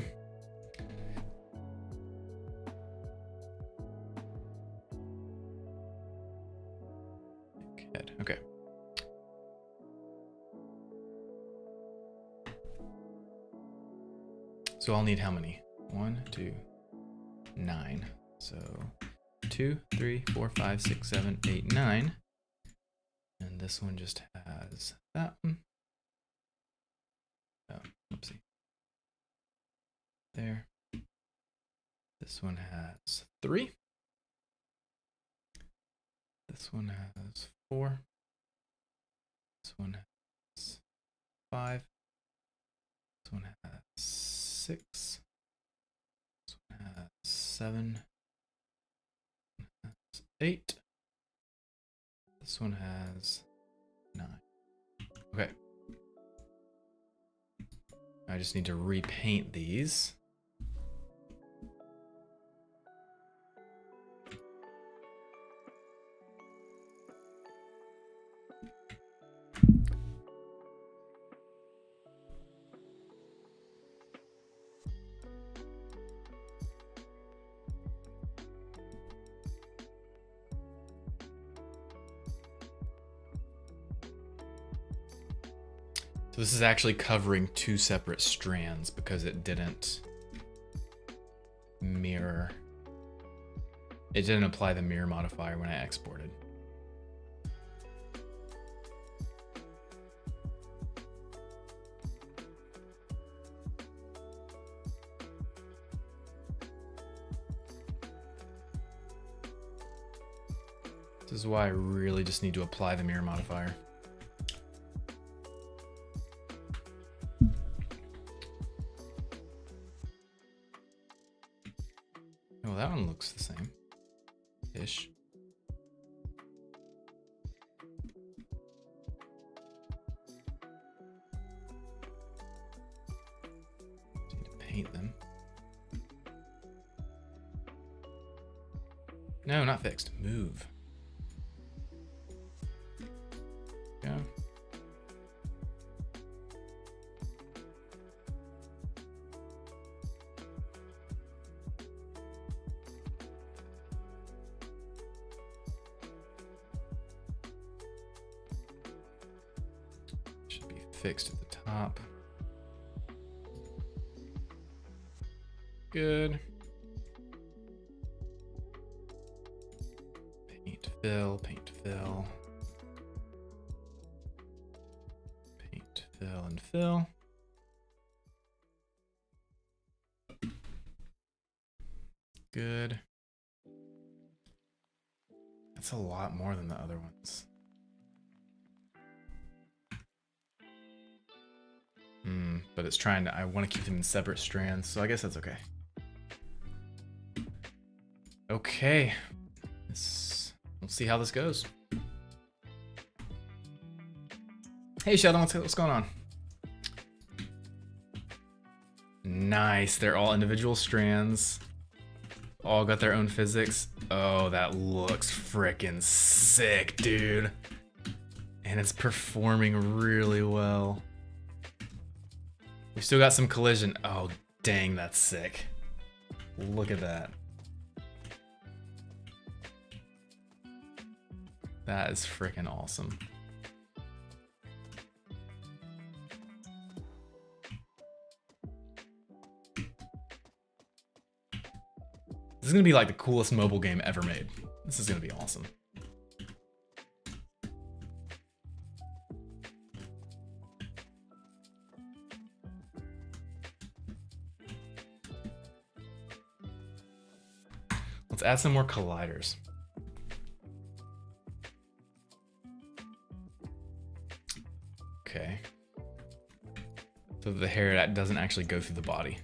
Good. Okay. So I'll need how many? 1, 2, 9. So 2, 3, 4, 5, 6, 7, 8, 9. And this one just has that one. Oh, oopsie. There. This one has 3. This one has 4. This one has 5. This one has 6. This one has 7. This one has 8. This one has 9. Okay. I just need to repaint these. So this is actually covering 2 separate strands because it didn't mirror. It didn't apply the mirror modifier when I exported. This is why I really just need to apply the mirror modifier. Oh, that one looks the same. Ish. Need to paint them. No, not fixed. Move. Go. Should be fixed at the top. Good. Paint, fill, paint, fill. Paint, fill, and fill. Good. That's a lot more than the other ones. But it's trying to, I want to keep them in separate strands, so I guess that's okay. Okay. We'll see how this goes. Hey Sheldon, what's going on? Nice, they're all individual strands. All got their own physics. Oh, that looks frickin' sick, dude. And it's performing really well. We still got some collision. Oh, dang, that's sick. Look at that. That is frickin' awesome. This is gonna be like the coolest mobile game ever made. This is gonna be awesome. Let's add some more colliders. Okay. So the hair that doesn't actually go through the body.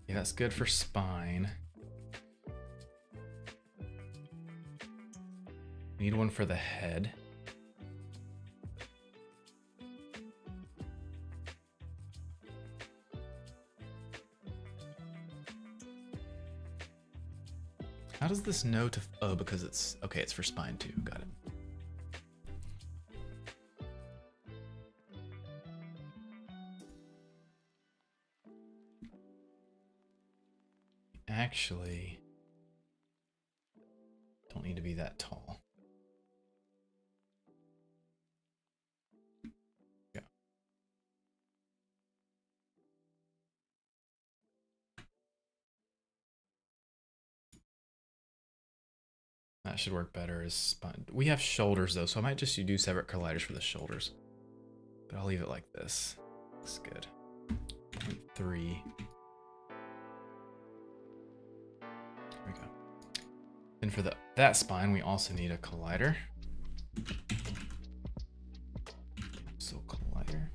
Yeah, that's good for spine. Need one for the head. does this know to, oh, because it's, okay, it's for spine too, got it. Actually, don't need to be that tall. Yeah. That should work better as spine. We have shoulders though, so I might just do separate colliders for the shoulders. But I'll leave it like this. Looks good. 0.3. There we go. Then for that spine, we also need a collider. So collider.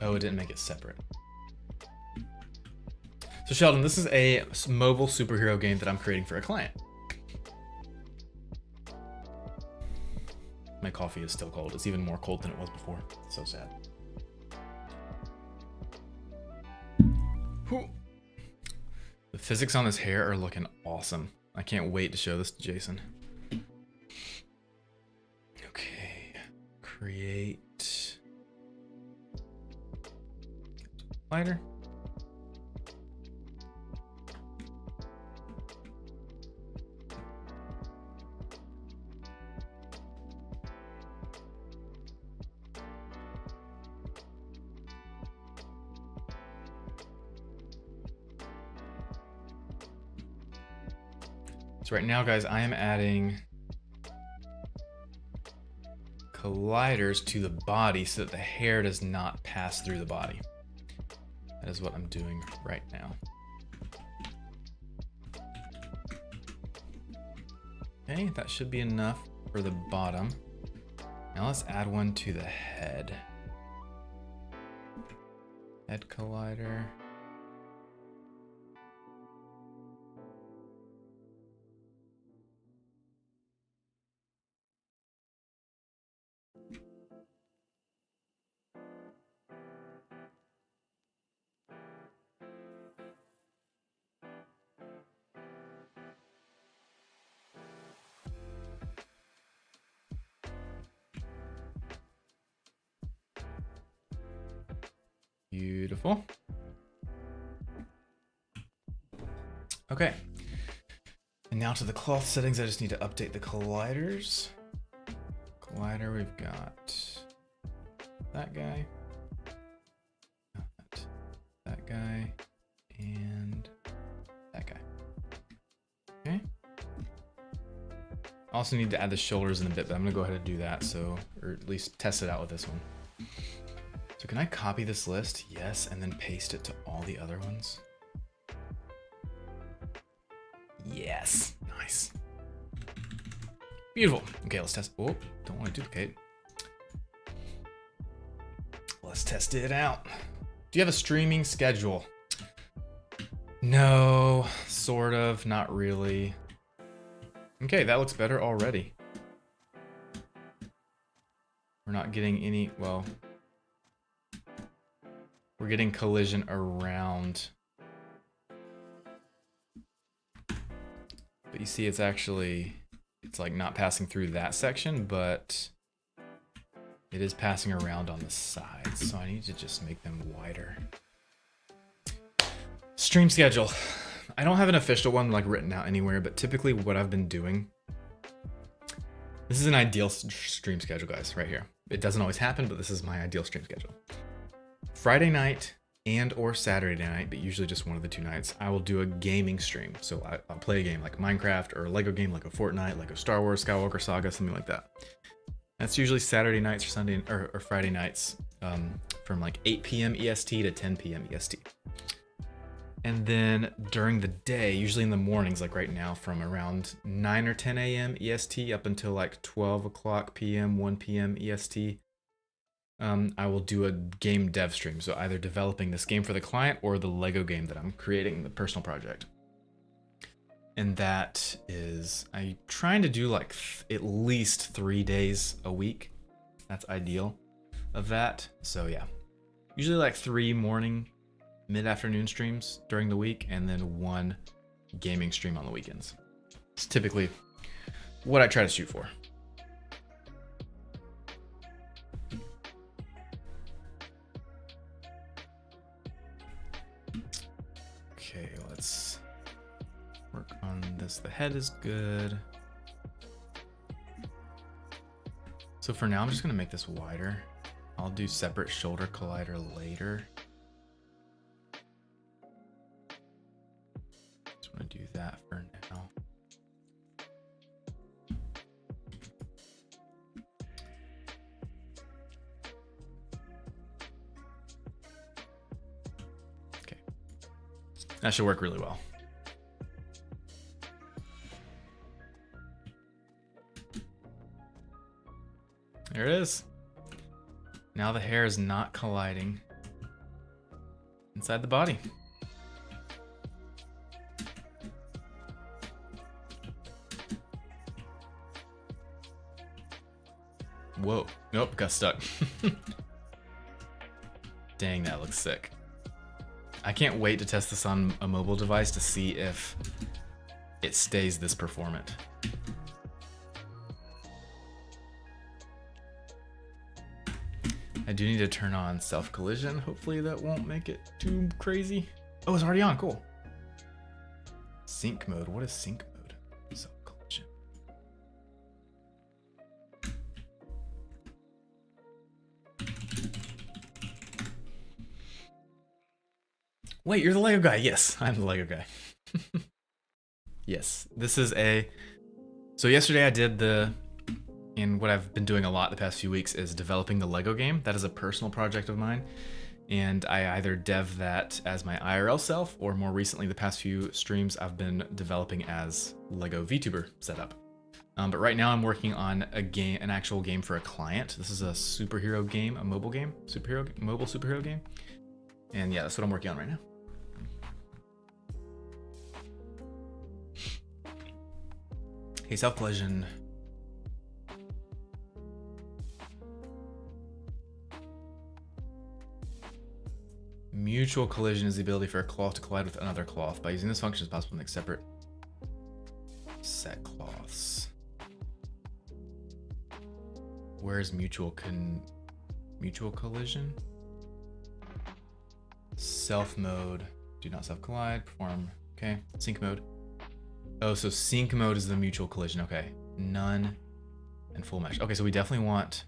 Oh, it didn't make it separate. So Sheldon, this is a mobile superhero game that I'm creating for a client. My coffee is still cold. It's even more cold than it was before. So sad. Whew. The physics on this hair are looking awesome. I can't wait to show this to Jason. Okay, create lighter. So right now, guys, I am adding colliders to the body so that the hair does not pass through the body. That is what I'm doing right now. Okay, that should be enough for the bottom. Now let's add one to the head. Head collider. Beautiful. Okay. And now to the cloth settings, I just need to update the colliders. Collider, we've got that guy, that guy, and that guy. Okay. I also need to add the shoulders in a bit, but I'm gonna go ahead and do that, so, or at least test it out with this one. So can I copy this list? Yes, and then paste it to all the other ones. Yes, nice. Beautiful. Okay, let's test. Oh, don't want to duplicate. Let's test it out. Do you have a streaming schedule? No, sort of, not really. Okay, that looks better already. We're not getting any, well, we're getting collision around. But you see it's actually, it's like not passing through that section, but it is passing around on the sides. So I need to just make them wider. Stream schedule. I don't have an official one like written out anywhere, but typically what I've been doing, this is an ideal stream schedule, guys, right here. It doesn't always happen, but this is my ideal stream schedule. Friday night and or Saturday night, but usually just one of the two nights, I will do a gaming stream. So I'll play a game like Minecraft or a Lego game like a Fortnite, like a Star Wars Skywalker Saga, something like that. That's usually Saturday nights or Sunday or Friday nights from like 8 p.m. EST to 10 p.m. EST. And then during the day, usually in the mornings, like right now, from around 9 or 10 a.m. EST up until like 12 o'clock p.m., 1 p.m. EST, I will do a game dev stream. So either developing this game for the client or the Lego game that I'm creating, the personal project. And that is, I'm trying to do like at least 3 days a week. That's ideal of that. So yeah, usually like 3 morning, mid-afternoon streams during the week, and then 1 gaming stream on the weekends. It's typically what I try to shoot for. Okay, let's work on this. The head is good. So for now, I'm just gonna make this wider. I'll do separate shoulder collider later. Just wanna do that for now. Okay, that should work really well. There it is. Now the hair is not colliding inside the body. Whoa, nope, got stuck. Dang, that looks sick. I can't wait to test this on a mobile device to see if it stays this performant. I do need to turn on self-collision. Hopefully that won't make it too crazy. Oh, it's already on, cool. Sync mode, what is sync mode? Self-collision. Wait, you're the Lego guy. Yes, I'm the Lego guy. Yes, this is a... So yesterday I did and what I've been doing a lot the past few weeks is developing the Lego game. That is a personal project of mine. And I either dev that as my IRL self, or more recently, the past few streams, I've been developing as Lego VTuber setup. But right now I'm working on a game, an actual game for a client. This is a superhero game, a mobile game, mobile superhero game. And yeah, that's what I'm working on right now. Hey, self-collision. Mutual collision is the ability for a cloth to collide with another cloth. By using this function, it's possible to make separate set cloths. Where is mutual collision? Self mode. Do not self collide. Perform. Okay. Sync mode. Oh, so sync mode is the mutual collision. Okay. None and full mesh. Okay, so we definitely want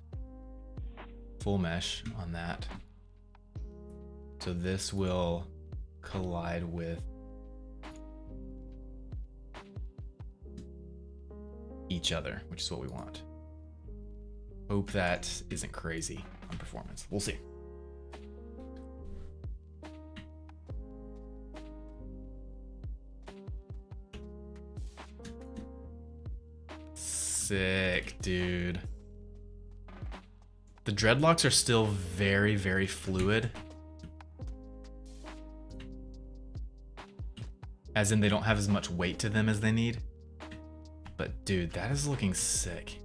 full mesh on that. So this will collide with each other, which is what we want. Hope that isn't crazy on performance. We'll see. Sick, dude. The dreadlocks are still very, very fluid. As in, they don't have as much weight to them as they need. But dude, that is looking sick.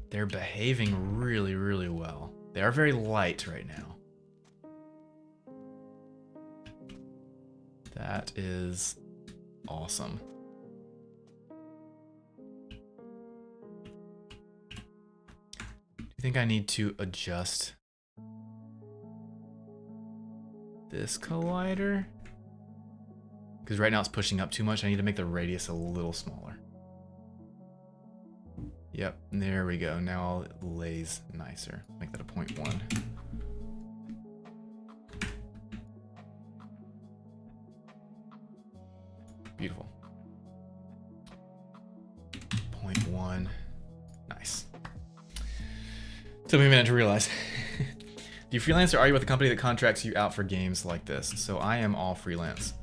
They're behaving really, really well. They are very light right now. That is awesome. I think I need to adjust this collider, because right now it's pushing up too much. I need to make the radius a little smaller. Yep, there we go. Now it lays nicer. Make that a 0.1. Beautiful. 0.1. Nice. Took me a minute to realize. Do you freelance or are you with a company that contracts you out for games like this? So I am all freelance.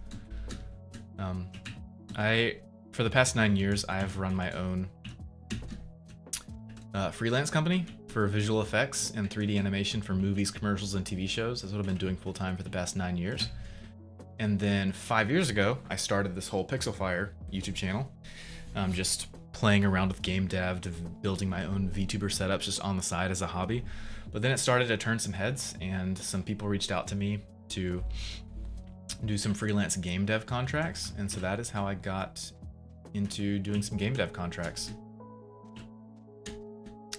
For the past 9 years, I have run my own freelance company for visual effects and 3D animation for movies, commercials, and TV shows. That's what I've been doing full time for the past 9 years. And then 5 years ago, I started this whole Pixelfire YouTube channel, just playing around with game dev, building my own VTuber setups just on the side as a hobby. But then it started to turn some heads, and some people reached out to me to do some freelance game dev contracts. And so that is how I got into doing some game dev contracts.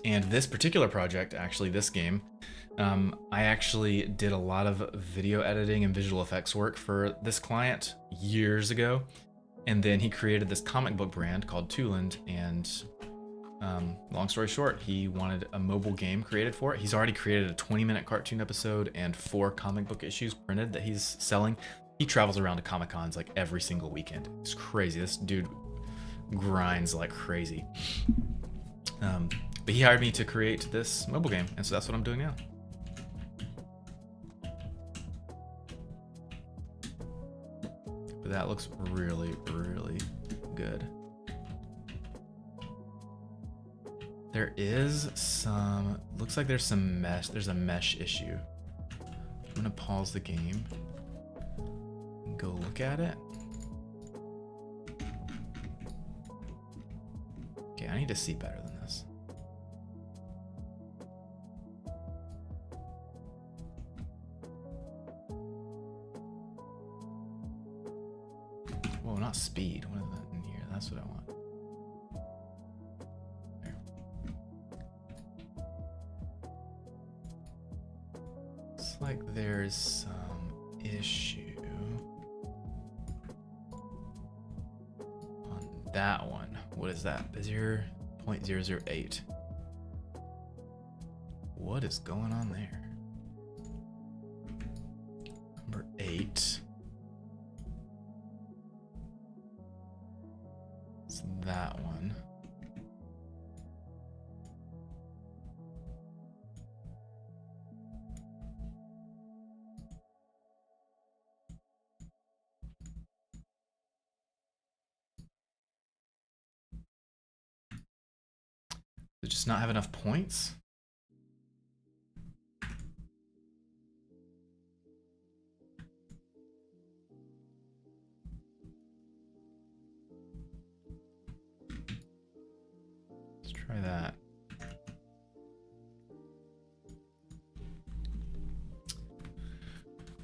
And this particular project, actually this game, I actually did a lot of video editing and visual effects work for this client years ago. And then he created this comic book brand called Tooland, and long story short, he wanted a mobile game created for it. He's already created a 20-minute cartoon episode and 4 comic book issues printed that he's selling. He travels around to Comic Cons like every single weekend. It's crazy. This dude grinds like crazy. But he hired me to create this mobile game, and so that's what I'm doing now. But that looks really, really good. There is some, looks like there's some mesh, there's a mesh issue. I'm gonna pause the game and go look at it. Okay, I need to see better than this. Whoa, not speed. What is that in here? That's what I want. There. Looks like there's some issue on that one. What is that? 0.008. What is going on there? Number 8. It's that one. Does it just not have enough points? Let's try that.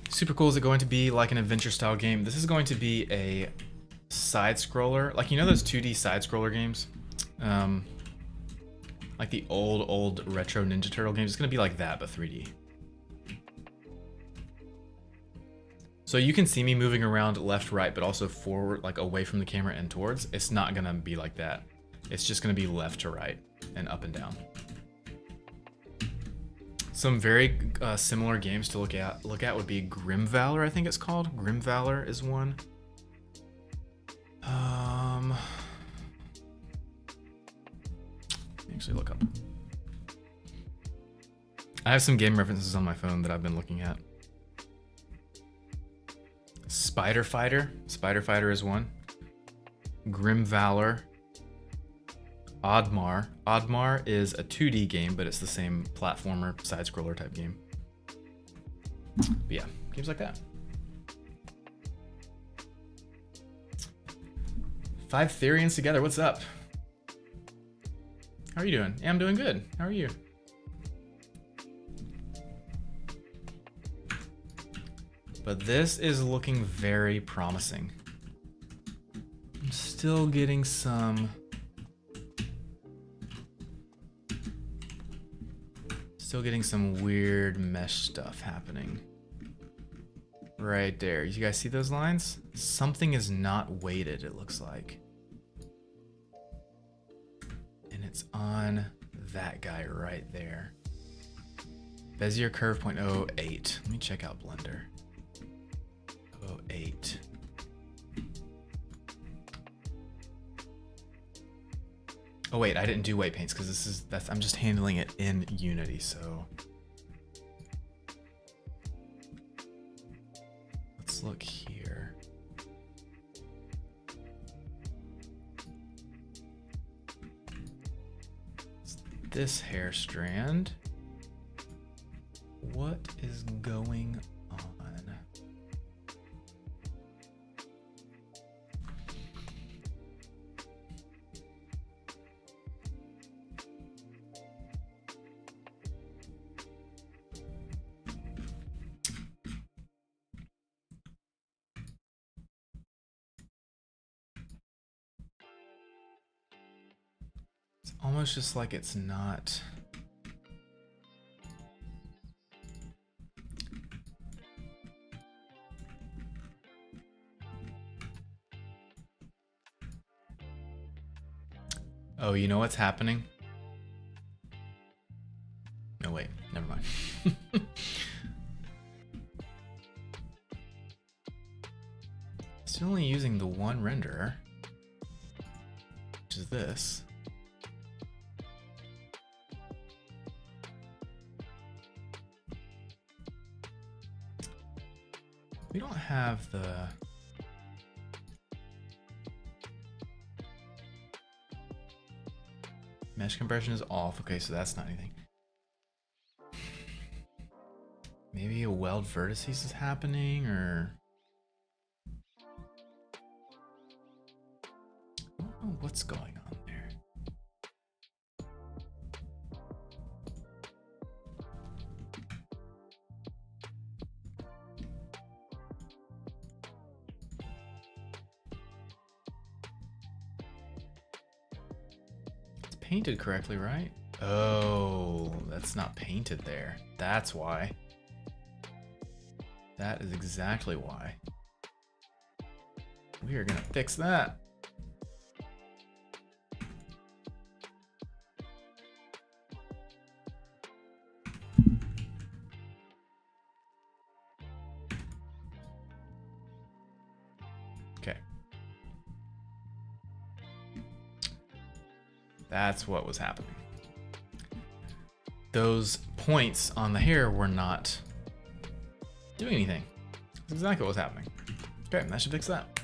Super cool. Is it going to be like an adventure style game? This is going to be a side scroller. Like, you know those 2D side scroller games? Like the old retro Ninja Turtle games. It's gonna be like that, but 3D. So you can see me moving around left, right, but also forward, like away from the camera and towards. It's not gonna be like that. It's just gonna be left to right and up and down. Some very similar games to look at would be Grim Valor, I think it's called. Grim Valor is one. Actually look up. I have some game references on my phone that I've been looking at. Spider Fighter. Spider Fighter is one. Grim Valor. Oddmar. Oddmar is a 2D game, but it's the same platformer, side-scroller type game. But yeah, games like that. 5 Therians together, what's up? How are you doing? Yeah, I'm doing good. How are you? But this is looking very promising. I'm still getting some... weird mesh stuff happening. Right there. You guys see those lines? Something is not weighted, it looks like. And it's on that guy right there. Bezier curve 0.08. Let me check out Blender. 0.08. Oh wait, I didn't do weight paints because I'm just handling it in Unity, so look here. It's this hair strand. What is going on? It's almost just like it's not. Oh, you know what's happening? No, wait, never mind. Still only using the one renderer, which is this. We don't have the... Mesh compression is off. Okay, so that's not anything. Maybe a weld vertices is happening, or... I don't know what's going on there. Painted correctly, right? Oh, that's not painted there. That's why. That is exactly why. We are gonna fix that. Okay. That's what was happening. Those points on the hair were not doing anything. That's exactly what was happening. Okay, that should fix that.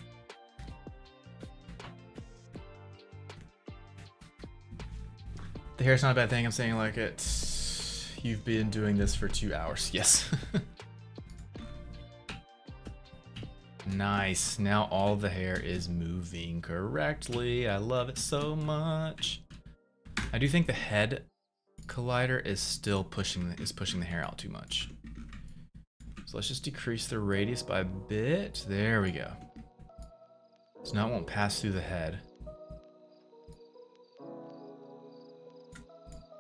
The hair's not a bad thing. I'm saying like it. You've been doing this for 2 hours. Yes. Nice. Now all the hair is moving correctly. I love it so much. I do think the head collider is still pushing the hair out too much. So let's just decrease the radius by a bit. There we go. So now it won't pass through the head.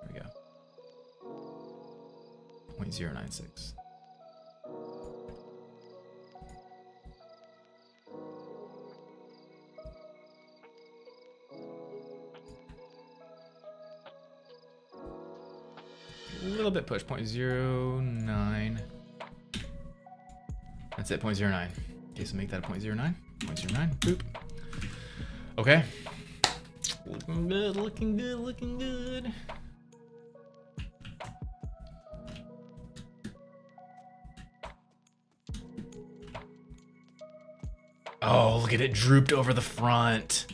There we go. 0.096. A little bit push, 0.09. That's it, 0.09. Okay, so make that a 0.09. 0.09, boop. Okay. Looking good, looking good, looking good. Oh, look at it drooped over the front.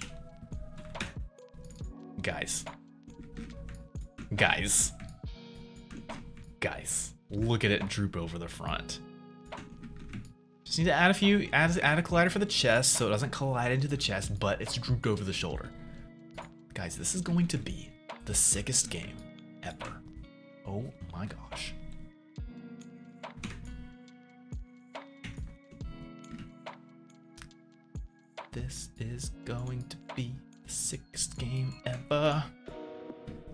Guys. Guys. Guys, look at it droop over the front. Just need to add a few, add a collider for the chest so it doesn't collide into the chest, but it's drooped over the shoulder. Guys, this is going to be the sickest game ever. Oh my gosh. This is going to be the sickest game ever.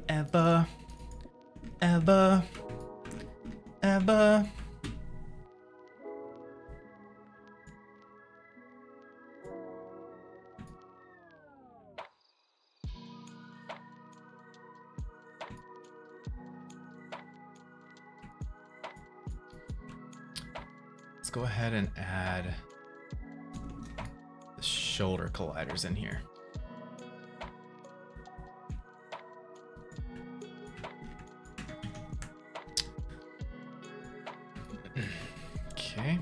Ever. Ever. Ever. Let's go ahead and add the shoulder colliders in here. Okay.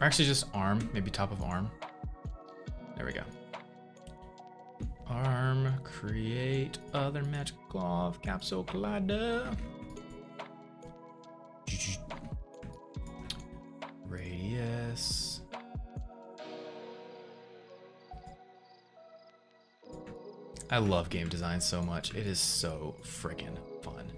Or actually just arm, maybe top of arm. There we go. Arm, create other magic cloth, capsule collider. Radius. I love game design so much. It is so freaking fun.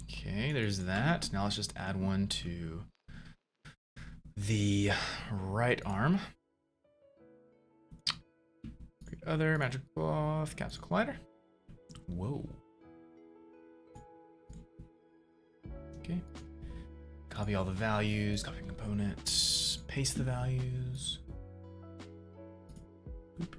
Okay, there's that. Now let's just add one to the right arm. Create other magic cloth, capsule collider. Whoa. Okay. Copy all the values, copy components, paste the values. Boop.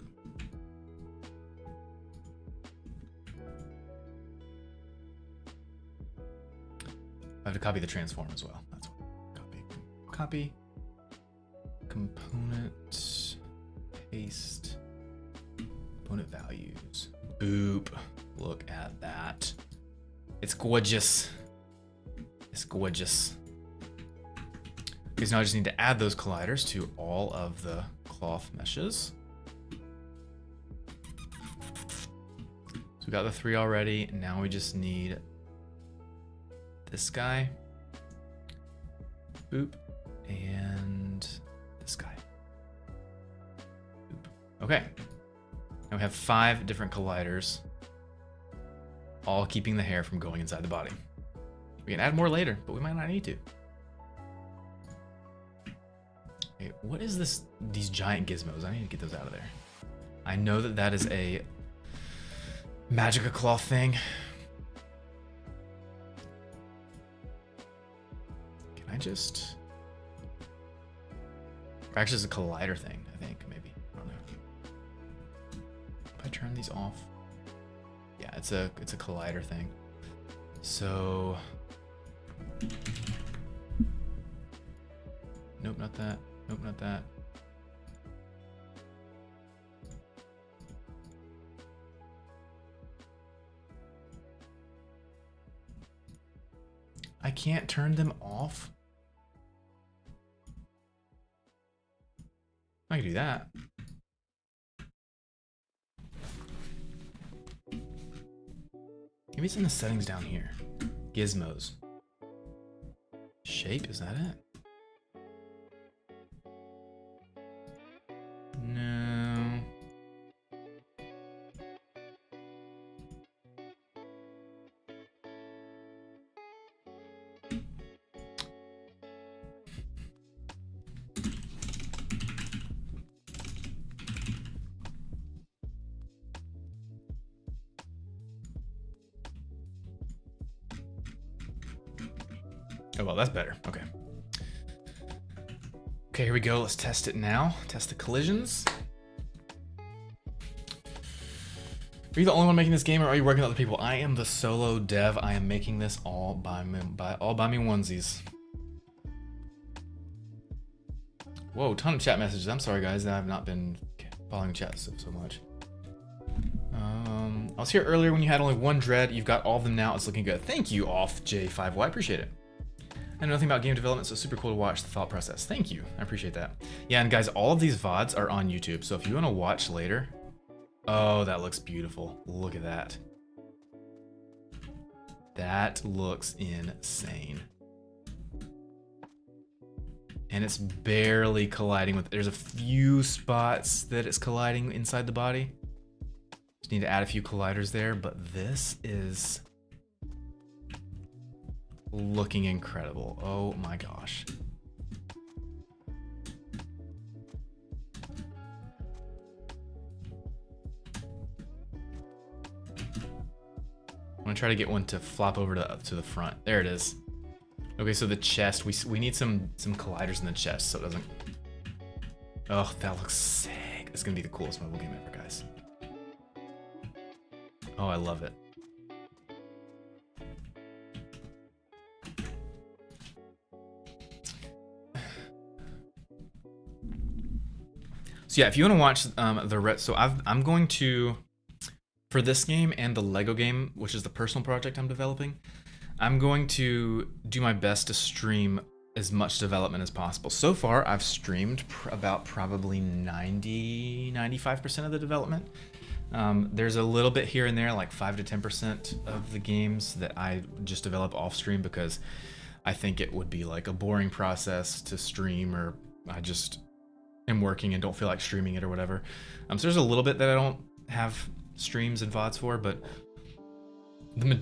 I have to copy the transform as well. That's what. Copy. Component. Paste. Component values. Boop. Look at that. It's gorgeous. It's gorgeous. Okay, so now I just need to add those colliders to all of the cloth meshes. So we got the 3 already. Now we just need this guy. Boop. And this guy. Boop. Okay. Now we have 5 different colliders, all keeping the hair from going inside the body. We can add more later, but we might not need to. Okay, what is this? These giant gizmos. I need to get those out of there. I know that that is a Magica cloth thing. Can I just... Or actually, it's a collider thing, I think, maybe. I don't know. If I turn these off. Yeah, it's a collider thing. So... Nope, not that. Nope, not that. I can't turn them off. I can do that. Maybe it's in the settings down here. Gizmos. Shape, is that it? No. Oh, well, that's better. Okay. Okay, here we go. Let's test it now. Test the collisions. Are you the only one making this game, or are you working with other people? I am the solo dev. I am making this all by me onesies. Whoa, ton of chat messages. I'm sorry, guys, that I've not been following chat so much. I was here earlier when you had only 1 dread. You've got all of them now. It's looking good. Thank you, Off J5Y. I appreciate it. I know nothing about game development, so super cool to watch the thought process. Thank you. I appreciate that. Yeah, and guys, all of these VODs are on YouTube, so if you want to watch later... Oh, that looks beautiful. Look at that. That looks insane. And it's barely colliding with... There's a few spots that it's colliding inside the body. Just need to add a few colliders there, but this is... looking incredible. Oh my gosh. I'm gonna try to get one to flop over to the front. There it is. Okay, so the chest, we need some colliders in the chest so it doesn't... Oh, that looks sick. It's gonna be the coolest mobile game ever, guys. Oh, I love it. So yeah, if you want to watch the so I'm going to For this game and the Lego game, which is the personal project I'm developing, I'm going to do my best to stream as much development as possible. So far, I've streamed about probably 95% of the development. There's a little bit here and there, like 5 to 10% of the games that I just develop off stream because I think it would be like a boring process to stream, or I just am working and don't feel like streaming it or whatever. So there's a little bit that I don't have streams and VODs for, but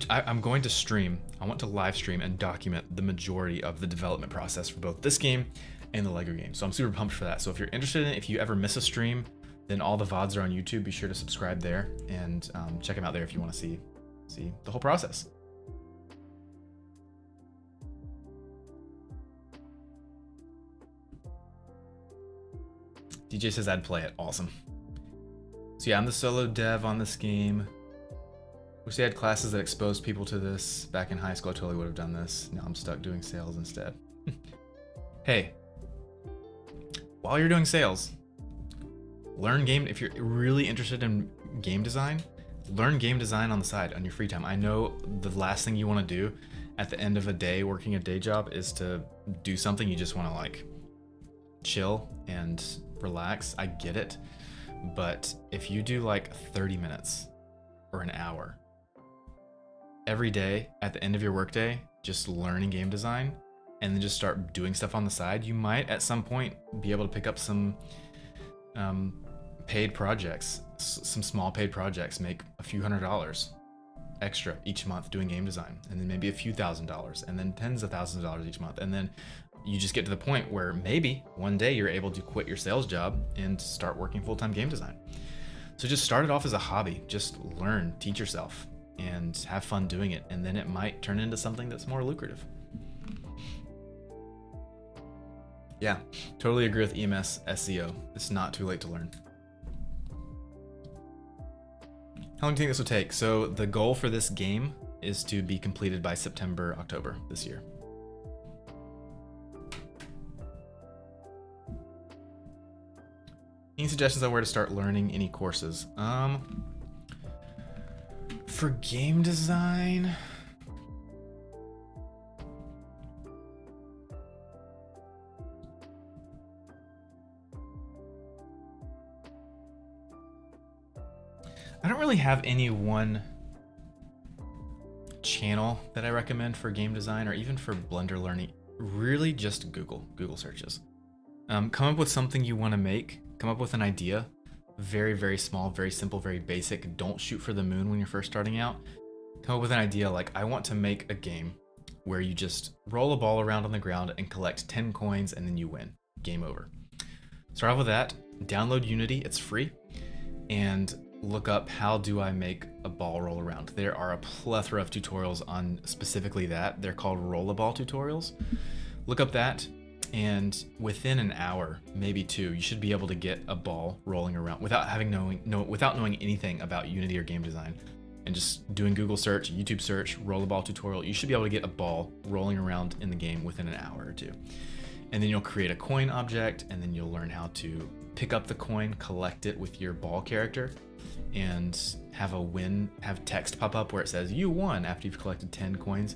I'm going to stream. I want to live stream and document the majority of the development process for both this game and the Lego game. So I'm super pumped for that. So if you're interested in it, if you ever miss a stream, then all the VODs are on YouTube. Be sure to subscribe there and check them out there if you want to see the whole process. DJ says I'd play it. Awesome. So yeah, I'm the solo dev on this game. Wish they had classes that exposed people to this. Back in high school, I totally would have done this. Now I'm stuck doing sales instead. Hey, while you're doing sales, learn game. If you're really interested in game design, learn game design on the side on your free time. I know the last thing you want to do at the end of a day working a day job is to do something you just want to like chill and relax. I get it. But if you do like 30 minutes or an hour every day at the end of your workday, just learning game design, and then just start doing stuff on the side, you might at some point be able to pick up some paid projects, some small paid projects, make a few $100s extra each month doing game design, and then maybe a few $1,000s, and then tens of thousands of dollars each month. And then you just get to the point where maybe one day you're able to quit your sales job and start working full-time game design. So just start it off as a hobby. Just learn, teach yourself, and have fun doing it. And then it might turn into something that's more lucrative. Yeah, totally agree with EMS SEO. It's not too late to learn. How long do you think this will take? So the goal for this game is to be completed by September, October this year. Any suggestions on where to start learning any courses? For game design, I don't really have any one channel that I recommend for game design or even for Blender learning. Really just Google searches. Come up with something you want to make. Come up with an idea. Very, very small, very simple, very basic. Don't shoot for the moon when you're first starting out. Come up with an idea like, I want to make a game where you just roll a ball around on the ground and collect 10 coins and then you win. Game over. Start off with that. Download Unity, it's free. And look up, how do I make a ball roll around? There are a plethora of tutorials on specifically that. They're called roll-a-ball tutorials. Look up that. And within an hour, maybe two, you should be able to get a ball rolling around without knowing anything about Unity or game design. And just doing Google search, YouTube search, roll-a-ball tutorial, you should be able to get a ball rolling around in the game within an hour or two. And then you'll create a coin object, and then you'll learn how to pick up the coin, collect it with your ball character, and have text pop up where it says you won after you've collected 10 coins.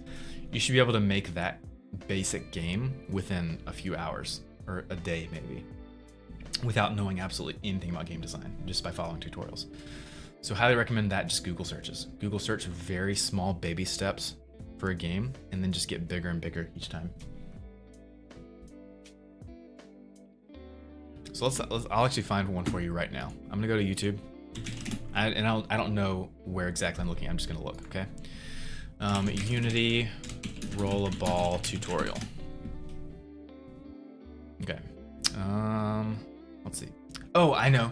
You should be able to make that basic game within a few hours or a day maybe, without knowing absolutely anything about game design, just by following tutorials. So highly recommend that. Just Google searches. Google search very small baby steps for a game, and then just get bigger and bigger each time. So I'll actually find one for you right now. I'm gonna go to YouTube. I don't know where exactly I'm looking. I'm just gonna look, okay? Unity roll-a-ball tutorial. Okay. Let's see. Oh, I know.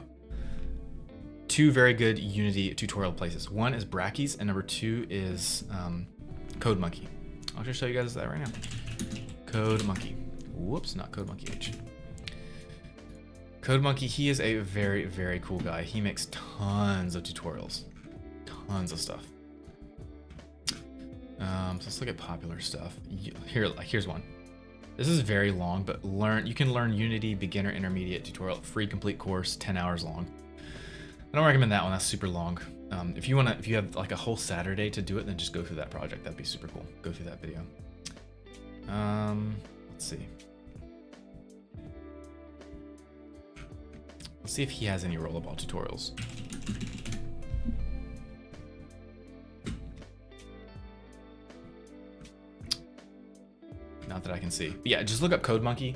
Two very good Unity tutorial places. One is Brackeys, and number two is CodeMonkey. I'll just show you guys that right now. CodeMonkey. Whoops, not CodeMonkey H. CodeMonkey, he is a very, very cool guy. He makes tons of tutorials. Tons of stuff. So let's look at popular stuff. Here's one. This is very long, but you can learn Unity beginner intermediate tutorial, free complete course, 10 hours long. I don't recommend that one. That's super long. If you have like a whole Saturday to do it, then just go through that project. That'd be super cool. Go through that video. Let's see. Let's see if he has any rollerball tutorials. Not that I can see. But yeah, just look up CodeMonkey.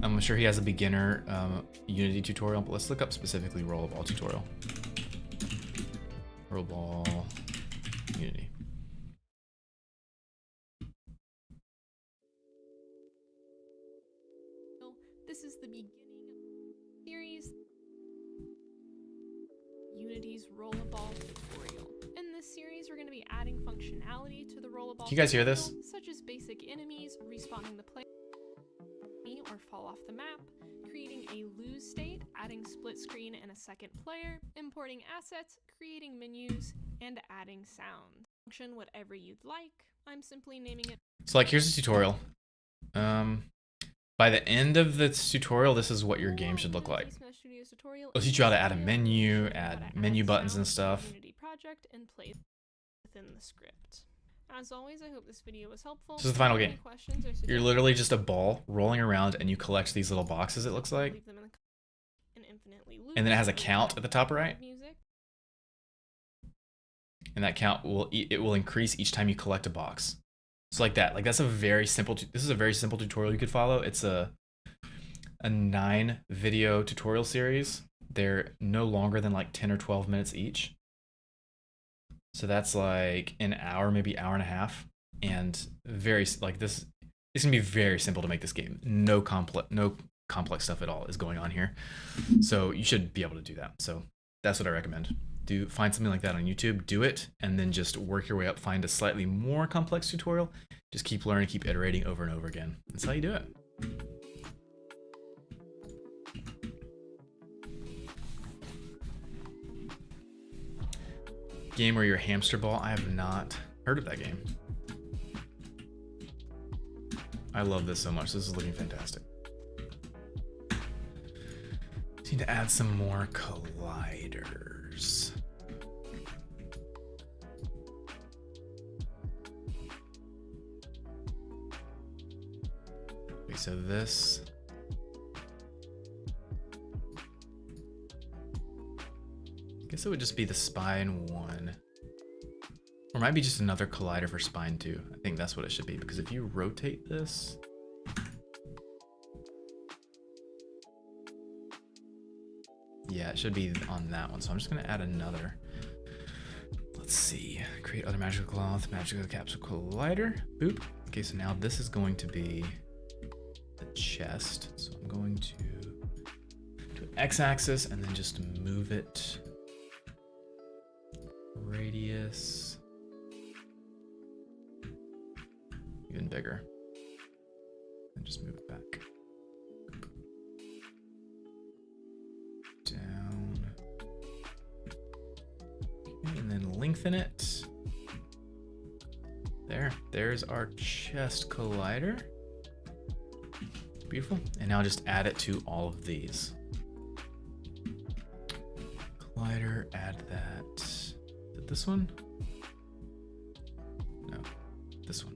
I'm sure he has a beginner Unity tutorial, but let's look up specifically rollerball tutorial. Rollerball Unity. This is the beginning of the series, Unity's rollerball tutorial. In this series, we're going to be adding functionality to the rollerball. Can you guys hear this? Such as basic enemies, respawning the player, or fall off the map, creating a lose state, adding split screen and a second player, importing assets, creating menus, and adding sound. Function whatever you'd like. I'm simply naming it. So like, here's a tutorial. By the end of this tutorial, this is what your game should look like. It'll teach you how to add a menu, add menu buttons and stuff. Unity project and play within the script. As always, I hope this video was helpful. This is the final game. You're literally just a ball rolling around and you collect these little boxes, it looks like. And then it has a count at the top right. And that count will increase each time you collect a box. So like that. Like that's a very simple, this is a very simple tutorial you could follow. It's a 9 video tutorial series. They're no longer than like 10 or 12 minutes each. So that's like an hour, maybe hour and a half. And very, like this, it's gonna be very simple to make this game. No complex stuff at all is going on here. So you should be able to do that. So that's what I recommend. Find something like that on YouTube, do it, and then just work your way up, find a slightly more complex tutorial. Just keep learning, keep iterating over and over again. That's how you do it. Game where you're a hamster ball. I have not heard of that game. I love this so much. This is looking fantastic. Just need to add some more colliders. Okay, so this. I guess it would just be the spine one. Or it might be just another collider for spine two. I think that's what it should be, because if you rotate this, yeah, it should be on that one. So I'm just gonna add another. Let's see, create other magical cloth, magical capsule collider, boop. Okay, so now this is going to be the chest. So I'm going to do an X-axis and then just move it. Radius. Even bigger. And just move it back. Down. Okay, and then lengthen it. There's our chest collider. Beautiful. And now just add it to all of these. Collider, add that. Is it this one? No, this one.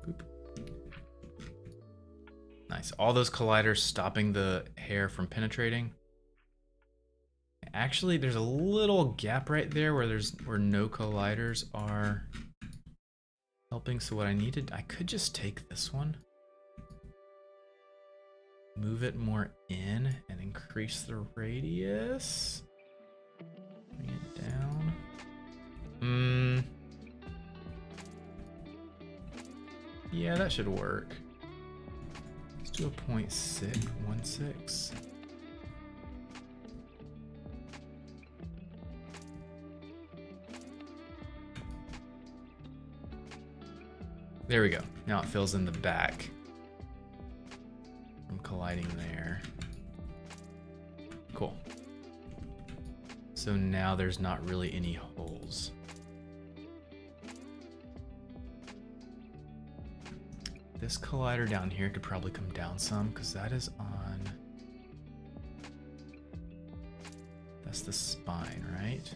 Boop. Nice. All those colliders stopping the hair from penetrating. Actually, there's a little gap right there where no colliders are helping. So what I needed, I could just take this one, move it more in and increase the radius. Bring it down. Yeah, that should work. Let's do a 0.616. There we go. Now it fills in the back from colliding there. Cool. So now there's not really any holes. This collider down here could probably come down some because that is on... That's the spine, right?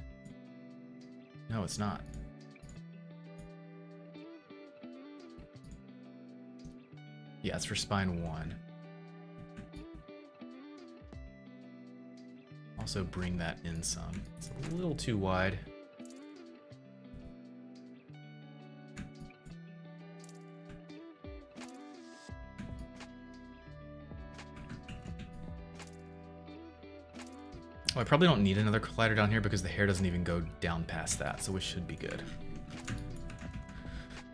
No, it's not. Yeah, it's for spine 1. Also bring that in some. It's a little too wide. Well, I probably don't need another collider down here because the hair doesn't even go down past that, so we should be good.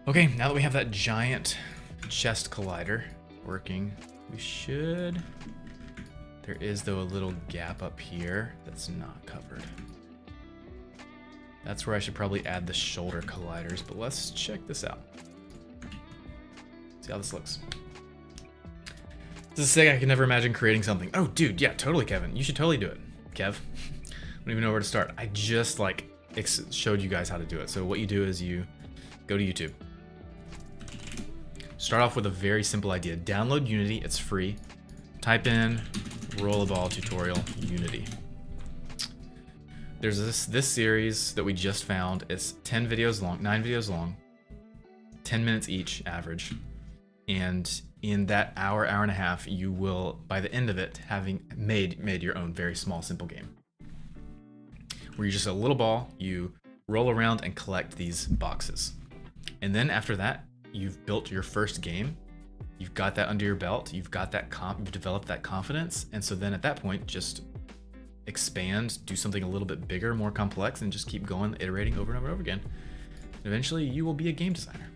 Okay, now that we have that giant chest collider working, we should... There is, though, a little gap up here that's not covered. That's where I should probably add the shoulder colliders, but let's check this out. See how this looks. This is sick. I can never imagine creating something. Oh, dude, yeah, totally, Kevin. You should totally do it. Kev, I don't even know where to start. I just showed you guys how to do it. So what you do is you go to YouTube. Start off with a very simple idea. Download Unity, it's free. Type in Rollerball tutorial Unity. There's this series that we just found. It's 10 videos long, 9 videos long, 10 minutes each average. And in that hour and a half, you will, by the end of it, having made your own very small, simple game. Where you're just a little ball, you roll around and collect these boxes. And then after that, you've built your first game. You've got that under your belt. You've got that you've developed that confidence. And so then at that point, just expand, do something a little bit bigger, more complex, and just keep going, iterating over and over and over again. And eventually, you will be a game designer.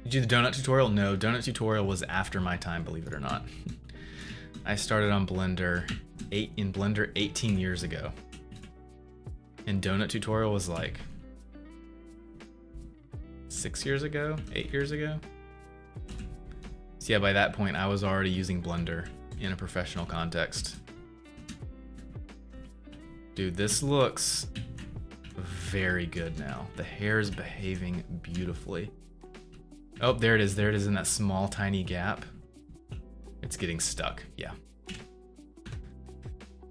Did you do the donut tutorial? No, donut tutorial was after my time, believe it or not. I started on Blender in Blender 18 years ago. And donut tutorial was like 6 years ago, 8 years ago. So yeah, by that point I was already using Blender in a professional context. Dude, this looks very good now. The hair is behaving beautifully. Oh, there it is. There it is in that small, tiny gap. It's getting stuck. Yeah.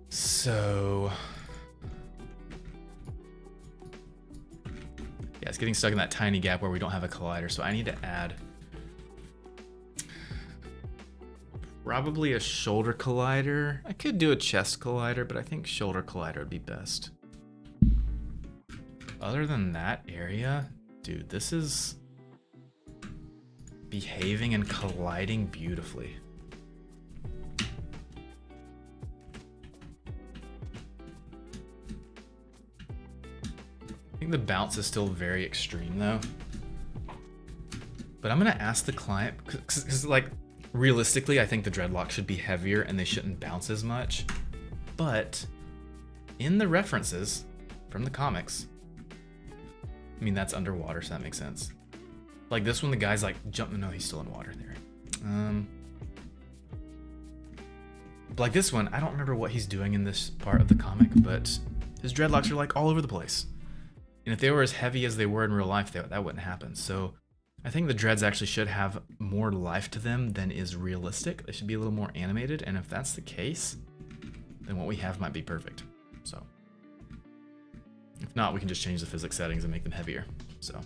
So... yeah, it's getting stuck in that tiny gap where we don't have a collider. So I need to add... probably a shoulder collider. I could do a chest collider, but I think shoulder collider would be best. Other than that area, dude, this is... behaving and colliding beautifully. I think the bounce is still very extreme though. But I'm gonna ask the client, because like realistically I think the dreadlocks should be heavier and they shouldn't bounce as much. But in the references from the comics, I mean that's underwater, so that makes sense. Like this one, the guy's like jumping. No, he's still in water there. But like this one, I don't remember what he's doing in this part of the comic, but his dreadlocks are like all over the place. And if they were as heavy as they were in real life, that wouldn't happen. So I think the dreads actually should have more life to them than is realistic. They should be a little more animated. And if that's the case, then what we have might be perfect. So if not, we can just change the physics settings and make them heavier. So.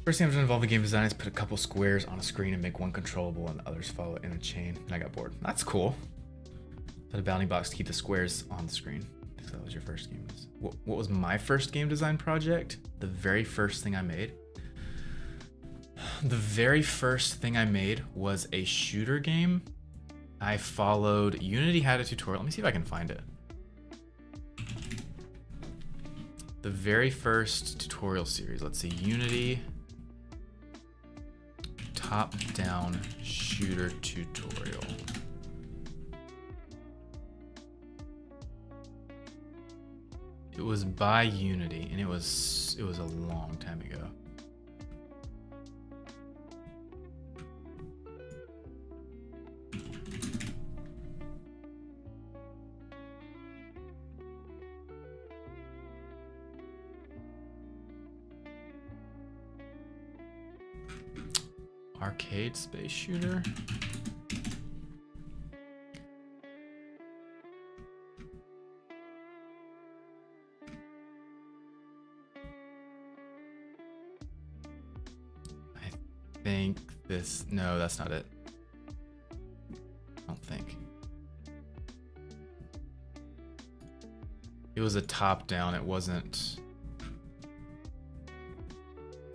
First thing I've done involving game design is put a couple squares on a screen and make one controllable and others follow in a chain. And I got bored. That's cool. Put a bounding box to keep the squares on the screen. So that was your first game. What was my first game design project? The very first thing I made? The very first thing I made was a shooter game. I followed, Unity had a tutorial. Let me see if I can find it. The very first tutorial series. Let's see, Unity. Top-down shooter tutorial. It was by Unity, and it was a long time ago. Arcade space shooter. I think this, no, that's not it. I don't think. It was a top down, it wasn't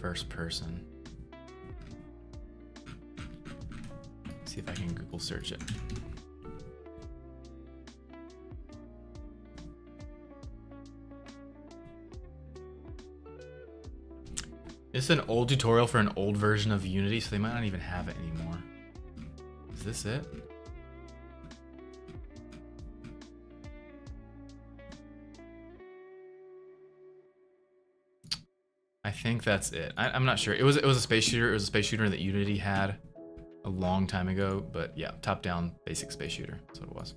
first person. See if I can Google search it. It's an old tutorial for an old version of Unity, so they might not even have it anymore. Is this it? I think that's it. I'm not sure. It was a space shooter. It was a space shooter that Unity had a long time ago, but yeah, top-down basic space shooter. That's what it was.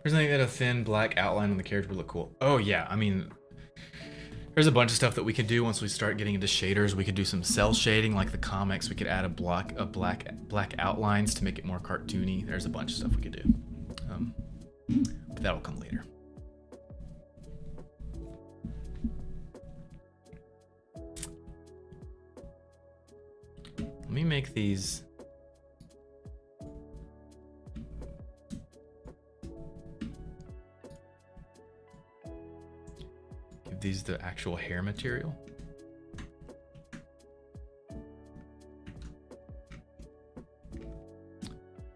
Personally, that a thin black outline on the character would look cool. Oh yeah, I mean, there's a bunch of stuff that we could do once we start getting into shaders. We could do some cell shading like the comics. We could add a black outlines to make it more cartoony. There's a bunch of stuff we could do, but that'll come later. Let me make these. Give these the actual hair material.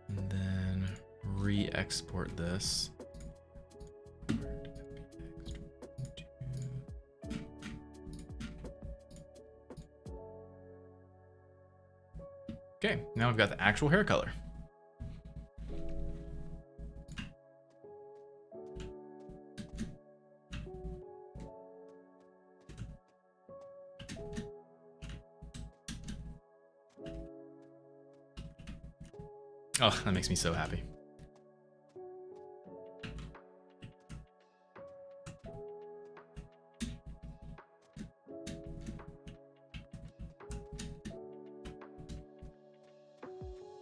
And then re-export this. Okay, now we've got the actual hair color. Oh, that makes me so happy.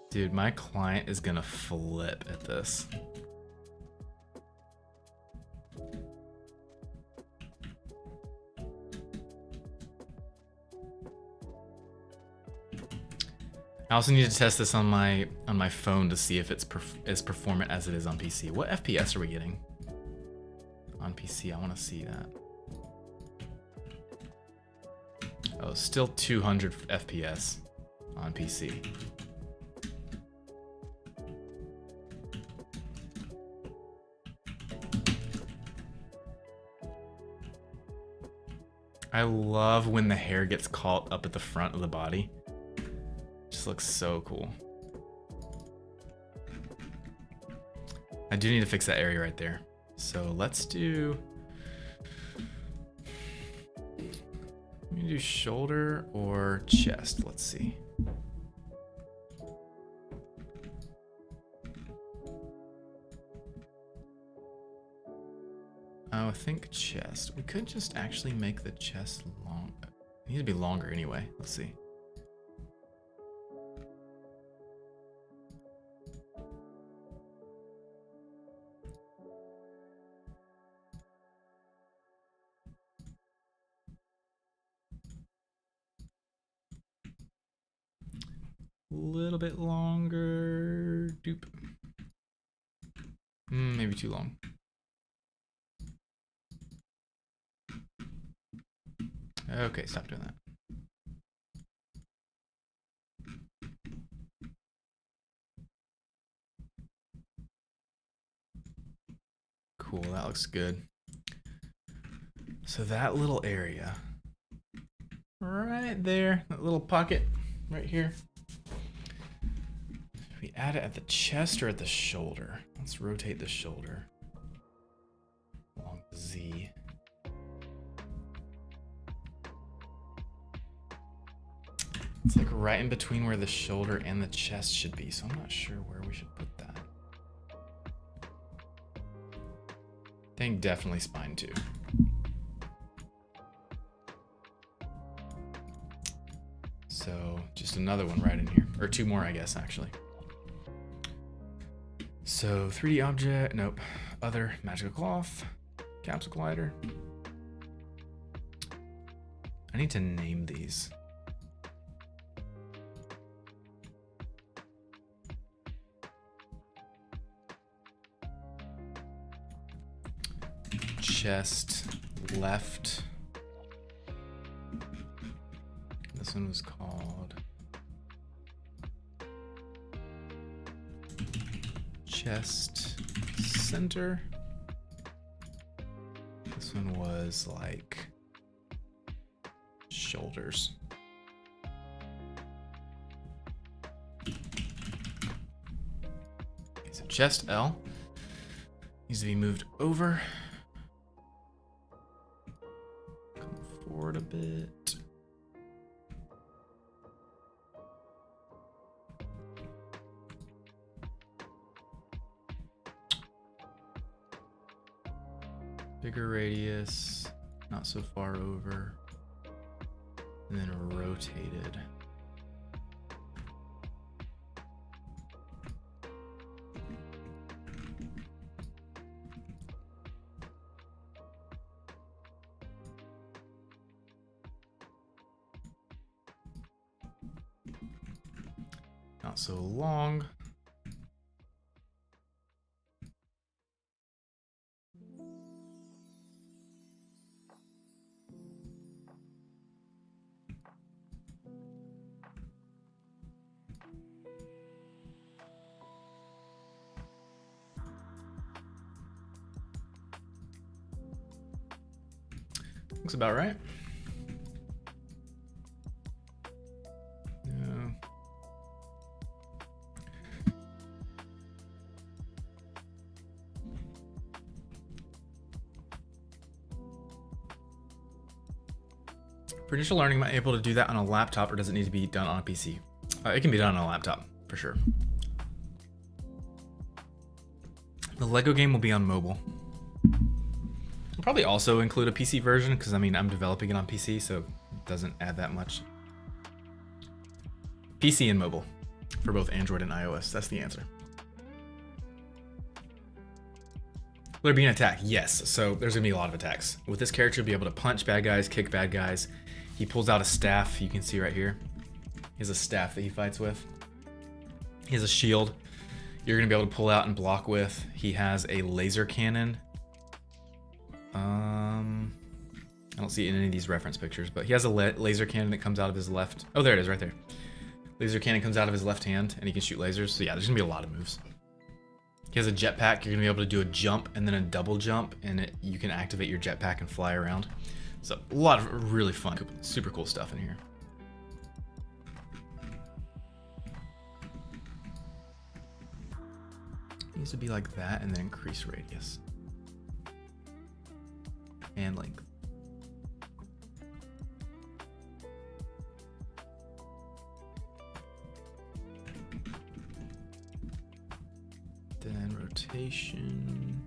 Dude, my client is gonna flip at this. I also need to test this on my phone to see if it's as performant as it is on PC. What FPS are we getting on PC? I want to see that. Oh, still 200 FPS on PC. I love when the hair gets caught up at the front of the body. Just looks so cool. I do need to fix that area right there. So let's do. Let me do shoulder or chest. Let's see. Oh, I think chest. We could just actually make the chest long. It needs to be longer anyway. Let's see. A little bit longer. Doop. Maybe too long. Okay, stop doing that. Cool, that looks good. So that little area right there, that little pocket right here. We add it at the chest or at the shoulder? Let's rotate the shoulder along the Z. It's like right in between where the shoulder and the chest should be, so I'm not sure where we should put that. I think definitely spine 2. So just another one right in here, or 2 more, I guess, actually. So 3D object, nope. Other magical cloth, capsule collider. I need to name these. Chest left. This one was called chest center. This one was like shoulders. Okay, so chest L needs to be moved over. Come forward a bit. Bigger radius, not so far over, and then rotated. Not so long. Looks about right. No. For initial learning, am I able to do that on a laptop, or does it need to be done on a PC? It can be done on a laptop, for sure. The Lego game will be on mobile. I'll probably also include a PC version, because I mean, I'm developing it on PC, so it doesn't add that much. PC and mobile, for both Android and iOS. That's the answer. Will there be an attack? Yes, so there's gonna be a lot of attacks. With this character, you'll be able to punch bad guys, kick bad guys. He pulls out a staff, you can see right here. He has a staff that he fights with. He has a shield you're gonna be able to pull out and block with. He has a laser cannon. I don't see it in any of these reference pictures, but he has a laser cannon that comes out of his left. Oh, there it is, right there. Laser cannon comes out of his left hand, and he can shoot lasers. So yeah, there's gonna be a lot of moves. He has a jetpack. You're gonna be able to do a jump and then a double jump, and you can activate your jetpack and fly around. So a lot of really fun, super cool stuff in here. It needs to be like that, and then increase radius and length. Then rotation.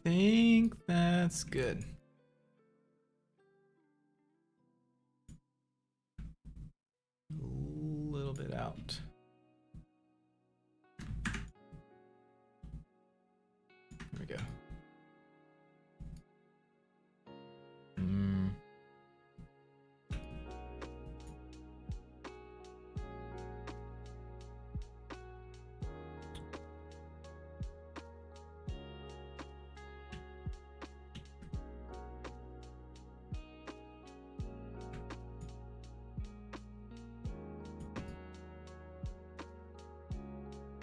I think that's good. A little bit out. There we go.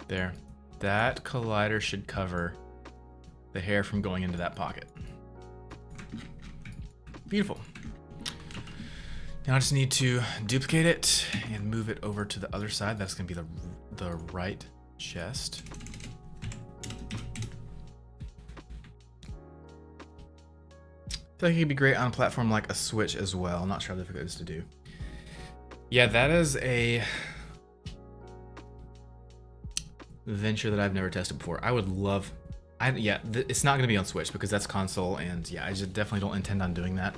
There. That collider should cover the hair from going into that pocket. Beautiful. Now I just need to duplicate it and move it over to the other side. That's going to be the the right chest. I feel like it could be great on a platform like a Switch as well. Not sure how difficult it is to do. Yeah, that is a venture that I've never tested before. I would love, it's not going to be on Switch because that's console, and yeah, I just definitely don't intend on doing that.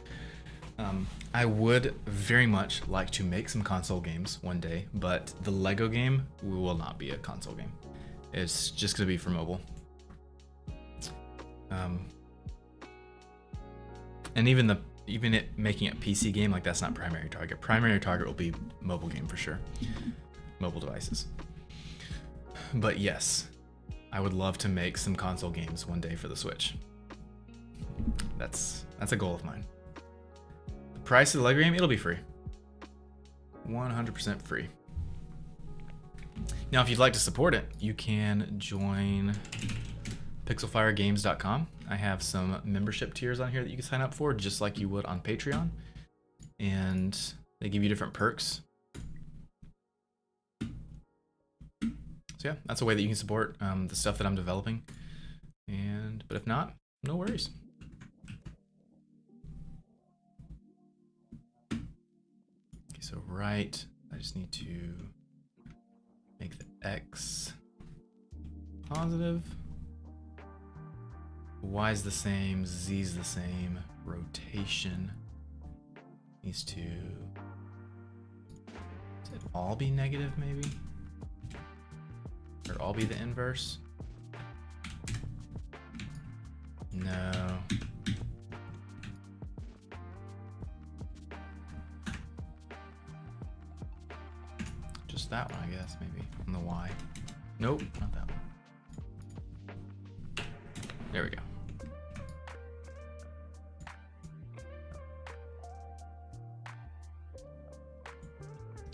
I would very much like to make some console games one day, but the Lego game will not be a console game. It's just going to be for mobile. And even it making it PC game, like that's not primary target. Primary target will be mobile game for sure. Mobile devices. But yes, I would love to make some console games one day for the Switch. That's a goal of mine. The price of the Lego game, it'll be free. 100% free. Now, if you'd like to support it, you can join pixelfiregames.com. I have some membership tiers on here that you can sign up for, just like you would on Patreon. And they give you different perks. So yeah, that's a way that you can support the stuff that I'm developing. But if not, no worries. Okay, so right, I just need to make the X positive. Y is the same, Z is the same, rotation needs to, does it all be negative maybe? Or all be the inverse? No. Just that one, I guess, maybe, on the Y. Nope, not that one. There we go.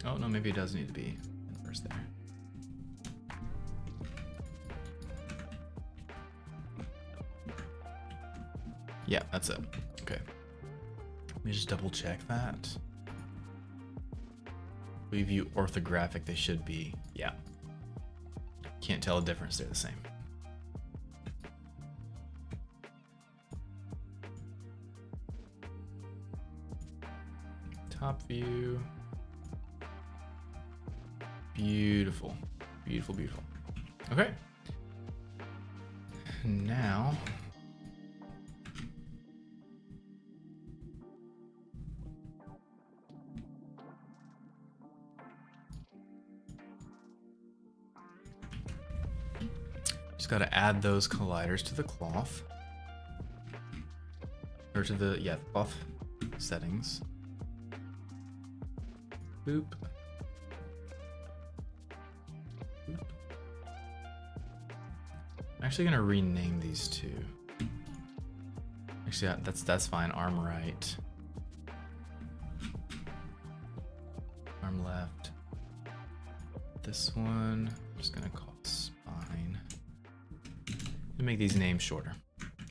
Oh, no, maybe it does need to be inverse there. Yeah, that's it. Okay. Let me just double check that. We view orthographic, they should be, yeah. Can't tell a difference, they're the same. Top view. Beautiful. Beautiful, beautiful. Okay. Now, just got to add those colliders to the cloth. Or to the, yeah, cloth settings. Boop. Boop. I'm actually gonna rename these two. Actually, that's fine. Arm right. Arm left. This one, I'm just gonna call spine. And make these names shorter.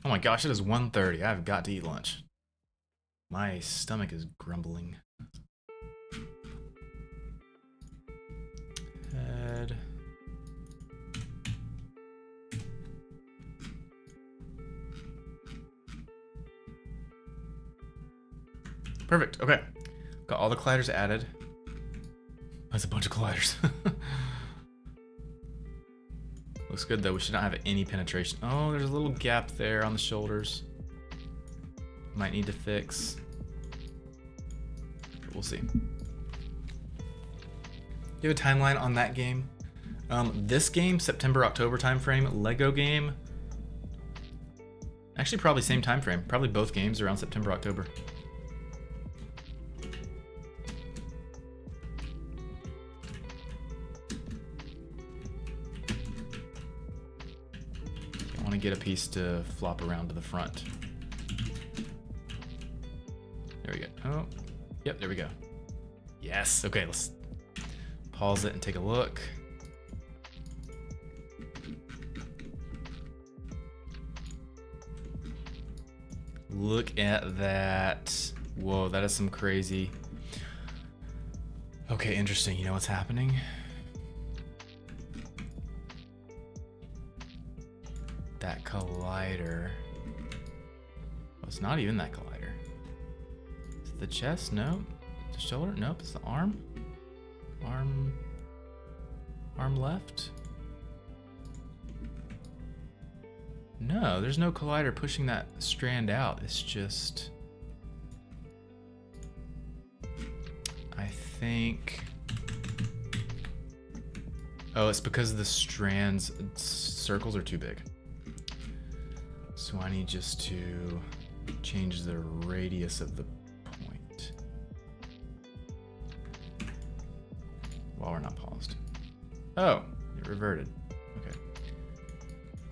Oh my gosh, it is 1:30. I've got to eat lunch. My stomach is grumbling. Head. Perfect. Okay. Got all the colliders added. That's a bunch of colliders. Looks good though. We should not have any penetration. Oh, there's a little gap there on the shoulders. Might need to fix. We'll see. Do you have a timeline on that game? This game, September, October timeframe. Lego game. Actually, probably same timeframe. Probably both games around September, October. I want to get a piece to flop around to the front. There we go. Oh, yep, there we go. Yes. Okay, let's pause it and take a look. Look at that. Whoa, that is some crazy. Okay, interesting. You know what's happening? that collider. Oh, it's not even that collider. Is it the chest? No. The shoulder? Nope. It's the arm. Arm left. No, there's no collider pushing that strand out. It's just, I think, oh, it's because the strands circles are too big. So I need just to change the radius of the point while we're not paused. Oh, it reverted. Okay.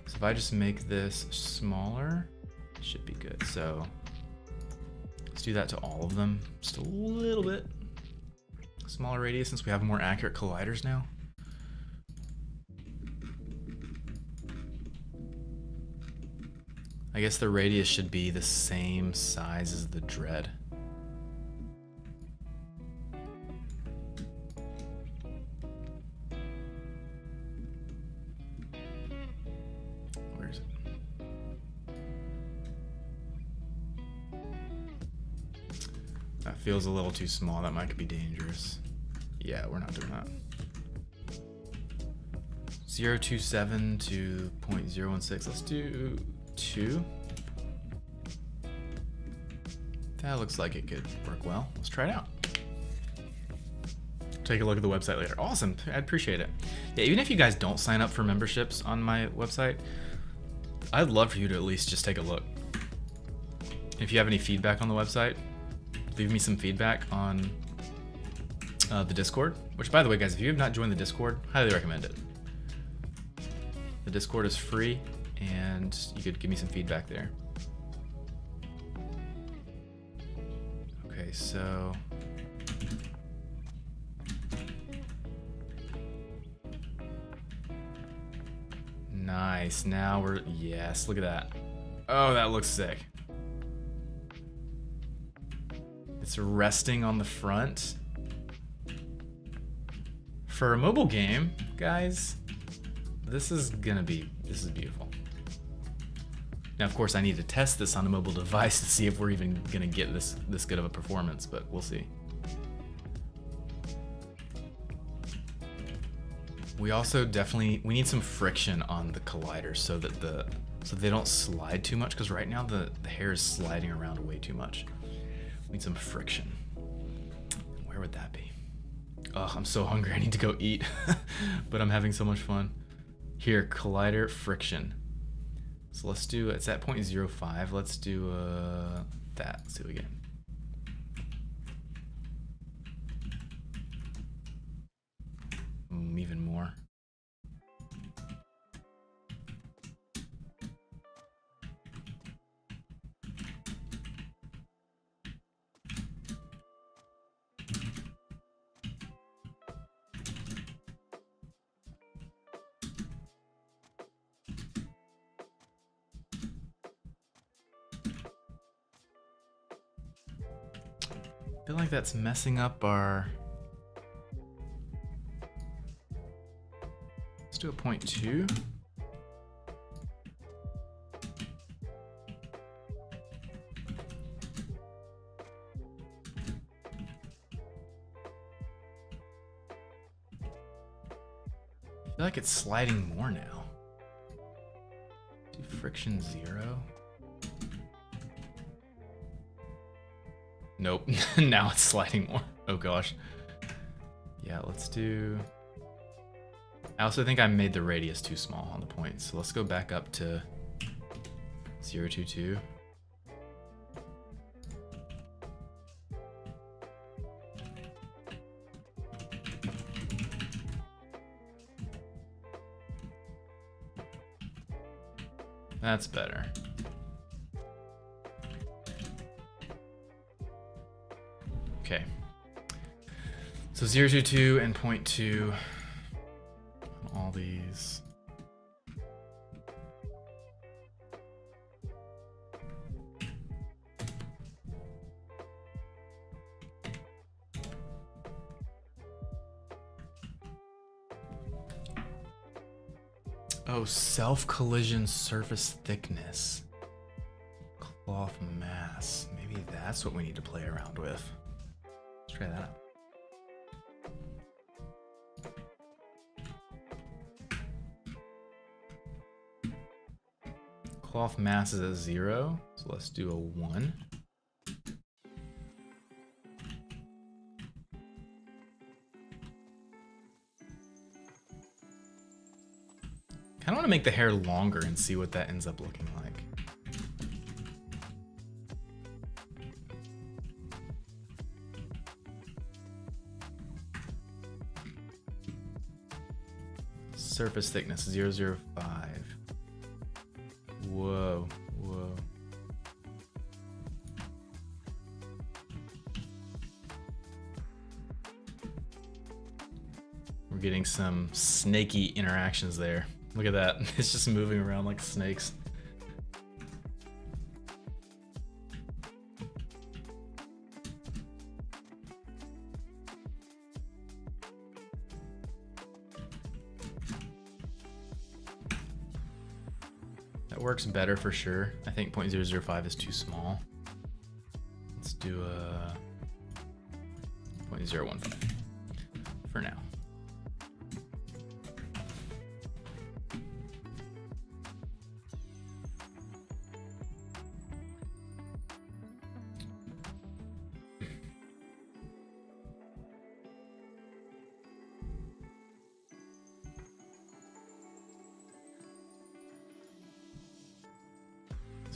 So if I just make this smaller, it should be good. So let's do that to all of them. Just a little bit smaller radius since we have more accurate colliders now. I guess the radius should be the same size as the dread. Where is it? That feels a little too small. That might be dangerous. Yeah, we're not doing that. 0.27 to 0.016. Let's do 2. That looks like it could work well. Let's try it out. Take a look at the website later. Awesome. I'd appreciate it. Yeah, even if you guys don't sign up for memberships on my website, I'd love for you to at least just take a look. If you have any feedback on the website, leave me some feedback on the Discord, which, by the way, guys, if you have not joined the Discord, highly recommend it. The Discord is free, and you could give me some feedback there. Okay, so nice. Now we're, yes, look at that. Oh, that looks sick. It's resting on the front. For a mobile game, guys, this is beautiful. Now, of course, I need to test this on a mobile device to see if we're even gonna get this good of a performance, but we'll see. We also definitely, we need some friction on the colliders so that so they don't slide too much, because right now the hair is sliding around way too much. We need some friction. Where would that be? Oh, I'm so hungry. I need to go eat, but I'm having so much fun. Here, collider friction. So let's do, it's at 0.05. Let's do that. Let's see what we get. Even more. I feel like that's messing up our, let's do a 0.2. I feel like it's sliding more now. Do friction 0. Nope. Now it's sliding more. Oh gosh. Yeah, let's do, I also think I made the radius too small on the point, so let's go back up to 0.22. That's better. Okay. So 0.22 and 0.2 on all these. Oh, self-collision surface thickness. Cloth mass. Maybe that's what we need to play around with. Let's try that out. Cloth mass is at 0, so let's do a 1. I want to make the hair longer and see what that ends up looking like. Surface thickness 005. Whoa, whoa. We're getting some snaky interactions there. Look at that. It's just moving around like snakes. That works better for sure. I think 0.005 is too small. Let's do a 0.015 for now.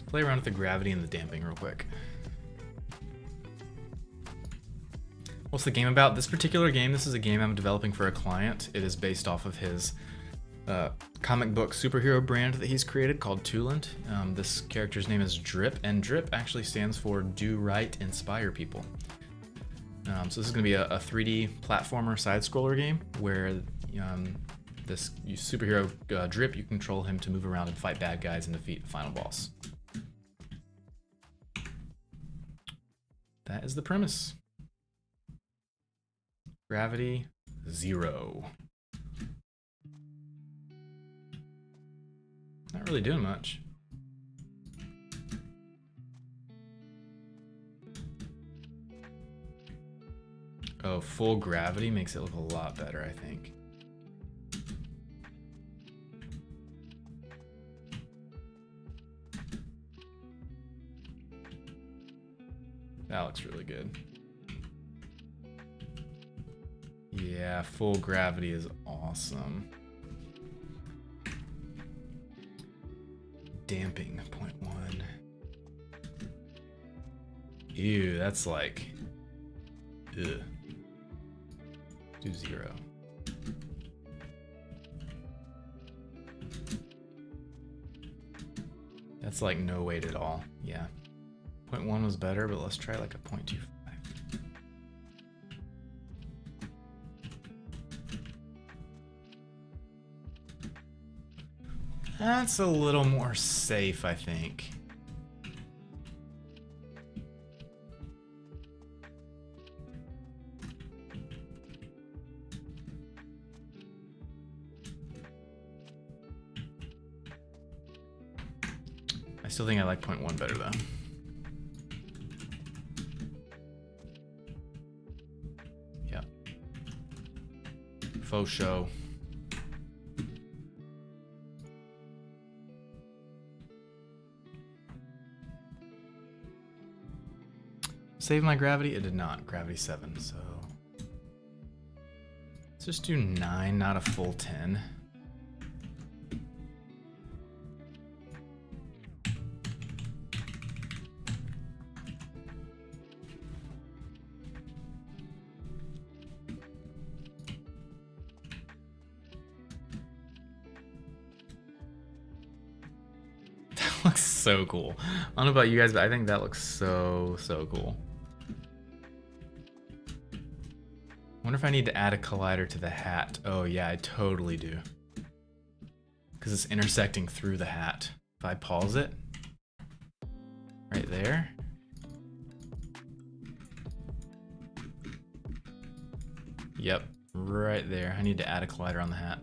Play around with the gravity and the damping real quick. What's the game about? This particular game, this is a game I'm developing for a client. It is based off of his comic book superhero brand that he's created called Toolant. This character's name is Drip, and Drip actually stands for Do Right, Inspire People. So this is going to be a 3D platformer side-scroller game where this superhero Drip, you control him to move around and fight bad guys and defeat the final boss. That is the premise. Gravity 0. Not really doing much. Oh, full gravity makes it look a lot better, I think. That looks really good. Yeah, full gravity is awesome. Damping 0.1. Ew, that's like... Ugh. Do 0. That's like no weight at all. Yeah. 0.1 was better, but let's try like a 0.25. That's a little more safe, I think. I still think I like 0.1 better though. Yeah. Faux show. Save my gravity? It did not. Gravity 7, so... Let's just do 9, not a full 10. That looks so cool. I don't know about you guys, but I think that looks so cool. Wonder if I need to add a collider to the hat. Oh yeah, I totally do. Because it's intersecting through the hat. If I pause it, right there. Yep, right there. I need to add a collider on the hat.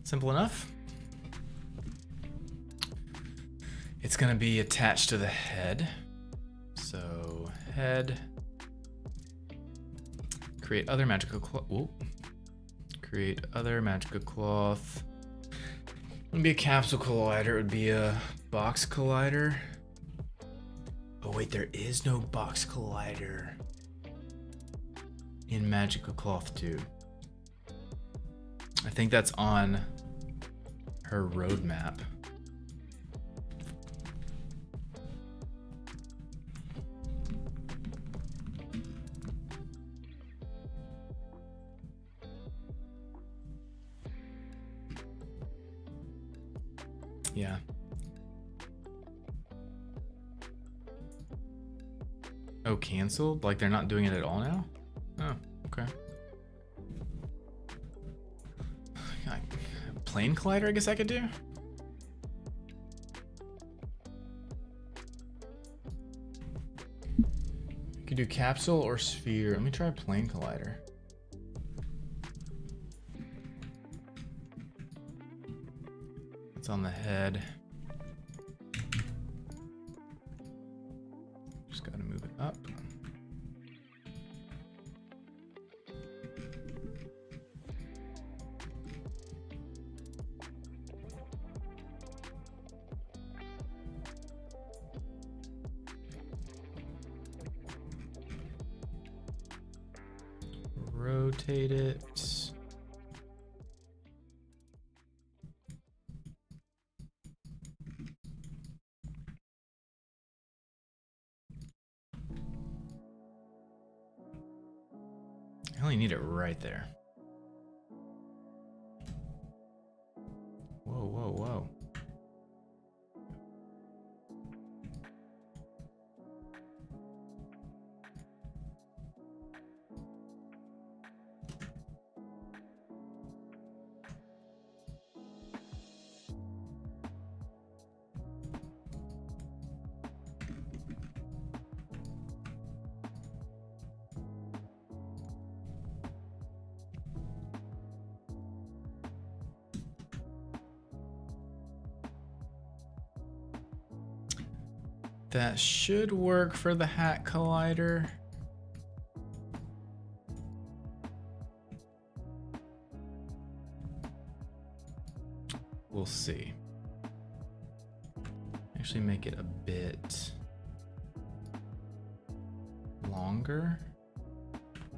Simple enough. It's gonna be attached to the head. So head, create other magical cloth. Create other magical cloth. Wouldn't be a capsule collider, it would be a box collider. Oh wait, there is no box collider in Magical Cloth 2. I think that's on her roadmap. Yeah. Oh, canceled? Like they're not doing it at all now? Oh, okay. Plane collider, I guess I could do? Could do capsule or sphere. Let me try plane collider. It's on the head. Just gotta move it up. Rotate it. I only need it right there. Whoa, whoa, whoa. That should work for the hat collider. We'll see. Actually make it a bit longer.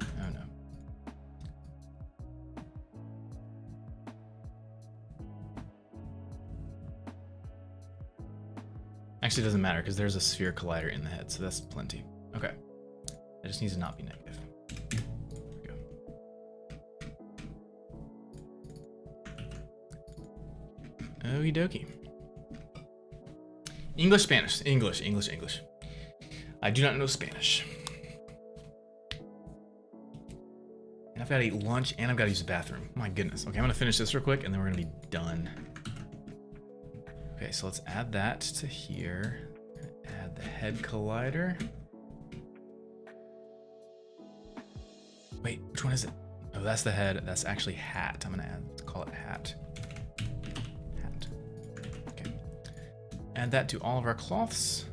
Oh no. Actually, it doesn't matter because there's a sphere collider in the head, so that's plenty. Okay. It just needs to not be negative. There we go. Okie dokie. English, Spanish. English, English, English. I do not know Spanish. And I've got to eat lunch and I've got to use the bathroom. My goodness. Okay, I'm going to finish this real quick and then we're going to be done. Okay, so let's add that to here. Add the head collider. Wait, which one is it? Oh, that's the head. That's actually hat. I'm gonna call it hat. Hat. Okay. Add that to all of our cloths.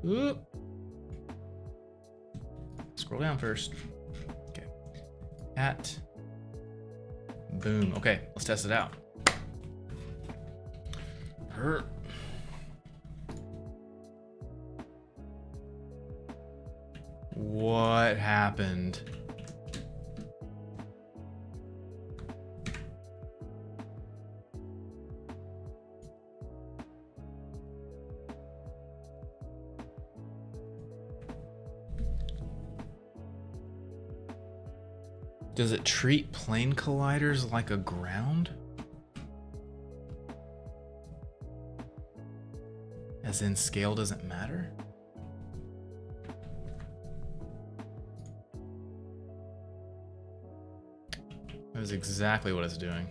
Oop. Scroll down first. Okay. Hat. Boom. Okay, let's test it out. What happened? Does it treat plane colliders like a ground? As in scale doesn't matter? That is exactly what it's doing.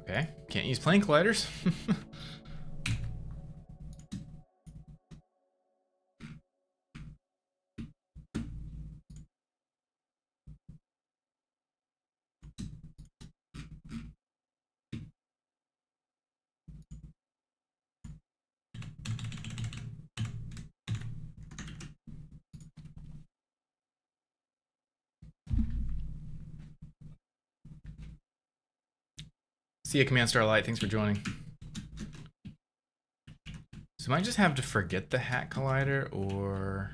Okay, can't use plane colliders. See you, Command Starlight. Thanks for joining. So I might just have to forget the Hat Collider, or...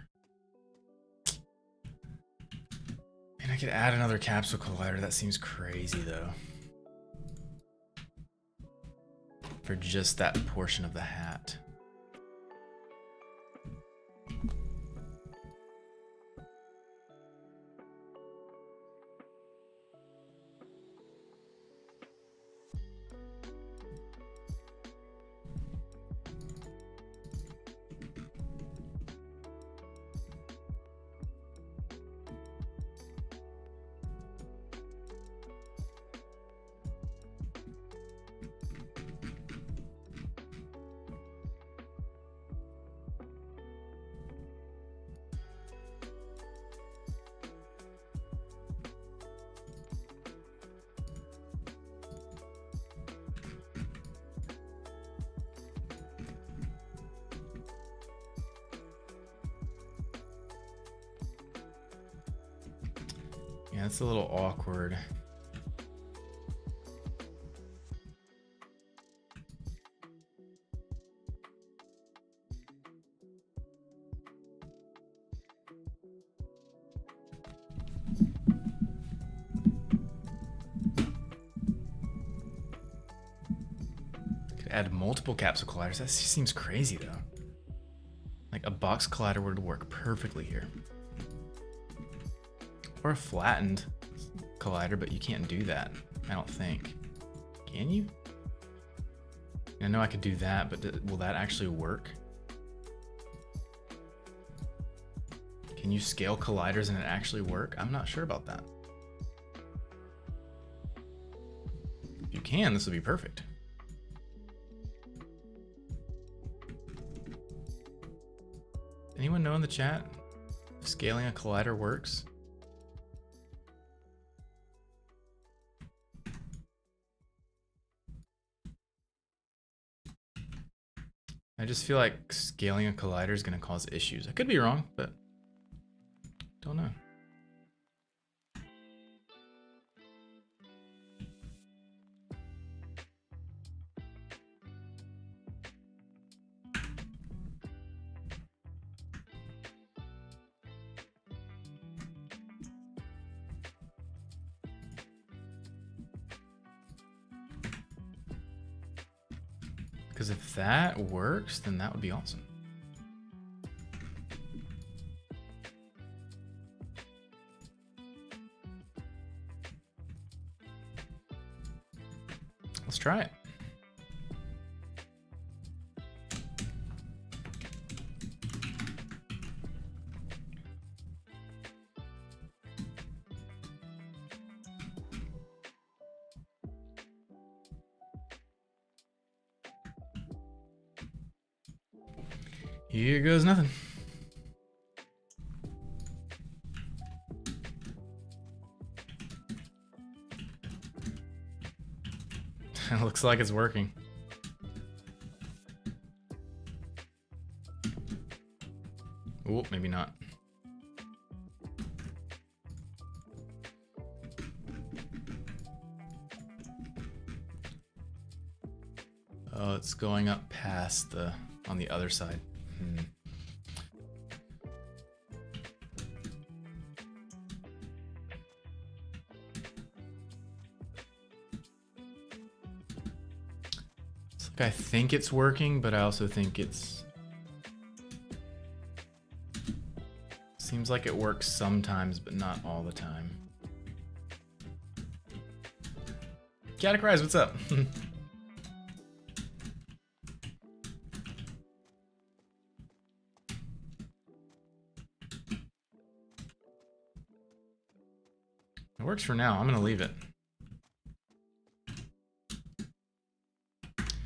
Man, I could add another Capsule Collider. That seems crazy, though. For just that portion of the hat. Yeah, it's a little awkward. Could add multiple Capsule Colliders. That seems crazy, though. Like, a box collider would work perfectly here. Or a flattened collider, but you can't do that, I don't think. Can you? I know I could do that, but will that actually work? Can you scale colliders and it actually work? I'm not sure about that. If you can, this will be perfect. Anyone know in the chat if scaling a collider works? I just feel like scaling a collider is going to cause issues. I could be wrong, but don't know. Because if that works, then that would be awesome. Let's try it. Here goes nothing. It looks like it's working. Oh, maybe not. Oh, it's going up past the on the other side. It's like I think it's working, but I also think it's... Seems like it works sometimes, but not all the time. Catacrise, what's up? It works for now. I'm gonna leave it.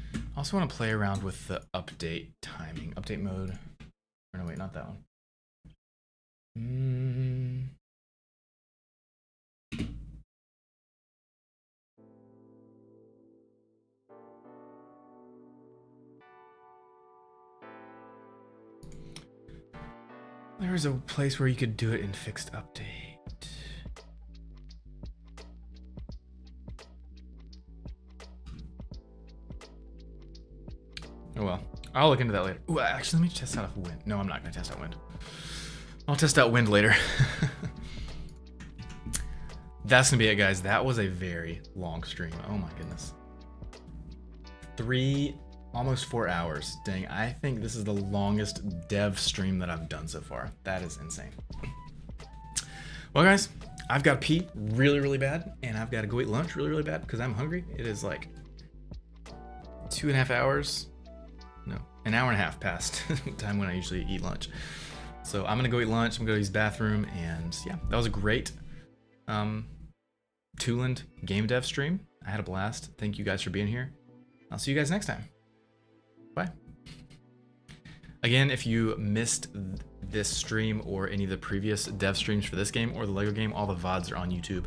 I also want to play around with the update timing. Update mode. Or no, wait, not that one. There was a place where you could do it in fixed update. Oh well. I'll look into that later. Ooh, actually, let me test out wind. No, I'm not going to test out wind. I'll test out wind later. That's going to be it, guys. That was a very long stream. Oh my goodness. Almost 4 hours. Dang, I think this is the longest dev stream that I've done so far. That is insane. Well, guys, I've got to pee really, really bad, and I've got to go eat lunch really, really bad because I'm hungry. It is like 2.5 hours. No, an hour and a half past the time when I usually eat lunch. So I'm gonna go eat lunch. I'm gonna go to his bathroom, and yeah, that was a great Tooland game dev stream. I had a blast. Thank you guys for being here. I'll see you guys next time. Bye. Again, if you missed this stream or any of the previous dev streams for this game or the Lego game, all the VODs are on YouTube.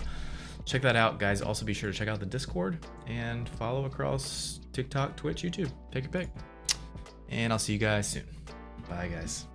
Check that out, guys. Also be sure to check out the Discord and follow across TikTok, Twitch, YouTube. Pick your pick. And I'll see you guys soon. Bye, guys.